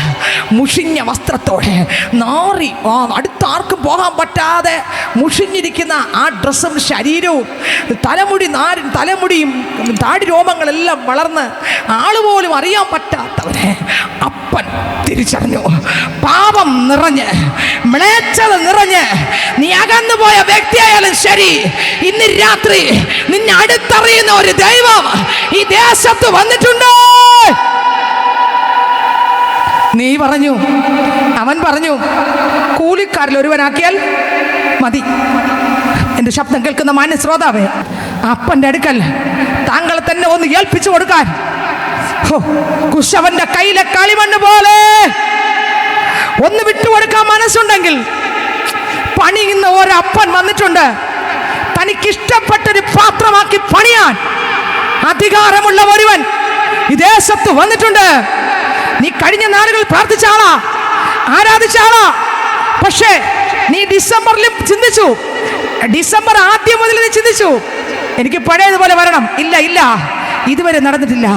മുഷിഞ്ഞ വസ്ത്രത്തോടെ നാറി അടുത്താർക്കും പോകാൻ പറ്റാതെ മുഷിഞ്ഞിരിക്കുന്ന ആ ഡ്രസ്സും ശരീരവും തലമുടിയും താടി രോമങ്ങളെല്ലാം വളർന്ന് ആളുപോലും അറിയാൻ പറ്റാത്തവനെ അപ്പൻ തിരിച്ചറിഞ്ഞു. പാപം നിറഞ്ഞ് മ്ലേച്ഛത നിറഞ്ഞ് നീ അകന്നുപോയ വ്യക്തിയായാലും ശരി, ഇന്ന് രാത്രി നിന്നെ അടുത്തറിയുന്ന ഒരു ദൈവം ഈ ദേശത്ത് വന്നിട്ടുണ്ട്. നീ പറഞ്ഞു, അവൻ പറഞ്ഞു, കൂലിക്കാരിൽ ഒരുവനാക്കിയാൽ മതി. എൻ്റെ ശബ്ദം കേൾക്കുന്ന മാന്യ ശ്രോതാവേ, അപ്പൻ്റെ അടുക്കൽ താങ്കളെ തന്നെ ഒന്ന് ഏൽപ്പിച്ചു കൊടുക്കാൻ കുശവന്റെ കയ്യിലെ കളിമണ്ണ് പോലെ ഒന്ന് വിട്ടുകൊടുക്കാൻ മനസ്സുണ്ടെങ്കിൽ പണിയുന്ന ഒരപ്പൻ വന്നിട്ടുണ്ട്. തനിക്കിഷ്ടപ്പെട്ടൊരു പാത്രമാക്കി പണിയാൻ അധികാരമുള്ള ഒരുവൻ ഈ ദേശത്ത് വന്നിട്ടുണ്ട്. നീ കഴിഞ്ഞ നാളുകളിൽ പ്രാർത്ഥിച്ച ആളാ, ആരാധിച്ച ആളാ. പക്ഷേ നീ ഡിസംബറിലും ചിന്തിച്ചു, ഡിസംബർ ആദ്യം മുതൽ നീ ചിന്തിച്ചു, എനിക്ക് പഴയതുപോലെ വരണം. ഇല്ല, ഇതുവരെ നടന്നിട്ടില്ല.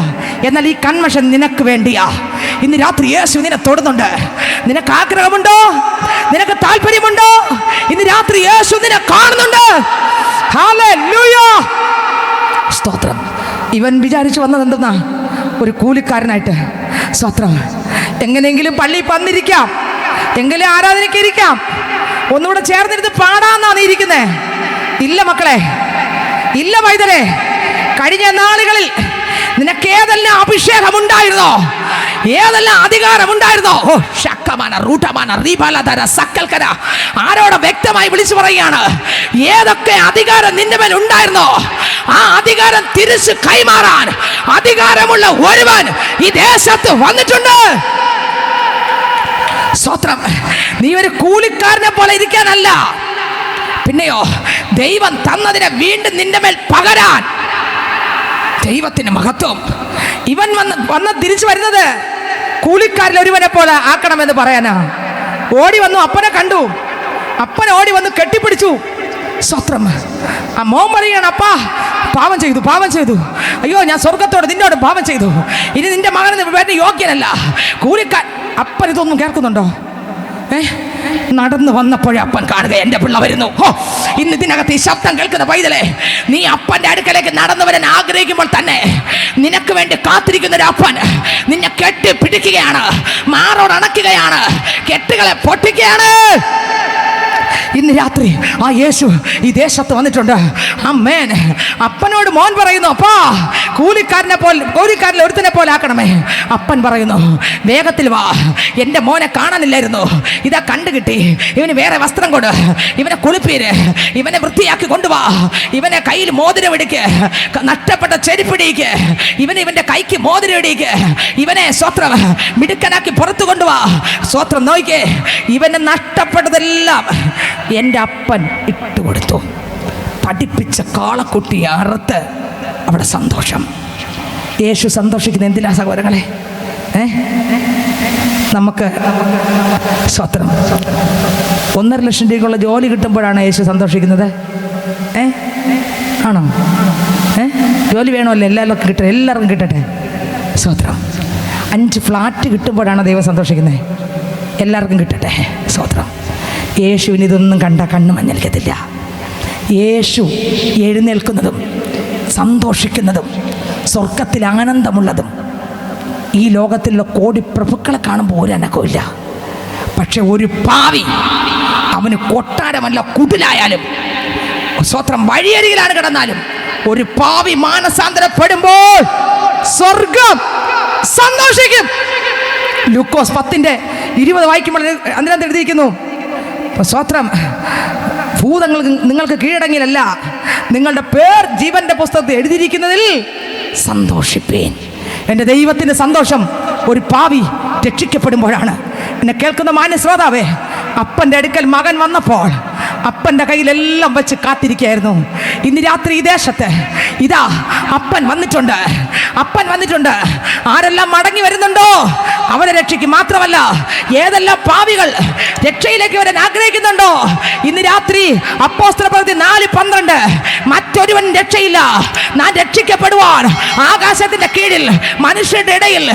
എന്നാൽ ഈ കൺവെൻഷൻ നിനക്ക് വേണ്ടിയാ. ഇന്ന് രാത്രി യേശു നിന്നെ തൊടുന്നുണ്ട്. നിനക്ക് ആഗ്രഹമുണ്ടോ? നിനക്ക് താല്പര്യമുണ്ടോ? ഇന്ന് രാത്രി യേശു നിന്നെ കാണുന്നുണ്ട്. ഹല്ലേലൂയ. സ്തോത്രം. ഇവൻ വിചാരിച്ചു വന്നത് എന്തെന്നാ? ഒരു കൂലിക്കാരനായിട്ട്. സ്തോത്രം. എങ്ങനെയെങ്കിലും പള്ളിയിൽ വന്നിരിക്കാം, എങ്കിലും ആരാധനയ്ക്ക് ഇരിക്കാം, ഒന്നുകൂടെ ചേർന്നിരുന്ന് പാടാന്നാണ് ഇരിക്കുന്നേ. ഇല്ല മക്കളെ, ഇല്ല പൈതലേ. കഴിഞ്ഞ നാളുകളിൽ നിനക്ക് ഏതെല്ലാം അഭിഷേകം ഉണ്ടായിരുന്നോ, ഏതെല്ലാം അധികാരമുണ്ടായിരുന്നോ, ആരോടെ വ്യക്തമായി വിളിച്ചു പറയുകയാണ്, ഏതൊക്കെ അധികാരം നിന്റെ മേൽ ഉണ്ടായിരുന്നോ ആ അധികാരം തിരിച്ച് കൈമാറാൻ അധികാരമുള്ള ഒരുവൻ ഈ ദേശത്ത് വന്നിട്ടുണ്ട്. സ്തോത്രം. നീ ഒരു കൂലിക്കാരനെ പോലെ ഇരിക്കാനല്ല, പിന്നെയോ ദൈവം തന്നതിനെ വീണ്ടും നിന്റെ മേൽ പകരാൻ. ദൈവത്തിന് മഹത്വം. ഇവൻ വന്ന് തിരിച്ചു വരുന്നത് കൂലിക്കാരിൽ ഒരുവനെ പോലെ ആക്കണമെന്ന് പറയാനാ. ഓടി വന്നു, അപ്പനെ കണ്ടു, അപ്പൻ ഓടി വന്ന് കെട്ടിപ്പിടിച്ചു. സ്തോത്രം. ആ മോൻ പറയുകയാണ്, അപ്പാ പാപം ചെയ്തു, അയ്യോ ഞാൻ സ്വർഗത്തോട് നിന്നോട് പാപം ചെയ്തു, ഇനി നിന്റെ മകന് വേണ്ട യോഗ്യനല്ല. കൂലിക്കാർ. അപ്പൻ ഇതൊന്നും കേൾക്കുന്നുണ്ടോ? നടന്നു വന്നപ്പോഴേ അപ്പൻ കാണുക, എൻ്റെ പിള്ള വരുന്നു. ഇന്ന് ഇതിനകത്ത് ഈ ശബ്ദം കേൾക്കുന്ന പൈതലേ, നീ അപ്പൻ്റെ അടുക്കലേക്ക് നടന്നു വരാൻ ആഗ്രഹിക്കുമ്പോൾ തന്നെ നിനക്ക് വേണ്ടി കാത്തിരിക്കുന്ന ഒരു അപ്പൻ നിന്നെ കെട്ടി പിടിക്കുകയാണ്, മാറോട് അണയ്ക്കുകയാണ്, കെട്ടുകളെ പൊട്ടിക്കുകയാണ്. ഇന്ന് രാത്രി ആ യേശു ഈ ദേശത്ത് വന്നിട്ടുണ്ട്. ആമേൻ. അപ്പനോട് മോൻ പറയുന്നു, അപ്പാ കൂലിക്കാരിൽ ഒരുത്തനെ പോലെ ആക്കണമേ. അപ്പൻ പറയുന്നു, വേഗത്തിൽ വാ, എൻ്റെ മോനെ കാണാനില്ലായിരുന്നു, ഇതാ കണ്ടു കിട്ടി, ഇവന് വേറെ വസ്ത്രം കൊട്, ഇവനെ കുളിപ്പീര്, ഇവനെ വൃത്തിയാക്കി കൊണ്ടുവാ, ഇവനെ കയ്യിൽ മോതിരം ഇടിക്ക്, നഷ്ടപ്പെട്ട ചെരുപ്പിടിക്ക്, ഇവൻ്റെ കൈക്ക് മോതിരം ഇടിക്ക്, ഇവനെ സ്വത്രം മിടുക്കനാക്കി പുറത്തു കൊണ്ടുവാ. സ്വത്രം നോക്കിക്കേ, ഇവനെ നഷ്ടപ്പെട്ടതെല്ലാം എൻ്റെ അപ്പൻ ഇട്ടുകൊടുത്തു. തടിപ്പിച്ച കാളക്കുട്ടി അറുത്ത് അവിടെ സന്തോഷം. യേശു സന്തോഷിക്കുന്ന എന്തിനാ സഹോദരങ്ങളെ? നമുക്ക് സ്വത്രം 1.5 ലക്ഷം രൂപയ്ക്കുള്ള ജോലി കിട്ടുമ്പോഴാണ് യേശു സന്തോഷിക്കുന്നത്? ആണോ? ജോലി വേണമല്ലോ, എല്ലാവർക്കും കിട്ടട്ടെ. സ്വത്രം. 5 ഫ്ലാറ്റ് കിട്ടുമ്പോഴാണ് ദൈവം സന്തോഷിക്കുന്നത്? എല്ലാവർക്കും കിട്ടട്ടെ. സ്വത്രം. യേശുവിന് ഇതൊന്നും കണ്ട കണ്ണ് മഞ്ഞളിക്കത്തില്ല. യേശു എഴുന്നേൽക്കുന്നതും സന്തോഷിക്കുന്നതും സ്വർഗത്തിൽ ആനന്ദമുള്ളതും ഈ ലോകത്തിലുള്ള കോടി പ്രഭുക്കളെ കാണുമ്പോൾ ഒരു അനക്കമില്ല. പക്ഷെ ഒരു പാവി, അവന് കൊട്ടാരമല്ല കുടിലായാലും, സ്വത്രം വഴിയരികിലാണ് കിടന്നാലും, ഒരു പാവി മാനസാന്തരപ്പെടുമ്പോൾ സ്വർഗം സന്തോഷിക്കും. ലൂക്കോസ് 10:20 വായിക്കുമ്പോൾ അതിനകത്ത് എഴുതിയിരിക്കുന്നു, സ്വത്രം, ഭൂതങ്ങൾക്ക് നിങ്ങൾക്ക് കീഴടങ്ങിയല്ല, നിങ്ങളുടെ പേർ ജീവന്റെ പുസ്തകത്തിൽ എഴുതിയിരിക്കുന്നതിൽ സന്തോഷിപ്പേൻ. എൻ്റെ ദൈവത്തിൻ്റെ സന്തോഷം ഒരു പാവി രക്ഷിക്കപ്പെടുമ്പോഴാണ്. എന്നെ കേൾക്കുന്ന മാന്യ ശ്രോതാവേ, അപ്പൻ്റെ അടുക്കൽ മകൻ വന്നപ്പോൾ അപ്പൻ്റെ കയ്യിലെല്ലാം വെച്ച് കാത്തിരിക്കുകയായിരുന്നു. ഇന്ന് രാത്രി ഈ ദേശത്ത് ഇതാ അപ്പൻ വന്നിട്ടുണ്ട്. അപ്പൻ വന്നിട്ടുണ്ട്. ആരെല്ലാം മടങ്ങി വരുന്നുണ്ടോ അവരെ രക്ഷിക്കും. മാത്രമല്ല, ഏതെല്ലാം പാവികൾ രക്ഷയിലേക്ക് വരാൻ ആഗ്രഹിക്കുന്നുണ്ടോ, ഇന്ന് രാത്രി അപ്പോസ്തലപ്രവൃത്തി 4:12 മറ്റൊരുവൻ രക്ഷയില്ല, ഞാൻ രക്ഷിക്കപ്പെടുവാൻ ആകാശത്തിന്റെ കീഴിൽ മനുഷ്യരുടെ ഇടയിൽ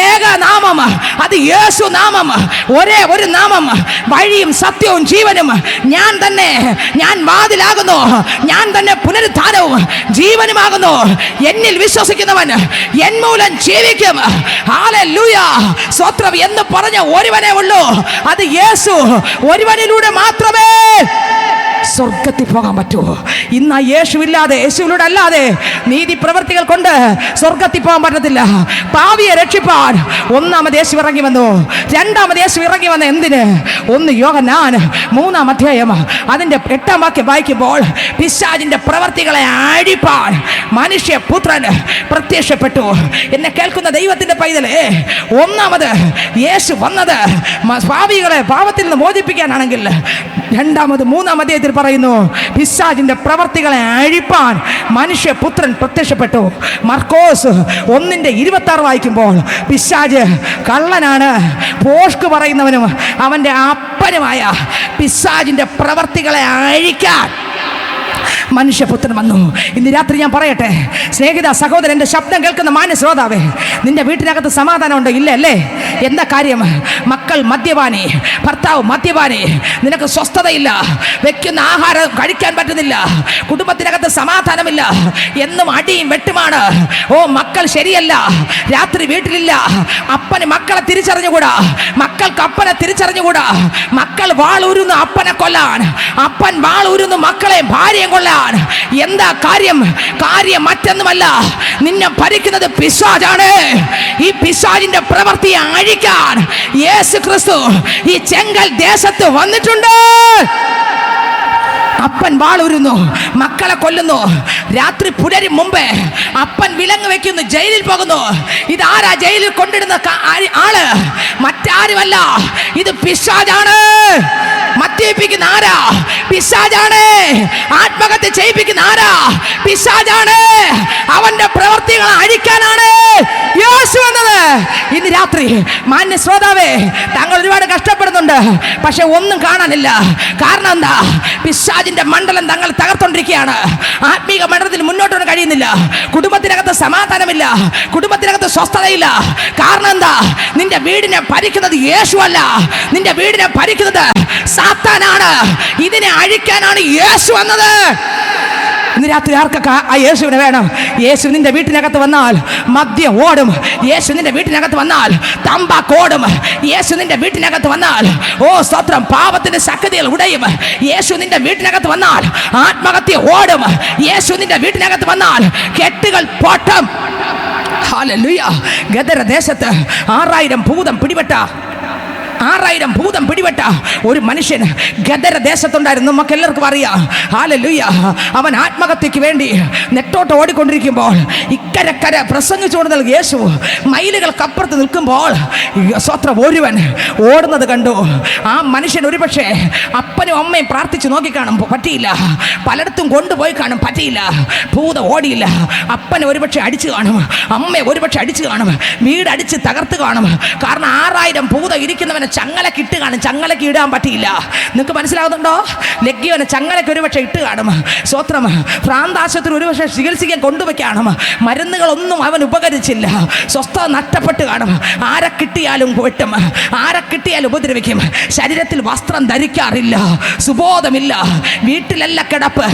ഏക നാമം, അത് യേശു നാമം, ഒരേ ഒരു നാമം, വഴിയും സത്യവും ജീവനും ഞാൻ തന്നെ. ഞാൻ വാതിലാകുന്നു, ഞാൻ തന്നെ പുനരുത്ഥാനവും ജീവനുമാകുന്നു. എന്നിൽ വിശ്വസിക്കുന്നവൻ എൻ മൂലം ജീവിക്കും. ഹല്ലേലൂയ. സ്തോത്രം എന്ന് പറഞ്ഞ ഒരുവനേ ഉള്ളൂ, അത് യേശു. ഒരുവനിലൂടെ മാത്രമേ സ്വർഗത്തിൽ പോകാൻ പറ്റൂ. ഇന്ന് ആ യേശുവില്ലാതെ, യേശുവിലൂടെ അല്ലാതെ നീതി പ്രവൃത്തികൾ കൊണ്ട് സ്വർഗത്തിൽ പോകാൻ പറ്റത്തില്ല. പാവിയെ രക്ഷിപ്പാൻ ഒന്നാമത് യേശു ഇറങ്ങി വന്നു. രണ്ടാമത് യേശു ഇറങ്ങി വന്ന എന്തിന്? 1 യോഹന്നാൻ 3-ാം അധ്യായം അതിൻ്റെ 8-ാം വാക്യം വായിക്കുമ്പോൾ, പിശാചിന്റെ പ്രവൃത്തികളെ അഴിപ്പാൻ മനുഷ്യപുത്രൻ പ്രത്യക്ഷപ്പെട്ടു. എന്നെ കേൾക്കുന്ന ദൈവത്തിന്റെ പൈതലേ, ഒന്നാമത് യേശു വന്നത് പാവികളെ പാപത്തിൽ നിന്ന് മോചിപ്പിക്കാനാണെങ്കിൽ, രണ്ടാമത് 3-ാം അധ്യായത്തിൽ പറയുന്നു, പിശാചിന്റെ പ്രവർത്തികളെ അഴിപ്പാൻ മനുഷ്യപുത്രൻ പ്രത്യക്ഷപ്പെട്ടു. മർക്കോസ് 1:26 വായിക്കുമ്പോൾ, പിശാച് കള്ളനാണ്, പോഷ്ക് പറയുന്നവനും അവന്റെ അപ്പനുമായ പിശാചിന്റെ പ്രവർത്തികളെ അഴിക്കാൻ മനുഷ്യപുത്രൻ വന്നു. ഇന്ന് രാത്രി ഞാൻ പറയട്ടെ, സ്നേഹിത സഹോദരൻ, എൻ്റെ ശബ്ദം കേൾക്കുന്ന മാന്യ ശ്രോതാവേ, നിന്റെ വീട്ടിനകത്ത് സമാധാനമുണ്ടോ? ഇല്ല അല്ലേ? എന്താ കാര്യം? മക്കൾ മദ്യപാനി, ഭർത്താവ് മദ്യപാനി, നിനക്ക് സ്വസ്ഥതയില്ല, വെക്കുന്ന ആഹാരം കഴിക്കാൻ പറ്റുന്നില്ല, കുടുംബത്തിനകത്ത് സമാധാനമില്ല, എന്നും അടിയും വെട്ടുമാണ്. ഓ, മക്കൾ ശരിയല്ല, രാത്രി വീട്ടിലില്ല, അപ്പന് മക്കളെ തിരിച്ചറിഞ്ഞുകൂടാ, മക്കൾക്ക് അപ്പനെ തിരിച്ചറിഞ്ഞുകൂടാ, മക്കൾ വാളൂരുന്നു അപ്പനെ കൊല്ലാൻ, അപ്പൻ വാളൂരുന്നു മക്കളെ ഭാര്യയും കൊല്ലാൻ. എന്താ കാര്യം? കാര്യം മറ്റൊന്നുമല്ല, നിന്നെ ഭരിക്കുന്നത് പിശാചാണ്. ഈ പിശാചിന്റെ പ്രവൃത്തിയെ അഴിക്കാൻ യേശു ക്രിസ്തു ഈ ചെങ്കൽ ദേശത്ത് വന്നിട്ടുണ്ട്. അപ്പൻ വാളൂരുന്നു, മക്കളെ കൊല്ലുന്നു, രാത്രി പുലരും മുമ്പേ അപ്പൻ വിലങ്ങ് വെക്കുന്നു, ജയിലിൽ പോകുന്നു. ഇതാരാ ജയിലിൽ കൊണ്ടിടുന്ന ആള്? മറ്റാരുമല്ല, ഇത് പിശാചാണ്. മദ്യപിക്കുന്ന ആരാ? പിശാചാണ്. ആത്മഹത്യ ചെയ്യിപ്പിക്കുന്ന ആരാ? പിശാചാണ്. അവന്റെ പ്രവർത്തികൾ അഴിക്കാനാണ് യേശു വന്നത്. ഇന്ന് രാത്രി മാന്യ ശ്രോതാവേ, താങ്കൾ ഒരുപാട് കഷ്ടപ്പെടുന്നുണ്ട്, പക്ഷെ ഒന്നും കാണാനില്ല. കാരണം എന്താ? പിശാചിന്റെ മണ്ഡലം തങ്ങൾ തകർത്തോണ്ടിരിക്കുകയാണ്. ആത്മീക മണ്ഡലത്തിൽ മുന്നോട്ട് വരാൻ കഴിയുന്നില്ല. കുടുംബത്തിനകത്ത് സമാധാനമില്ല, കുടുംബത്തിനകത്ത് സ്വസ്ഥതയില്ല. കാരണം എന്താ? നിന്റെ വീടിനെ ഭരിക്കുന്നത് യേശു അല്ല, നിന്റെ വീടിനെ ഭരിക്കുന്നത് സാത്താനാണ്. ഇതിനെ അഴിക്കാനാണ് യേശു വന്നത്. ഇന്ന് രാത്രി ആർക്കൊക്കെ ആ യേശുവിനെ വേണം? യേശു നിന്റെ വീട്ടിനകത്ത് വന്നാൽ മദ്യം ഓടും. യേശു നിന്റെ വീട്ടിനകത്ത് വന്നാൽ തമ്പാക്ക് ഓടും. യേശു നിന്റെ വീട്ടിനകത്ത് വന്നാൽ, ഓ സ്തോത്രം, പാപത്തിന്റെ ശക്തികൾ ഉടയും. യേശു നിന്റെ വീട്ടിനകത്ത് വന്നാൽ ആത്മഹത്യ ഓടും. യേശു നിന്റെ വീട്ടിനകത്ത് വന്നാൽ കെട്ടുകൾ പൊട്ടും. ഹല്ലേലൂയ. ഗദര ദേശത്ത് 6000 ഭൂതം പിടിപെട്ട 6000 ഭൂതം പിടിപെട്ട ഒരു മനുഷ്യൻ ഗദര ദേശത്തുണ്ടായിരുന്നു. നമുക്ക് എല്ലാവർക്കും അറിയാം. ഹല്ലേലൂയ. അവൻ ആത്മഹത്യക്ക് വേണ്ടി നെട്ടോട്ട് ഓടിക്കൊണ്ടിരിക്കുമ്പോൾ ഇക്കരക്കര പ്രസംഗിച്ചുകൊണ്ട് നൽകി യേശു മൈലുകൾക്കപ്പുറത്ത് നിൽക്കുമ്പോൾ സ്വത്രം ഒരുവൻ ഓടുന്നത് കണ്ടു. ആ മനുഷ്യൻ ഒരുപക്ഷെ അപ്പനും അമ്മയും പ്രാർത്ഥിച്ചു നോക്കിക്കാണും, പറ്റിയില്ല. പലയിടത്തും കൊണ്ടുപോയി കാണും, പറ്റിയില്ല. ഭൂതം ഓടിയില്ല. അപ്പനെ ഒരുപക്ഷെ അടിച്ചു കാണും, അമ്മയെ ഒരുപക്ഷെ അടിച്ചു കാണും, വീട് അടിച്ച് തകർത്ത് കാണും. കാരണം 6000 ഭൂതം ഇരിക്കുന്നവനെ ചങ്ങലക്ക് ഇട്ട് കാണും. ചങ്ങലക്ക് ഇടാൻ പറ്റിയില്ല. നിങ്ങൾക്ക് മനസ്സിലാകുന്നുണ്ടോ? ലഗ്ഗിയവനെ ചങ്ങലക്ക് ഒരുപക്ഷെ ഇട്ട് കാണും. സ്വത്രം ഭ്രാന്താശുപത്രി ഒരുപക്ഷെ ചികിത്സിക്കാൻ കൊണ്ടുവയ്ക്കാണും. മരുന്നുകളൊന്നും അവൻ ഉപകരിച്ചില്ല. സ്വസ്ഥത നഷ്ടപ്പെട്ട് കാണും. ആരെ കിട്ടിയാലും വെട്ടും, ആരെ കിട്ടിയാലും ഉപദ്രവിക്കും. ശരീരത്തിൽ വസ്ത്രം ധരിക്കാറില്ല, സുബോധമില്ല. വീട്ടിലല്ല കിടപ്പ്,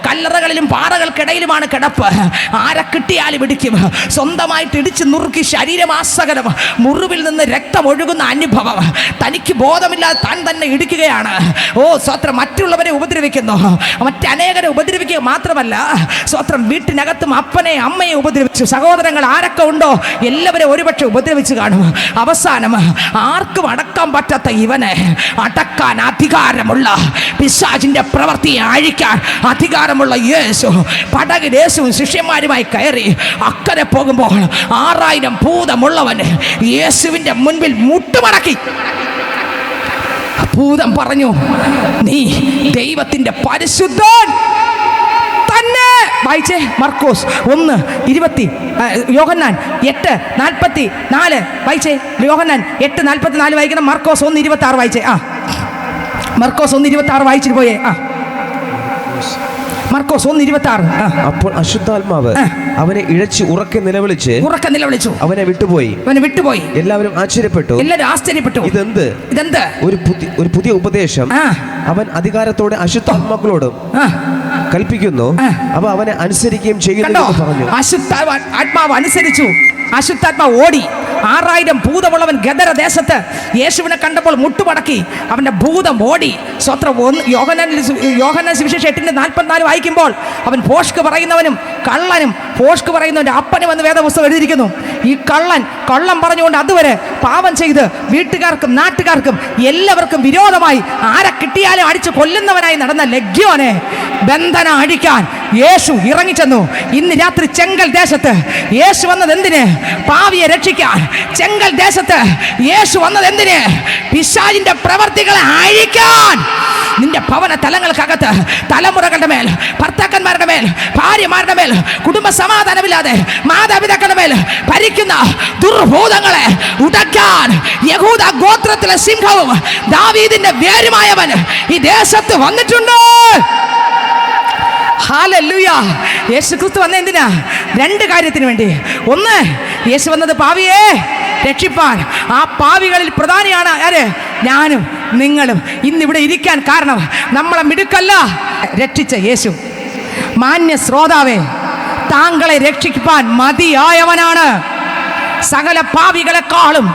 കല്ലറകളിലും പാറകൾക്കിടയിലുമാണ് കിടപ്പ്. ആരെ കിട്ടിയാലും ഇടിക്കും. സ്വന്തമായിട്ട് ഇടിച്ച് നുറുക്കി ശരീരമാസകലം മുറിവിൽ നിന്ന് രക്തം ഒഴുകുന്ന അനുഭവം. തനിക്ക് ബോധമില്ലാതെ താൻ തന്നെ ഇടിക്കുകയാണ്. സ്വത്രം മറ്റുള്ളവരെ ഉപദ്രവിക്കുന്നു, മറ്റനേകരെ ഉപദ്രവിക്കുക മാത്രമല്ല, സ്വത്രം വീട്ടിനകത്തും അപ്പനെ അമ്മയെ ഉപദ്രവിച്ചു. സഹോദരങ്ങൾ ആരൊക്കെ ഉണ്ടോ എല്ലാവരും ഒരുപക്ഷെ ഉപദ്രവിച്ചു കാണും. അവസാനം ആർക്കും അടക്കാൻ പറ്റാത്ത ഇവനെ അടക്കാൻ അധികാരമുള്ള, പിശാചിന്റെ പ്രവൃത്തിയെ അഴിക്കാൻ അധികാരമുള്ള യേശു പടകിൽ യേശുവും ശിഷ്യന്മാരുമായി കയറി അക്കരെ പോകുമ്പോൾ 6000 ഭൂതമുള്ളവൻ യേശുവിന്റെ മുൻപിൽ മുട്ടുമടക്കി. ഭൂതം പറഞ്ഞു, നീ ദൈവത്തിന്റെ പരിശുദ്ധൻ തന്നെ. വായിച്ചേ, മർക്കോസ് 1:20, യോഹന്നാൻ 8:44. വായിച്ചേ, യോഹന്നാൻ 8:44 വായിക്കണം. മർക്കോസ് 1:26 വായിച്ചേ. മർക്കോസ് 1:26 വായിച്ചിട്ട് പോയേ. മർക്കോസ് 1:26. അപ്പോൾ അശുദ്ധാത്മാവ് അവനെ ഇഴച്ച് ഉറക്കെ നിലവിളിച്ചു അവനെ വിട്ടുപോയി. എല്ലാവരും ആശ്ചര്യപ്പെട്ടു. ഇതെന്ത് ഒരു പുതിയ ഉപദേശം. അവൻ അധികാരത്തോടെ അശുദ്ധാത്മാക്കളോടും കൽപ്പിക്കുന്നു, അവ അവനെ അനുസരിക്കുകയും ചെയ്യുന്നു പറഞ്ഞു. ആത്മാവ് അനുസരിച്ചു. അശുദ്ധാത്മാവ് ഓടി. 6000 ഭൂതമുള്ളവൻ ഗദര ദേശത്ത് യേശുവിനെ കണ്ടപ്പോൾ മുട്ടുമടക്കി. അവന്റെ ഭൂതം ഓടി. സ്വത്രം യോഹന്നാൻ സുവിശേഷം 8:44 വായിക്കുമ്പോൾ അവൻ ഭോഷ്ക് പറയുന്നവനും കള്ളനും ഭോഷ്ക് പറയുന്നവന്റെ അപ്പനും എന്ന് വേദപുസ്തകം എഴുതിയിരിക്കുന്നു. ഈ കള്ളം പറഞ്ഞുകൊണ്ട് അതുവരെ പാപം ചെയ്ത് വീട്ടുകാർക്കും നാട്ടുകാർക്കും എല്ലാവർക്കും വിരോധമായി ആരെ കിട്ടിയാലും അടിച്ച് കൊല്ലുന്നവനായി നടന്ന ലഗ്യോനെ ബന്ധന അടിക്കാൻ യേശു ഇറങ്ങിച്ചെന്നു. ഇന്ന് രാത്രി ചെങ്കൽ ദേശത്ത് യേശു വന്നത് എന്തിന്? പാവിയെ രക്ഷിക്കാൻ. ചെങ്കൽ ദേശത്ത് യേശു വന്നത് എന്തിന്? പിശാചിന്റെ പ്രവർത്തികളെ അഴിക്കാൻ. നിന്റെ ഭവന തലങ്ങൾക്കകത്ത് തലമുറകളുടെ മേൽ, ഭർത്താക്കന്മാരുടെ മേൽ, ഭാര്യമാരുടെ മേൽ, കുടുംബ സമാധാനമില്ലാതെ മാതാപിതാക്കളുടെ മേൽ ഭരിക്കുന്ന ദുർഭൂതങ്ങളെ ഉടക്കാൻ യഹൂദ ഗോത്രത്തിലെ സിംഹവും ദാവീദിന്റെ വേരുമായവൻ ഈ ദേശത്ത് വന്നിട്ടുണ്ട്. ഹല്ലേലൂയ. യേശു ക്രിസ്തു വന്ന എന്തിനാ? 2 കാര്യത്തിന് വേണ്ടി. ഒന്ന്, യേശു വന്നത് പാവിയെ രക്ഷിപ്പാൻ. ആ പാവികളിൽ പ്രധാനിയാണ് ആര്? ഞാനും നിങ്ങളും ഇന്നിവിടെ ഇരിക്കാൻ കാരണം നമ്മളെ മിടുക്കല്ല, രക്ഷിച്ച യേശു. മാന്യ ശ്രോതാവേ, താങ്കളെ രക്ഷിക്കാൻ മതിയായവനാണ്. സകല പാവികളെക്കാളും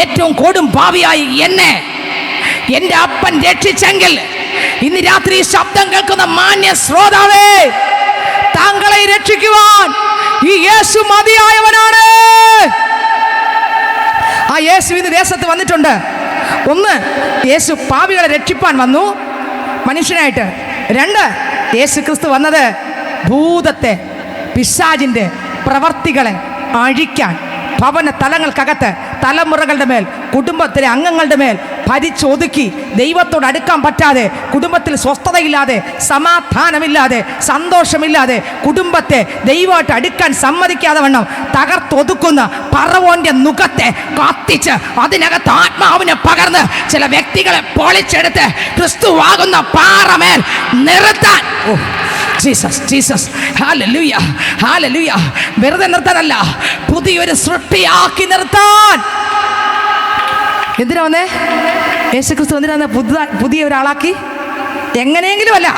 ഏറ്റവും കൊടും പാവിയായി എന്നെ എൻ്റെ അപ്പൻ രക്ഷിച്ചെങ്കിൽ ഇന്ന് രാത്രി ശബ്ദം കേൾക്കുന്ന മാന്യ ശ്രോതാവേ, താങ്കളെ രക്ഷിക്കുവാൻ ഈ യേശു മതിയായവനാണ്. ആ യേശു ഇന്ന് ദേശത്ത് വന്നിട്ടുണ്ട്. ഒന്ന്, യേശു പാപികളെ രക്ഷിപ്പാൻ വന്നു മനുഷ്യനായിട്ട്. 2, യേശു ക്രിസ്തു വന്നത് ഭൂതത്തെ, പിശാചിൻ്റെ പ്രവർത്തികളെ അഴിക്കാൻ. ഭവന തലങ്ങൾക്കകത്ത് തലമുറകളുടെ മേൽ, കുടുംബത്തിലെ അംഗങ്ങളുടെ മേൽ ഭരിച്ചൊതുക്കി ദൈവത്തോട് അടുക്കാൻ പറ്റാതെ, കുടുംബത്തിൽ സ്വസ്ഥതയില്ലാതെ, സമാധാനമില്ലാതെ, സന്തോഷമില്ലാതെ, കുടുംബത്തെ ദൈവമായിട്ട് അടുക്കാൻ സമ്മതിക്കാതെ വണ്ണം തകർത്തൊതുക്കുന്ന പറവോന്റെ മുഖത്തെ കത്തിച്ച് അതിനകത്ത് ആത്മാവിനെ പകർന്ന് ചില വ്യക്തികളെ പൊളിച്ചെടുത്ത് ക്രിസ്തുവാകുന്ന പാറമേൽ നിർത്താൻ. Jesus, hallelujah, hallelujah. വെറുതെ നിർത്താനല്ല, പുതിയൊരു സൃഷ്ടിയാക്കി നിർത്താൻ. എന്തിനാ വന്നേ? യേശു ക്രിസ്തു എന്തിനാ പുതിയ ഒരാളാക്കി? എങ്ങനെയെങ്കിലും അല്ല.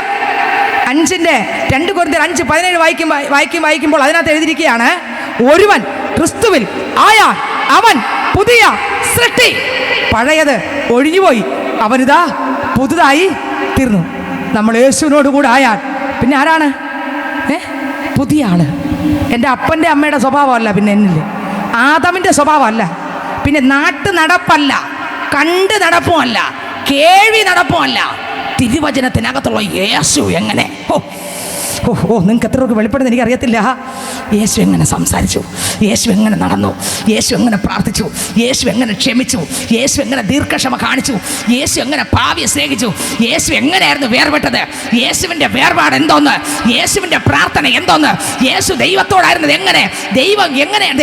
2 കൊരിന്ത്യർ 5:17 വായിക്കുമ്പോൾ അതിനകത്ത് എഴുതിയിരിക്കുകയാണ്, ഒരുവൻ ക്രിസ്തുവിൽ ആയാൽ അവൻ പുതിയ സൃഷ്ടി, പഴയത് ഒഴിഞ്ഞുപോയി, അവനിതാ പുതുതായി തീർന്നു. നമ്മൾ യേശുവിനോട് കൂടെ ആയാൽ പിന്നെ ആരാണ്? പുതിയ ആള്. എൻ്റെ അപ്പൻ്റെ അമ്മയുടെ സ്വഭാവമല്ല, പിന്നെ എന്നിൽ ആദമിൻ്റെ സ്വഭാവമല്ല, പിന്നെ നാട്ടു നടപ്പല്ല, കണ്ട് നടപ്പുമല്ല, കേൾവി നടപ്പുമല്ല, തിരുവചനത്തിനകത്തുള്ള യേശു എങ്ങനെ. നിങ്ങൾക്ക് എത്ര പേർക്ക് വെളിപ്പെടുന്നത് എനിക്കറിയത്തില്ല. യേശു എങ്ങനെ സംസാരിച്ചു, യേശു എങ്ങനെ നടന്നു, യേശു എങ്ങനെ പ്രാർത്ഥിച്ചു, യേശു എങ്ങനെ ക്ഷമിച്ചു, യേശു എങ്ങനെ ദീർഘക്ഷമ കാണിച്ചു, യേശു എങ്ങനെ പാപിയെ സ്നേഹിച്ചു, യേശു എങ്ങനെയായിരുന്നു വേർപെട്ടത്, യേശുവിൻ്റെ വേർപാട് എന്തോന്ന്, യേശുവിൻ്റെ പ്രാർത്ഥന എന്തോന്ന്, യേശു ദൈവത്തോടായിരുന്നത് എങ്ങനെ,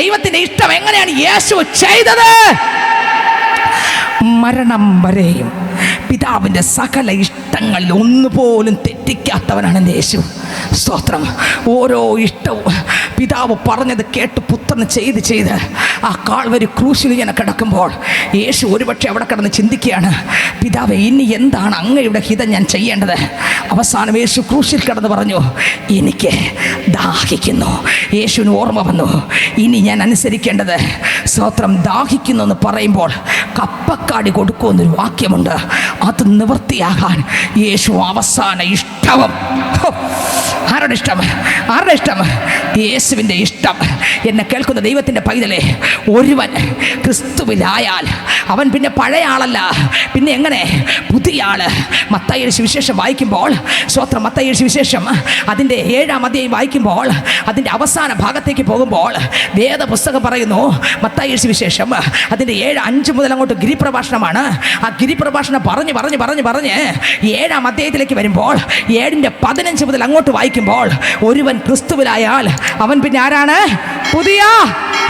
ദൈവത്തിൻ്റെ ഇഷ്ടം എങ്ങനെയാണ് യേശു ചെയ്തത്. മരണം വരെയും പിതാവിൻ്റെ സകല ഇഷ്ടങ്ങളിൽ ഒന്നുപോലും തെറ്റിക്കാത്തവനാണ് എൻ്റെ യേശു. സ്തോത്രം. ഓരോ ഇഷ്ടവും പിതാവ് പറഞ്ഞത് കേട്ട് പുത്രന് ചെയ്ത് ആ കാൽവരി ക്രൂശിൽ ഇങ്ങനെ കിടക്കുമ്പോൾ യേശു ഒരുപക്ഷെ അവിടെ കിടന്ന് ചിന്തിക്കുകയാണ്, പിതാവേ ഇനി എന്താണ് അങ്ങയുടെ ഹിതം ഞാൻ ചെയ്യേണ്ടത്. അവസാനം യേശു ക്രൂശിൽ കിടന്ന് പറഞ്ഞു, എനിക്ക് ദാഹിക്കുന്നു. യേശുവിന് ഓർമ്മ വന്നു, ഇനി ഞാൻ അനുസരിക്കേണ്ടത്. സ്തോത്രം. ദാഹിക്കുന്നു എന്ന് പറയുമ്പോൾ കപ്പക്കാടി കൊടുക്കുമെന്നൊരു വാക്യമുണ്ട്. അത് നിവൃത്തിയാകാൻ യേശു അവസാന ഇഷ്ടവും. ആരുടെ ഇഷ്ടം? ആരുടെ ഇഷ്ടം? യേശുവിൻ്റെ ഇഷ്ടം. എന്നെ കേൾക്കുന്ന ദൈവത്തിൻ്റെ പൈതലേ, ഒരുവൻ ക്രിസ്തുവിലായാൽ അവൻ പിന്നെ പഴയ ആളല്ല, പിന്നെ എങ്ങനെ പുതിയ ആള്. മത്തായിയുടെ സുവിശേഷം വായിക്കുമ്പോൾ, സ്തോത്രം, മത്തായിയുടെ സുവിശേഷം അതിൻ്റെ 7-ാം അധ്യായം വായിക്കുമ്പോൾ അതിൻ്റെ അവസാന ഭാഗത്തേക്ക് പോകുമ്പോൾ വേദപുസ്തകം പറയുന്നു, മത്തായിയുടെ സുവിശേഷം അതിൻ്റെ 7:5 മുതൽ അങ്ങോട്ട് ഗിരിപ്രഭാഷണമാണ്. ആ ഗിരിപ്രഭാഷണം പറഞ്ഞ് 7-ാം അധ്യായത്തിലേക്ക് വരുമ്പോൾ 7:15 മുതൽ അങ്ങോട്ട് വായിക്കുമ്പോൾ, ഒരുവൻ ക്രിസ്തുവിലായാൽ അവൻ പിന്നെ ആരാണ്? പുതിയ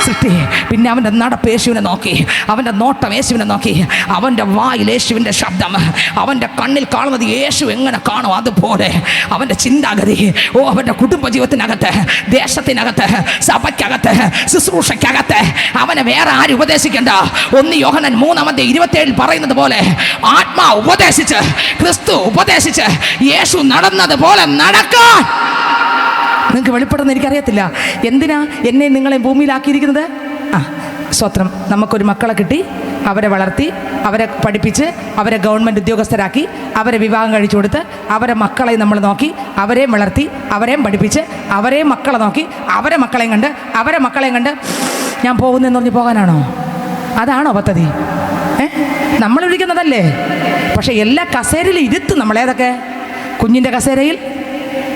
സൃഷ്ടി. പിന്നെ അവൻ്റെ നടപ്പ് യേശുവിനെ നോക്കി, അവൻ്റെ നോട്ടം യേശുവിനെ നോക്കി, അവൻ്റെ വായിൽ യേശുവിൻ്റെ ശബ്ദം, അവൻ്റെ കണ്ണിൽ കാണുന്നത് യേശു എങ്ങനെ കാണും അതുപോലെ അവൻ്റെ ചിന്താഗതി. അവൻ്റെ കുടുംബജീവിതത്തിനകത്ത്, ദേശത്തിനകത്ത്, സഭയ്ക്കകത്ത്, ശുശ്രൂഷയ്ക്കകത്ത് അവനെ വേറെ ആരും ഉപദേശിക്കേണ്ട. 1 യോഹന്നാൻ 3:27 പറയുന്നത് പോലെ ആത്മാവ് ഉപദേശിച്ച്, ക്രിസ്തു ഉപദേശിച്ച് യേശു നടന്നതുപോലെ നടക്കാൻ നിങ്ങൾക്ക് വെളിപ്പെടുന്ന എനിക്കറിയത്തില്ല. എന്തിനാ എന്നെ നിങ്ങളെ ഭൂമിയിലാക്കിയിരിക്കുന്നത്? സ്വത്രം. നമുക്കൊരു മക്കളെ കിട്ടി, അവരെ വളർത്തി, അവരെ പഠിപ്പിച്ച്, അവരെ ഗവൺമെൻറ് ഉദ്യോഗസ്ഥരാക്കി, അവരെ വിവാഹം കഴിച്ചു കൊടുത്ത്, അവരെ മക്കളെ നമ്മൾ നോക്കി, അവരെയും വളർത്തി, അവരെയും പഠിപ്പിച്ച്, അവരെയും മക്കളെ നോക്കി, അവരെ മക്കളെയും കണ്ട് ഞാൻ പോകുന്നതെന്ന് പറഞ്ഞ് പോകാനാണോ? അതാണോ പദ്ധതി? നമ്മൾ വിളിക്കുന്നതല്ലേ? പക്ഷേ എല്ലാ കസേരയിലും ഇരുത്തും നമ്മളേതൊക്കെ. കുഞ്ഞിൻ്റെ കസേരയിൽ,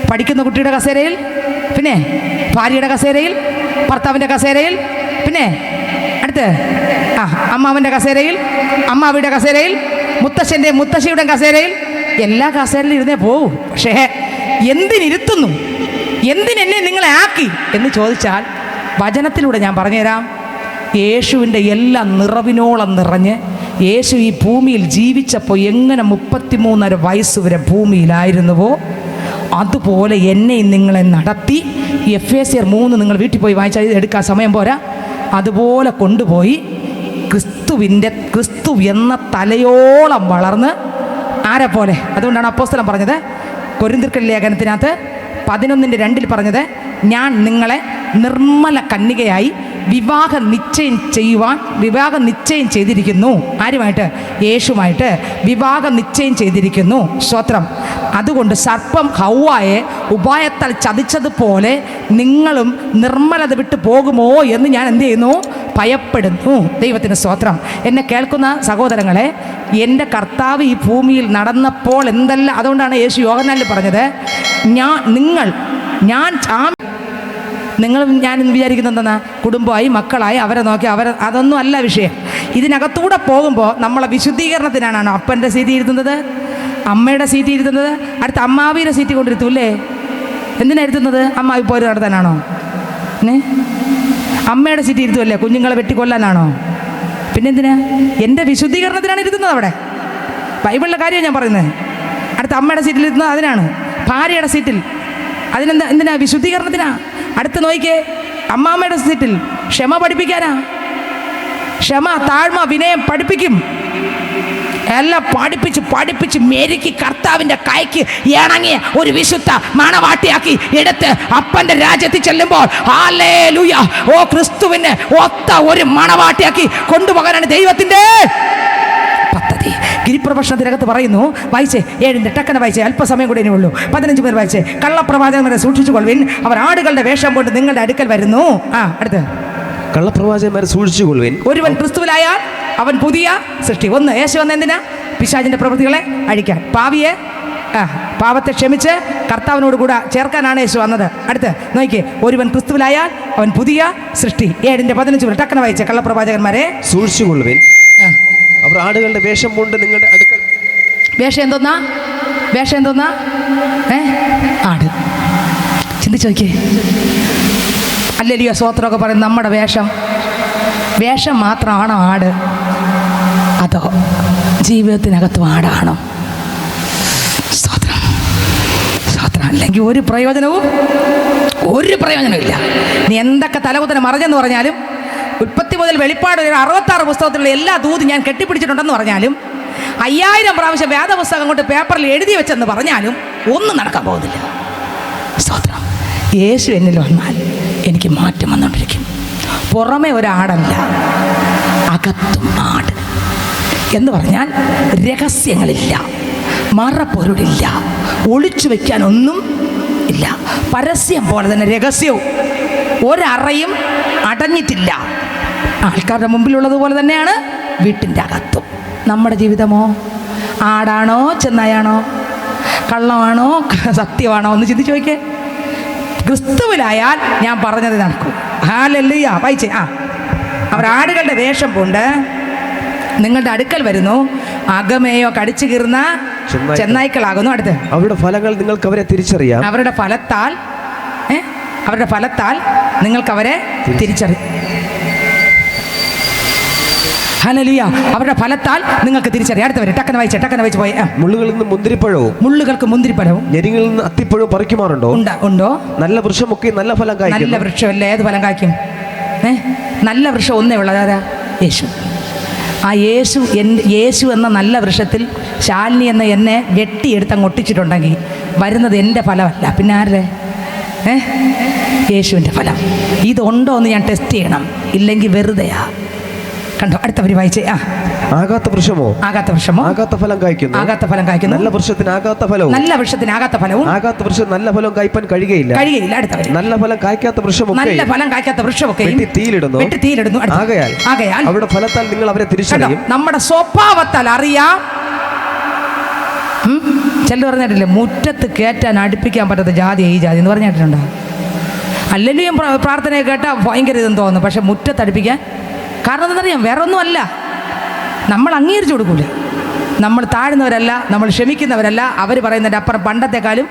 പഠിക്കുന്ന കുട്ടിയുടെ കസേരയിൽ, പിന്നെ ഭാര്യയുടെ കസേരയിൽ, ഭർത്താവിൻ്റെ കസേരയിൽ, പിന്നെ അടുത്ത് അമ്മാവൻ്റെ കസേരയിൽ, അമ്മാവിയുടെ കസേരയിൽ, മുത്തശ്ശിയുടെ കസേരയിൽ, എല്ലാ കസേരയിലും ഇരുന്നേ പോകൂ. പക്ഷേ എന്തിനിരുത്തുന്നു, എന്തിനെന്നെ നിങ്ങളെ ആക്കി എന്ന് ചോദിച്ചാൽ വചനത്തിലൂടെ ഞാൻ പറഞ്ഞുതരാം. യേശുവിൻ്റെ എല്ലാ നിറവിനോളം നിറഞ്ഞ് യേശു ഈ ഭൂമിയിൽ ജീവിച്ചപ്പോൾ എങ്ങനെ 33.5 വയസ്സ് വരെ ഭൂമിയിലായിരുന്നുവോ അതുപോലെ എന്നെയും നിങ്ങളെ നടത്തി. എഫേസ്യർ 3 നിങ്ങൾ വീട്ടിൽ പോയി വായിച്ചാൽ എടുക്കാൻ സമയം പോരാ. അതുപോലെ കൊണ്ടുപോയി ക്രിസ്തു എന്ന തലയോളം വളർന്ന് ആരെ പോലെ. അതുകൊണ്ടാണ് അപ്പോസ്തലൻ പറഞ്ഞത് കൊരിന്ത്യർ ലേഖനത്തിനകത്ത് 11:2 പറഞ്ഞത്, ഞാൻ നിങ്ങളെ നിർമ്മല കന്യകയായി വിവാഹ നിശ്ചയം ചെയ്തിരിക്കുന്നു. ആരുമായിട്ട്? യേശുമായിട്ട് വിവാഹ നിശ്ചയം ചെയ്തിരിക്കുന്നു. സ്തോത്രം. അതുകൊണ്ട് സർപ്പം ഹൗവായെ ഉപായത്താൽ ചതിച്ചതുപോലെ നിങ്ങളും നിർമ്മലത വിട്ടു പോകുമോ എന്ന് ഞാൻ എന്ത് ചെയ്യുന്നു? ഭയപ്പെടുന്നു. ദൈവത്തിന് സ്തോത്രം. എന്നെ കേൾക്കുന്ന സഹോദരങ്ങളെ, എൻ്റെ കർത്താവ് ഈ ഭൂമിയിൽ നടന്നപ്പോൾ എന്തെല്ലാം, അതുകൊണ്ടാണ് യേശു യോഹന്നാനിൽ പറഞ്ഞത്, നിങ്ങളും ഞാൻ വിചാരിക്കുന്നത് എന്തെന്നാ? കുടുംബമായി, മക്കളായി, അവരെ നോക്കി അതൊന്നും അല്ല വിഷയം. ഇതിനകത്തൂടെ പോകുമ്പോൾ നമ്മളെ വിശുദ്ധീകരണത്തിനാണ് അപ്പൻ്റെ സീറ്റ് ഇരുത്തുന്നത്, അമ്മയുടെ സീറ്റ് ഇരുത്തുന്നത്, അടുത്ത അമ്മാവിയുടെ സീറ്റ് കൊണ്ടിരുത്തൂല്ലേ? എന്തിനാ ഇരുത്തുന്നത്? അമ്മാവി പോര് നടത്താനാണോ? അമ്മയുടെ സീറ്റ് ഇരുത്തുമല്ലേ? കുഞ്ഞുങ്ങളെ വെട്ടിക്കൊല്ലാനാണോ? പിന്നെന്തിനാ? എൻ്റെ വിശുദ്ധീകരണത്തിനാണ് ഇരുത്തുന്നത്. അവിടെ ബൈബിളിലെ കാര്യം ഞാൻ പറയുന്നത്. അടുത്ത അമ്മയുടെ സീറ്റിൽ ഇരുത്തുന്നത് അതിനാണ്. ഭാര്യയുടെ സീറ്റിൽ എന്തിനാ? വിശുദ്ധീകരണത്തിനാ. അടുത്ത് നോക്കിക്കേ, അമ്മാമ്മയുടെ സീറ്റിൽ ക്ഷമ പഠിപ്പിക്കാനാ. ക്ഷമ, താഴ്മ, വിനയം പഠിപ്പിക്കും. എല്ലാം പഠിപ്പിച്ച് മെരുക്കി കർത്താവിൻ്റെ കൈക്ക് ഇണങ്ങിയ ഒരു വിശുദ്ധ മണവാട്ടിയാക്കി എടുത്ത് അപ്പൻ്റെ രാജ്യത്തിൽ ചെല്ലുമ്പോൾ ഹല്ലേലൂയ, ക്രിസ്തുവിന് ഒത്ത ഒരു മണവാട്ടിയാക്കി കൊണ്ടുപോകാനാണ് ദൈവത്തിൻ്റെ പദ്ധതി. ഗിരിപ്രഭാഷണത്തിനകത്ത് പറയുന്നു, വായിച്ചേ 7 ടക്കനെ വായിച്ചേ, അല്പസമയം കൂടെ ഇനിയുള്ളൂ. 15 പേർ വായിച്ചേ. കള്ളപ്രവാചകന്മാരെ സൂക്ഷിച്ചുകൊള്ളുവിൻ, അവർ ആടുകളുടെ വേഷം കൊണ്ട് നിങ്ങളുടെ അടുക്കൽ വരുന്നു. അടുത്ത്, കള്ളപ്രവാചകന്മാരെ സൂക്ഷിച്ചുകൊള്ളുവിൻ, ഒരുവൻ ക്രിസ്തുവിലായാൽ അവൻ പുതിയ സൃഷ്ടി. ഒന്ന്, യേശു വന്ന എന്തിനാ? പിശാചിൻ്റെ പ്രവൃത്തികളെ അഴിക്കാൻ, പാവിയെ പാവത്തെ ക്ഷമിച്ച് കർത്താവിനോട് കൂടെ ചേർക്കാനാണ് യേശു വന്നത്. അടുത്ത് നോക്കിയേ, ഒരുവൻ ക്രിസ്തുവിലായാൽ അവൻ പുതിയ സൃഷ്ടി. 7:15 ടക്കന വായിച്ച കള്ളപ്രവാചകന്മാരെ സൂക്ഷിച്ചുകൊള്ളുവിൻ, അവർ ആടുകളുടെ വേഷം കൊണ്ട് നിങ്ങളുടെ അടുക്കൽ. വേഷം എന്തോന്നാ? വേഷം എന്തോന്നാ? ആട്. ചിന്തിച്ച് നോക്കിയേ. അല്ലെലിയോ സ്വോത്രമൊക്കെ പറയും നമ്മുടെ വേഷം മാത്രമാണോ ആട്, അതോ ജീവിതത്തിനകത്തും ആടാണോ? സ്തോത്രം, സ്തോത്രം. അല്ലെങ്കിൽ ഒരു പ്രയോജനമില്ല. നീ എന്തൊക്കെ തലകുത്തനെ മറിഞ്ഞെന്ന് പറഞ്ഞാലും, ഉൽപ്പത്തി മുതൽ വെളിപ്പാട് 66 പുസ്തകത്തിലുള്ള എല്ലാ ദൂതും ഞാൻ കെട്ടിപ്പിടിച്ചിട്ടുണ്ടെന്ന് പറഞ്ഞാലും, 5000 പ്രാവശ്യം വേദപുസ്തകം കൊണ്ട് പേപ്പറിൽ എഴുതി വെച്ചെന്ന് പറഞ്ഞാലും ഒന്നും നടക്കാൻ പോകുന്നില്ല. സ്തോത്രം. യേശു എന്നിൽ വന്നാൽ എനിക്ക് മാറ്റം വന്നുകൊണ്ടിരിക്കും. പുറമെ ഒരാടല്ല, അകത്തും ആട് എന്ന് പറഞ്ഞാൽ രഹസ്യങ്ങളില്ല, മറപ്പൊരുളില്ല, ഒളിച്ചു വയ്ക്കാനൊന്നും ഇല്ല. പരസ്യം പോലെ തന്നെ രഹസ്യവും ഒരറയും അടഞ്ഞിട്ടില്ല. ആൾക്കാരുടെ മുമ്പിലുള്ളതുപോലെ തന്നെയാണ് വീട്ടിൻ്റെ അകത്തും. നമ്മുടെ ജീവിതമോ ആടാണോ ചെന്നായാണോ, കള്ളമാണോ സത്യമാണോ? ഒന്ന് ചിന്തിച്ച് നോക്കിയേ. ക്രിസ്തുവിലായാൽ ഞാൻ പറഞ്ഞത് നടക്കും. ഹല്ലേലൂയ. വായിച്ചേ. അവർ ആടുകളുടെ വേഷം കൊണ്ട് നിങ്ങളുടെ അടുക്കൽ വരുന്നു, അകമേയോ കടിച്ചു കീറുന്ന ചെന്നായ്ക്കളാകുന്നു. അടുത്ത്, അവരുടെ ഫലങ്ങൾ നിങ്ങൾക്ക് അവരെ തിരിച്ചറിയാം. അവരുടെ ഫലത്താൽ നിങ്ങൾക്ക് അവരെ തിരിച്ചറിയാം. ഹല്ലേലൂയ. അവരുടെ ഫലത്താൽ നിങ്ങൾക്ക് തിരിച്ചറിയാം. അടുത്തവരെ ടക്കന വായിച്ച് പോയി. മുള്ളുകളിൽ നിന്ന് മുള്ളുകൾക്ക് മുന്തിരിപ്പഴവും ഞെരികളിൽ നിന്ന് അത്തിപ്പഴവും പറിക്കുമാറുണ്ടോ? ഉണ്ടോ? നല്ല വൃക്ഷമൊക്കെ നല്ല ഫലം കായ്ക്കും. നല്ല വൃക്ഷമല്ല ഏത് ഫലം കായ്ക്കും? നല്ല വൃക്ഷം ഒന്നേ ഉള്ളതാരാ? യേശു. ആ യേശു എന്ന നല്ല വൃക്ഷത്തിൽ ശാലിനി എന്ന എന്നെ വെട്ടിയെടുത്ത് അങ്ങ് ഒട്ടിച്ചിട്ടുണ്ടെങ്കിൽ വരുന്നത് എൻ്റെ ഫലമല്ല, പിന്നെ ആരുടെ? യേശുവിൻ്റെ ഫലം. ഇതുണ്ടോ എന്ന് ഞാൻ ടെസ്റ്റ് ചെയ്യണം, ഇല്ലെങ്കിൽ വെറുതെയാ. കണ്ടോ? അടുത്തവർ വായിച്ചേ. ആകാത്ത വൃക്ഷമോ ആകാത്ത ഫലം കായ്ക്കുന്നു. നല്ല വൃക്ഷത്തിന് ആകാത്ത ഫലവും ആകാത്ത വൃക്ഷം നല്ല ഫലം കായ്പാൻ കഴിയുകയില്ല. അടുത്തവർ, നല്ല ഫലം കായ്ക്കാത്ത വൃക്ഷമൊക്കെ തീയിലിടുന്നു. ആകയാൽ അവരുടെ ഫലത്താൽ നിങ്ങൾ അവരെ തിരിച്ചറിയും. നമ്മുടെ സ്വഭാവത്താൽ അറിയാം. ചില പറഞ്ഞിട്ടില്ലേ, മുറ്റത്ത് കയറ്റാൻ അടുപ്പിക്കാൻ പറ്റാത്ത ജാതി ഈ ജാതി എന്ന് പറഞ്ഞിട്ടുണ്ടോ? അല്ലെങ്കിലും പ്രാർത്ഥനയെ കേട്ടാൽ ഭയങ്കര ഇതെന്ന് തോന്നുന്നു. പക്ഷെ മുറ്റത്തടുപ്പിക്കാൻ കാരണം എന്താണെന്നറിയാം? വേറെ ഒന്നുമല്ല, നമ്മൾ അംഗീകരിച്ചു കൊടുക്കൂല. നമ്മൾ താഴ്ന്നവരല്ല, നമ്മൾ ക്ഷമിക്കുന്നവരല്ല. അവർ പറയുന്നതിൻ്റെ അപ്പുറം പണ്ടത്തെക്കാളും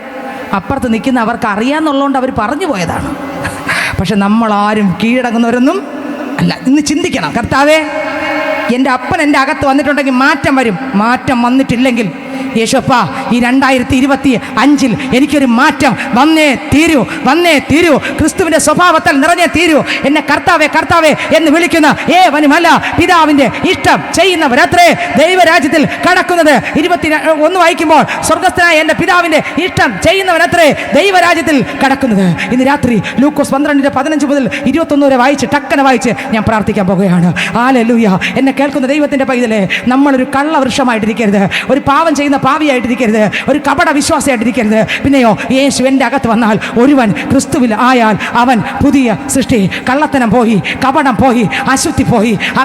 അപ്പുറത്ത് നിൽക്കുന്ന അവർക്ക് അറിയാമെന്നുള്ളതുകൊണ്ട് അവർ പറഞ്ഞു പോയതാണ്. പക്ഷെ നമ്മളാരും കീഴടങ്ങുന്നവരൊന്നും അല്ല. ഇന്ന് ചിന്തിക്കണം, കർത്താവേ, എൻ്റെ അപ്പൻ എൻ്റെ അകത്ത് വന്നിട്ടുണ്ടെങ്കിൽ മാറ്റം വരും. മാറ്റം വന്നിട്ടില്ലെങ്കിൽ യേശുപ്പാ, ഈ 2025 എനിക്കൊരു മാറ്റം വന്നേ തീരൂ. ക്രിസ്തുവിൻ്റെ സ്വഭാവത്താൽ നിറഞ്ഞേ തീരൂ. എന്നെ കർത്താവേ എന്ന് വിളിക്കുന്ന ഏവനുമല്ല പിതാവിൻ്റെ ഇഷ്ടം ചെയ്യുന്നവരത്രേ ദൈവരാജ്യത്തിൽ കടക്കുന്നത്. 21 വായിക്കുമ്പോൾ, സ്വർഗസ്ഥനായ എൻ്റെ പിതാവിൻ്റെ ഇഷ്ടം ചെയ്യുന്നവരത്രേ ദൈവരാജ്യത്തിൽ കടക്കുന്നത്. ഇന്ന് രാത്രി ലൂക്കോസ് 12:15 മുതൽ 21 വരെ വായിച്ച് ടക്കന വായിച്ച് ഞാൻ പ്രാർത്ഥിക്കാൻ പോകുകയാണ്. ഹല്ലേലൂയ. എന്നെ കേൾക്കുന്ന ദൈവത്തിൻ്റെ പൈതലേ, നമ്മളൊരു കള്ളവൃക്ഷമായിട്ടിരിക്കരുത്, ഒരു പാവം ചെയ്യുന്ന പാവിയായിട്ടിരിക്കരുത്, ഒരു കപട വിശ്വാസിയായിട്ടിരിക്കരുത്. പിന്നെയോ, യേശു എൻ്റെ അകത്ത് വന്നാൽ ഒരുവൻ ക്രിസ്തുവിൽ ആയാൽ അവൻ പുതിയ സൃഷ്ടി. കള്ളത്തനം പോയി, കപടം പോയി, അശുദ്ധി പോയി, ആ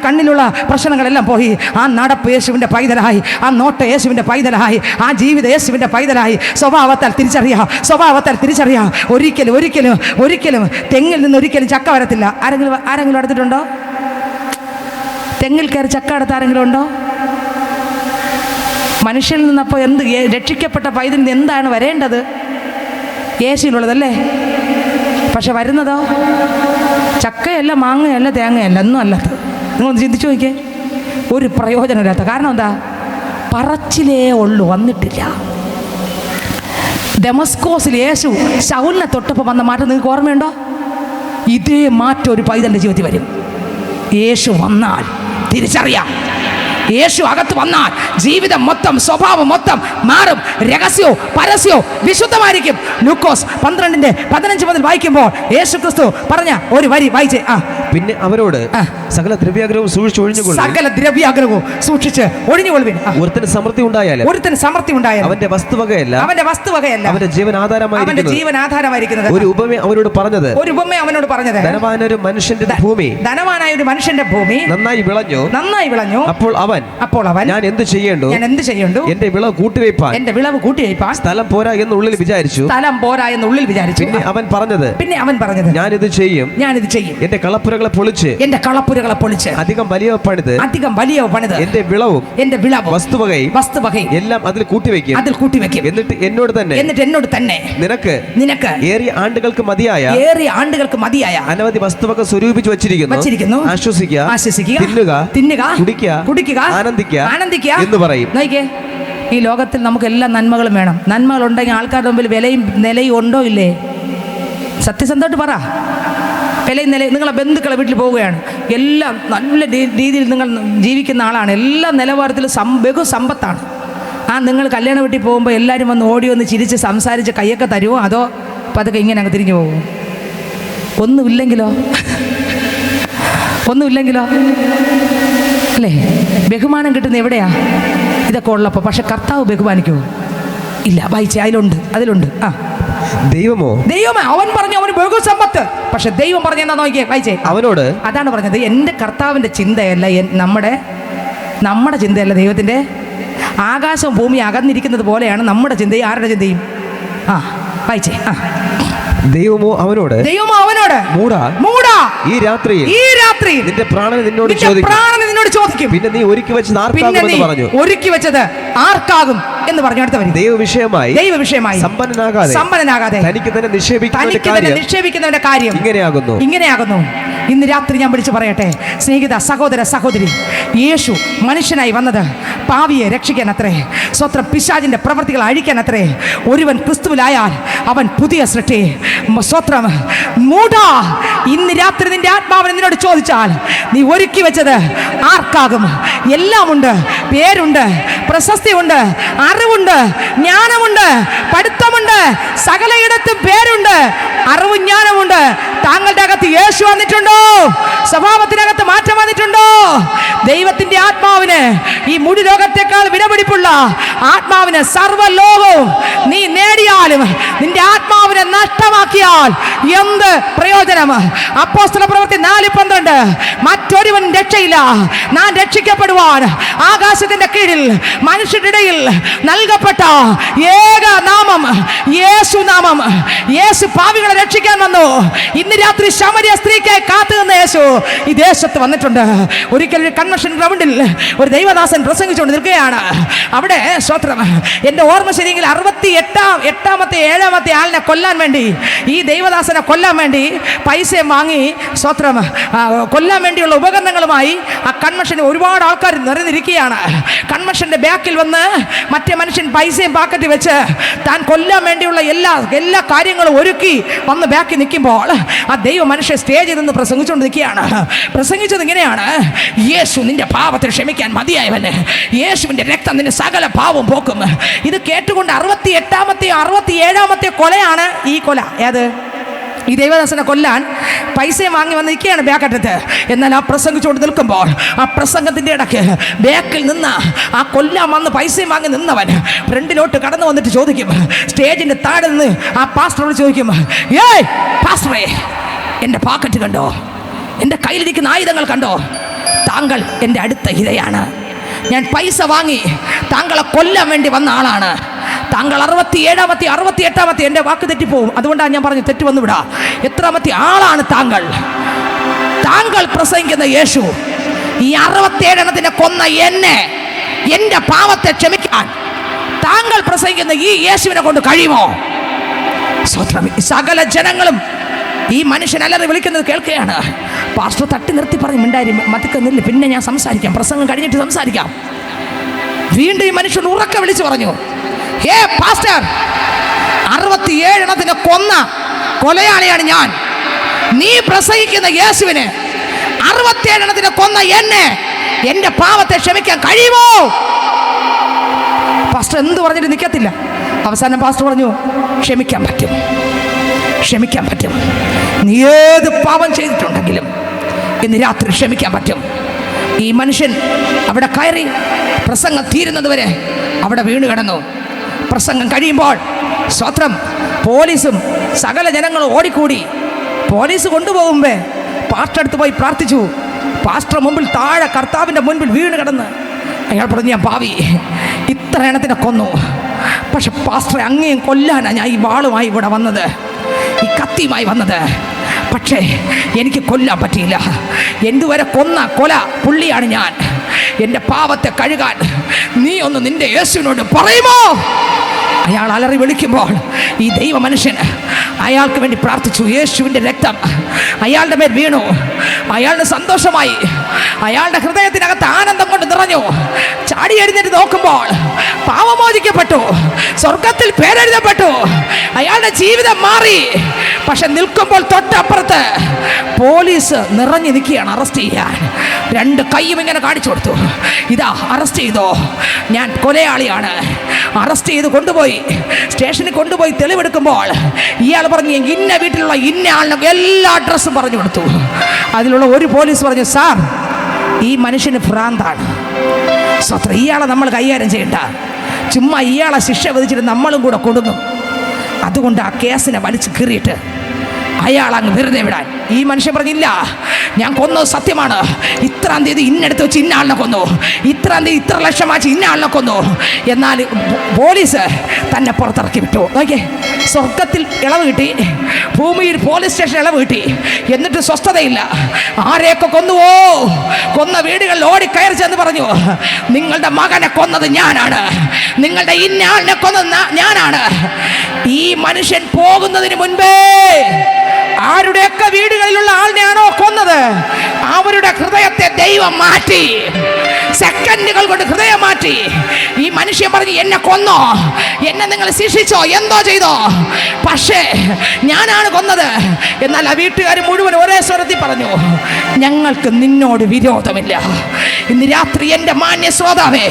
കണ്ണിലുള്ള പ്രശ്നങ്ങളെല്ലാം പോയി. ആ നടപ്പ് യേശുവിൻ്റെ പൈതലായി, ആ നോട്ട് യേശുവിൻ്റെ പൈതലായി, ആ ജീവിത യേശുവിൻ്റെ പൈതലായി. സ്വഭാവത്താൽ തിരിച്ചറിയാം. ഒരിക്കലും തെങ്ങിൽ നിന്ന് ഒരിക്കലും ചക്ക വരത്തില്ല. ആരെങ്കിലും എടുത്തിട്ടുണ്ടോ? തെങ്ങിൽ കയറി ചക്ക എടുത്ത ആരെങ്കിലും ഉണ്ടോ? മനുഷ്യനിൽ നിന്നപ്പോൾ രക്ഷിക്കപ്പെട്ട പൈതലിന് എന്താണ് വരേണ്ടത്? യേശുവിനുള്ളതല്ലേ. പക്ഷെ വരുന്നതോ ചക്കയല്ല, മാങ്ങയല്ല, തേങ്ങയല്ല, ഒന്നും അല്ലാത്തത്. നിങ്ങളൊന്ന് ചിന്തിച്ചു നോക്കിയേ. ഒരു പ്രയോജനമില്ലാത്ത. കാരണം എന്താ? പറച്ചിലേ ഉള്ളൂ, വന്നിട്ടില്ല. ദമസ്കോസിൽ യേശു ശൗലിനെ തൊട്ടപ്പോൾ വന്ന മാറ്റം നിങ്ങൾക്ക് ഓർമ്മയുണ്ടോ? ഇതേ മാറ്റം ഒരു പൈതലിൻ്റെ ജീവിതത്തിൽ വരും. യേശു വന്നാൽ തിരിച്ചറിയാം. യേശു അകത്ത് വന്നാൽ ജീവിതം മൊത്തം, സ്വഭാവം മൊത്തം മാറും. രഹസ്യവും പരസ്യവും വിശുദ്ധമായിരിക്കും. ലൂക്കോസ് 12:15 മുതൽ വായിക്കുമ്പോൾ യേശു ക്രിസ്തു പറഞ്ഞ ഒരു വരി വായിച്ചേ. പിന്നെ അവരോട് സകല ദ്രവ്യാഗ്രഹവും സൂക്ഷിച്ച് ഒഴിഞ്ഞുകൊള്ളുവിൻ. സകല ദ്രവ്യാഗ്രഹവും സൂക്ഷിച്ച് ഒഴിഞ്ഞുകൊള്ളുവിൻ. ഒരുത്തന് സമൃദ്ധി ഉണ്ടായാലും അവന്റെ വസ്തുവകയല്ല അവന്റെ ജീവൻ ആധാരമായിരിക്കുന്നത്. ഒരു ഉപമ അവനോട് പറഞ്ഞത് ധനവാനൊരു മനുഷ്യന്റെ ഭൂമി നന്നായി വിളഞ്ഞു. അപ്പോൾ അവൻ ഞാൻ എന്ത് ചെയ്യേണ്ടു എന്റെ വിളവ് കൂട്ടിവയ്പ്പാൻ സ്ഥലം പോരാ എന്ന് ഉള്ളിൽ വിചാരിച്ചു. പിന്നെ അവൻ പറഞ്ഞത് ഞാനിത് ചെയ്യും. എന്റെ കളപ്പുരകളെ പൊളിച്ച് അധികം വലിയ പണിത് എന്റെ വിളവും വസ്തുവകയും എല്ലാം അതിൽ കൂട്ടിവെക്കും. എന്നിട്ട് എന്നോട് തന്നെ നിനക്ക് ഏറിയ ആണ്ടുകൾക്ക് മതിയായ അനവധി വസ്തുവക സ്വരൂപിച്ചു വച്ചിരിക്കുന്നു. ആശ്വസിക്കുക, തിന്നുക, കുടിക്കുക, ആനന്ദിക്കുക എന്ന് പറയും. ഈ ലോകത്തിൽ നമുക്ക് എല്ലാ നന്മകളും വേണം. നന്മകൾ ഉണ്ടെങ്കിൽ ആൾക്കാരുടെ മുമ്പിൽ വിലയും നിലയും ഉണ്ടോ ഇല്ലേ? സത്യസന്ധമായിട്ട് പറ. വിലയും നിലയും, നിങ്ങളെ ബന്ധുക്കളെ വീട്ടിൽ പോവുകയാണ്, എല്ലാം നല്ല രീതിയിൽ നിങ്ങൾ ജീവിക്കുന്ന ആളാണ്, എല്ലാ നിലവാരത്തിലും ബഹു സമ്പത്താണ്. നിങ്ങൾ കല്യാണ വീട്ടിൽ പോകുമ്പോൾ എല്ലാവരും വന്ന് ഓടി വന്ന് ചിരിച്ച് സംസാരിച്ച് കൈയൊക്കെ തരുമോ, അതോ പതുക്കെ ഇങ്ങനെ അങ്ങ് തിരിഞ്ഞു പോകുമോ? ഒന്നുമില്ലെങ്കിലോ അല്ലേ? ബഹുമാനം കിട്ടുന്ന എവിടെയാ? ഇതൊക്കെ ഉള്ളപ്പോൾ. പക്ഷെ കർത്താവ് ബഹുമാനിക്കുമോ? ഇല്ല. വായിച്ചേ, അതിലുണ്ട്. ദൈവമോ അവൻ പറഞ്ഞു അവന് ബഹുസമ്പത്ത്. പക്ഷെ ദൈവം പറഞ്ഞ എന്താ നോക്കിയേ, വായിച്ചേ. അവനോട് അതാണ് പറഞ്ഞത്, എൻ്റെ കർത്താവിൻ്റെ ചിന്തയല്ല നമ്മുടെ ചിന്തയല്ല ദൈവത്തിൻ്റെ. ആകാശവും ഭൂമി അകന്നിരിക്കുന്നത് പോലെയാണ് നമ്മുടെ ചിന്തയും ആരുടെ ചിന്തയും. വായിച്ചേ. ദൈവമോ അവനോട് മൂടാ ഈ രാത്രി നിന്റെ പ്രാണൻ നിന്നോട് ചോദിക്കും. പിന്നെ നീ ഒരുക്കി വെച്ചത് ആർക്കാകും എന്ന് പറഞ്ഞു. അടുത്ത വരി ദൈവവിഷയമായി സമ്പന്നനാകാതെ തനിക്ക് തന്നെ നിക്ഷേപിക്കുന്നവന്റെ കാര്യം ഇങ്ങനെയാകുന്നു. ഇന്ന് രാത്രി ഞാൻ വിളിച്ചു പറയട്ടെ, സ്നേഹിത സഹോദര സഹോദരി, യേശു മനുഷ്യനായി വന്നത് പാവിയെ രക്ഷിക്കാൻ അത്രേ. സ്വത്രം പിശാചിന്റെ പ്രവൃത്തികൾ അഴിക്കാൻ അത്രേ. ഒരുവൻ ക്രിസ്തുവിലായാൽ അവൻ പുതിയ സൃഷ്ടി. സ്വത്രം മൂടാ, ഇന്ന് രാത്രി നിന്റെ ആത്മാവിനെ നിന്നോട് ചോദിച്ചാൽ നീ ഒരുക്കി വെച്ചത് ആർക്കാകും? എല്ലാമുണ്ട്, പേരുണ്ട്, പ്രശസ്തിയുണ്ട്, അറിവുണ്ട്, ജ്ഞാനമുണ്ട്, പഠിത്തമുണ്ട്, സകലയിടത്തും പേരുണ്ട്, അറിവും ജ്ഞാനമുണ്ട്. താങ്കളുടെ അകത്ത് യേശു വന്നിട്ടുണ്ടോ? സ്വഭാവത്തിനകത്ത് മാറ്റം വന്നിട്ടുണ്ടോ? ദൈവത്തിന്റെ ആത്മാവിന്, ഈ മുടി ലോകത്തെക്കാൾ വിലപിടിപ്പുള്ള ആത്മാവിന്, സർവ്വലോകവും നീ നേടിയാലും നിന്റെ ആത്മാവിനെ നഷ്ടമാക്കിയാൽ എന്ത് പ്രയോജനം? അപ്പോസ്തല പ്രവൃത്തി 4:12 മറ്റൊരുവൻ രക്ഷയില്ല, ഞാൻ രക്ഷിക്കപ്പെടുവാൻ ആകാശത്തിന്റെ കീഴിൽ മനുഷ്യരുടെ ഇടയിൽ നൽകപ്പെട്ട ഏക നാമം യേശു നാമം. യേശു പാപികളെ രക്ഷിക്കാൻ വന്നു. ഇന്ന് രാത്രി ശമരിയ സ്ത്രീക്കായി കാത്തു നിന്ന യേശു ഈ ദേശത്ത് വന്നിട്ടുണ്ട്. ഒരിക്കൽ ഒരു കൺവെൻഷൻ ഗ്രൗണ്ടിൽ ഒരു ദൈവദാസൻ പ്രസംഗിച്ചുകൊണ്ട് നിൽക്കുകയാണ്. അവിടെ സ്വത്രം, എൻ്റെ ഓർമ്മ ശരിയെങ്കിൽ 7ാമത്തെ ആളിനെ കൊല്ലാൻ വേണ്ടി, ഈ ദൈവദാസനെ കൊല്ലാൻ വേണ്ടി പൈസയും വാങ്ങി സ്വത്രം കൊല്ലാൻ വേണ്ടിയുള്ള ഉപകരണങ്ങളുമായി ആ കൺവെൻഷന് ഒരുപാട് ആൾക്കാർ നിറഞ്ഞിരിക്കുകയാണ്. കൺവെൻഷന്റെ ബാക്കിൽ വന്ന് മറ്റേ മനുഷ്യൻ പൈസയും പാക്കറ്റ് വെച്ച് താൻ കൊല്ലാൻ വേണ്ടിയുള്ള എല്ലാ കാര്യങ്ങളും ഒരുക്കി വന്ന് ബാക്കിൽ നിൽക്കുമ്പോൾ ആ ദൈവ മനുഷ്യൻ സ്റ്റേജിൽ നിന്ന് പ്രസംഗിച്ചുകൊണ്ട് നിൽക്കുകയാണ്. പ്രസംഗിച്ചത് ഇങ്ങനെയാണ്: യേശു നിന്റെ പാപത്തെ ക്ഷമിക്കാൻ മതിയായവന്, യേശുവിന്റെ രക്തം നിന്റെ സകല പാവം പോക്കും. ഇത് കേട്ടുകൊണ്ട് 67ാമത്തെ കൊലയാണ് ഈ കൊല. ഏത്? ഈ ദൈവദാസനെ കൊല്ലാൻ പൈസയും വാങ്ങി വന്ന് നിൽക്കുകയാണ് ബാക്കറ്റത്ത്. എന്നാൽ ആ പ്രസംഗിച്ചുകൊണ്ട് നിൽക്കുമ്പോൾ ആ പ്രസംഗത്തിൻ്റെ ഇടയ്ക്ക് ബാക്കിൽ നിന്ന് ആ കൊല്ലാൻ വന്ന് പൈസയും വാങ്ങി നിന്നവൻ ഫ്രണ്ടിലോട്ട് കടന്നു വന്നിട്ട് ചോദിക്കും, സ്റ്റേജിൻ്റെ താഴെ നിന്ന് ആ പാസ്റ്ററോട് ചോദിക്കും, ഏയ് പാസ്റ്ററേ, എൻ്റെ പാക്കറ്റ് കണ്ടോ? എൻ്റെ കയ്യിലിരിക്കുന്ന ആയുധങ്ങൾ കണ്ടോ? താങ്കൾ എൻ്റെ അടുത്ത ഇരയാണ്. ഞാൻ പൈസ വാങ്ങി താങ്കളെ കൊല്ലാൻ വേണ്ടി വന്ന ആളാണ്. താങ്കൾ 68ാമത്തെ, എൻ്റെ വാക്ക് തെറ്റിപ്പോവും, അതുകൊണ്ടാണ് ഞാൻ പറഞ്ഞു തെറ്റ് വന്നു വിടാ. എത്രാമത്തെ ആളാണ് താങ്കൾ? താങ്കൾ പ്രസംഗിക്കുന്ന യേശു ഈ 67 കൊന്ന എന്നെ, എൻ്റെ പാവത്തെ ക്ഷമിക്കാൻ താങ്കൾ പ്രസംഗിക്കുന്ന ഈ യേശുവിനെ കൊണ്ട് കഴിയുമോ? സകല ജനങ്ങളും ഈ മനുഷ്യൻ അല്ലറി വിളിക്കുന്നത് കേൾക്കുകയാണ്. പാസ്റ്റർ തട്ടി നിർത്തി പറഞ്ഞു, മിണ്ടായി മതിക്കുന്നില്ല, പിന്നെ ഞാൻ സംസാരിക്കാം, പ്രസംഗം കഴിഞ്ഞിട്ട് സംസാരിക്കാം. വീണ്ടും ഈ മനുഷ്യൻ ഉറക്കെ വിളിച്ചു പറഞ്ഞു, ഹേ പാസ്റ്റർ, 67 കൊന്ന കൊലയാളിയാണ് ഞാൻ. നീ പ്രസംഗിക്കുന്ന യേശുവിന് 67 കൊന്ന എന്നെ, എൻ്റെ പാവത്തെ ക്ഷമിക്കാൻ കഴിയുമോ? പാസ്റ്റർ എന്ത് പറഞ്ഞിട്ട് നിൽക്കത്തില്ല. അവസാനം പാസ്റ്റർ പറഞ്ഞു, ക്ഷമിക്കാൻ പറ്റും. നീ ഏത് പാപം ചെയ്തിട്ടുണ്ടെങ്കിലും ഇന്ന് രാത്രി ക്ഷമിക്കാൻ പറ്റും. ഈ മനുഷ്യൻ അവിടെ കയറി പ്രസംഗം തീരുന്നത് വരെ അവിടെ വീണ് കിടന്നു. പ്രസംഗം കഴിയുമ്പോൾ സ്വത്രം പോലീസും സകല ജനങ്ങളും ഓടിക്കൂടി. പോലീസ് കൊണ്ടുപോകുമ്പേ പാസ്റ്റർ അടുത്ത് പോയി പ്രാർത്ഥിച്ചു. പാസ്റ്റർ മുമ്പിൽ താഴെ കർത്താവിൻ്റെ മുൻപിൽ വീണ് കിടന്ന് അയാൾ പറഞ്ഞു, ഞാൻ പാവി, ഇത്ര എണ്ണത്തിനെ കൊന്നു. പക്ഷെ പാസ്റ്ററെ അങ്ങേയും കൊല്ലാനാണ് ഞാൻ ഈ വാളുമായി ഇവിടെ വന്നത്, ഈ കത്തിയുമായി വന്നത്. പക്ഷേ എനിക്ക് കൊല്ലാൻ പറ്റിയില്ല. എന്തുവരെ കൊല പുള്ളിയാണ് ഞാൻ. എൻ്റെ പാവത്തെ കഴുകാൻ നീ ഒന്ന് നിൻ്റെ യേശുവിനോട് പറയുമോ? അയാൾ അലറി വിളിക്കുമ്പോൾ ഈ ദൈവ മനുഷ്യൻ അയാൾക്ക് വേണ്ടി പ്രാർത്ഥിച്ചു. യേശുവിൻ്റെ രക്തം അയാളുടെ മേൽ വീണു. അയാളുടെ സന്തോഷമായി. അയാളുടെ ഹൃദയത്തിനകത്ത് ആനന്ദം കൊണ്ട് നിറഞ്ഞു. ചാടി എഴുന്നേറ്റ് നോക്കുമ്പോൾ പാവമോചിക്കപ്പെട്ടു, സ്വർഗത്തിൽ പേരെഴുതപ്പെട്ടു, അയാളുടെ ജീവിതം മാറി. പക്ഷെ നിൽക്കുമ്പോൾ തൊട്ടപ്പുറത്ത് പോലീസ് നിറഞ്ഞു നിൽക്കുകയാണ് അറസ്റ്റ് ചെയ്യാൻ. രണ്ട് കൈയും ഇങ്ങനെ കാണിച്ചു കൊടുത്തു, ഇതാ അറസ്റ്റ് ചെയ്തോ, ഞാൻ കൊലയാളിയാണ്. അറസ്റ്റ് ചെയ്ത് കൊണ്ടുപോയി സ്റ്റേഷനിൽ കൊണ്ടുപോയി തെളിവെടുക്കുമ്പോൾ ഇയാൾ പറഞ്ഞു, ഇന്ന വീട്ടിലുള്ള ഇന്ന ആളിന് എല്ലാ അഡ്രസ്സും പറഞ്ഞു കൊടുത്തു. അതിലുള്ള ഒരു പോലീസ് പറഞ്ഞു, സാർ ഈ മനുഷ്യന് ഭ്രാന്താണ്, സ്വത്ര ഇയാളെ നമ്മൾ കൈകാര്യം ചെയ്യണ്ട, ചുമ്മാ ഇയാളെ ശിക്ഷ വിധിച്ചിട്ട് നമ്മളും കൂടെ കൊടുക്കും, അതുകൊണ്ട് ആ കേസിനെ വലിച്ചു കീറിയിട്ട് അയാൾ അങ്ങ് വെറുതെ വിടാൻ. ഈ മനുഷ്യൻ പറഞ്ഞില്ല, ഞാൻ കൊന്നത് സത്യമാണ്, ഇത്രാം തീയതി ഇന്നടുത്ത് വെച്ച് ഇന്ന ആളിനെ കൊന്നു, ഇത്രാം തീയതി ഇത്ര ലക്ഷം വാച്ച് ഇന്ന ആളിനെ കൊന്നു. എന്നാൽ പോലീസ് തന്നെ പുറത്തിറക്കി വിട്ടു. നോക്കിയേ, സ്വർഗത്തിൽ ഇളവ് കിട്ടി, ഭൂമിയിൽ പോലീസ് സ്റ്റേഷൻ ഇളവ് കിട്ടി, എന്നിട്ട് സ്വസ്ഥതയില്ല. ആരെയൊക്കെ കൊന്നുവോ, കൊന്ന വീടുകളിൽ ഓടിക്കയറി ചെന്ന് പറഞ്ഞു, നിങ്ങളുടെ മകനെ കൊന്നത് ഞാനാണ്, നിങ്ങളുടെ ഇന്ന ആളിനെ കൊന്നത് ഞാനാണ്. ഈ മനുഷ്യൻ പോകുന്നതിന് മുൻപേ ആരുടെയൊക്കെ വീടുകളിലുള്ള ആളിനെയാണോ കൊന്നത് അവരുടെ ഹൃദയത്തെ ദൈവം മാറ്റി. സെക്കൻഡുകൾ കൊണ്ട് ഹൃദയം മാറ്റി. ഈ മനുഷ്യൻ പറഞ്ഞു, എന്നെ കൊന്നോ, എന്നെ നിങ്ങൾ ശിക്ഷിച്ചോ, എന്തോ ചെയ്തോ, പക്ഷേ ഞാനാണ് കൊന്നത്. എന്നാൽ ആ വീട്ടുകാർ മുഴുവൻ ഒരേ സ്വരത്തിൽ പറഞ്ഞു, ഞങ്ങൾക്ക് നിന്നോട് വിരോധമില്ല. ഇന്ന് രാത്രി എൻ്റെ മാന്യ ശ്രോതാവേ,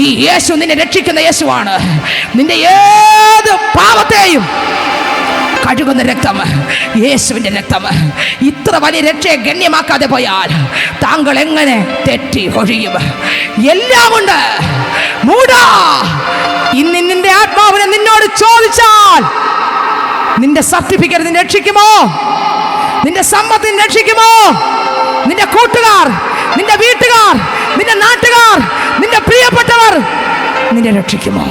ഈ യേശു നിന്നെ രക്ഷിക്കുന്ന യേശുവാണ്. നിന്റെ ഏത് പാപത്തെയും കഴുകുന്ന രക്തം, യേശുവിൻ്റെ രക്തം. ഇത്ര വലിയ രക്ഷയെ ഗണ്യമാക്കാതെ പോയാൽ താങ്കൾ എങ്ങനെ തെറ്റി ഒഴിയും? എല്ലാമുണ്ട്. മൂടാ, ഇന്ന് നിന്റെ ആത്മാവിനെ നിന്നോട് ചോദിച്ചാൽ നിന്റെ സർട്ടിഫിക്കറ്റ് നിന്നെ രക്ഷിക്കുമോ? നിന്റെ സമ്പത്ത് നിന്നെ രക്ഷിക്കുമോ? നിന്റെ കൂട്ടുകാർ, നിന്റെ വീട്ടുകാർ, നിന്റെ നാട്ടുകാർ, നിന്റെ പ്രിയപ്പെട്ടവർ നിന്നെ രക്ഷിക്കുമോ?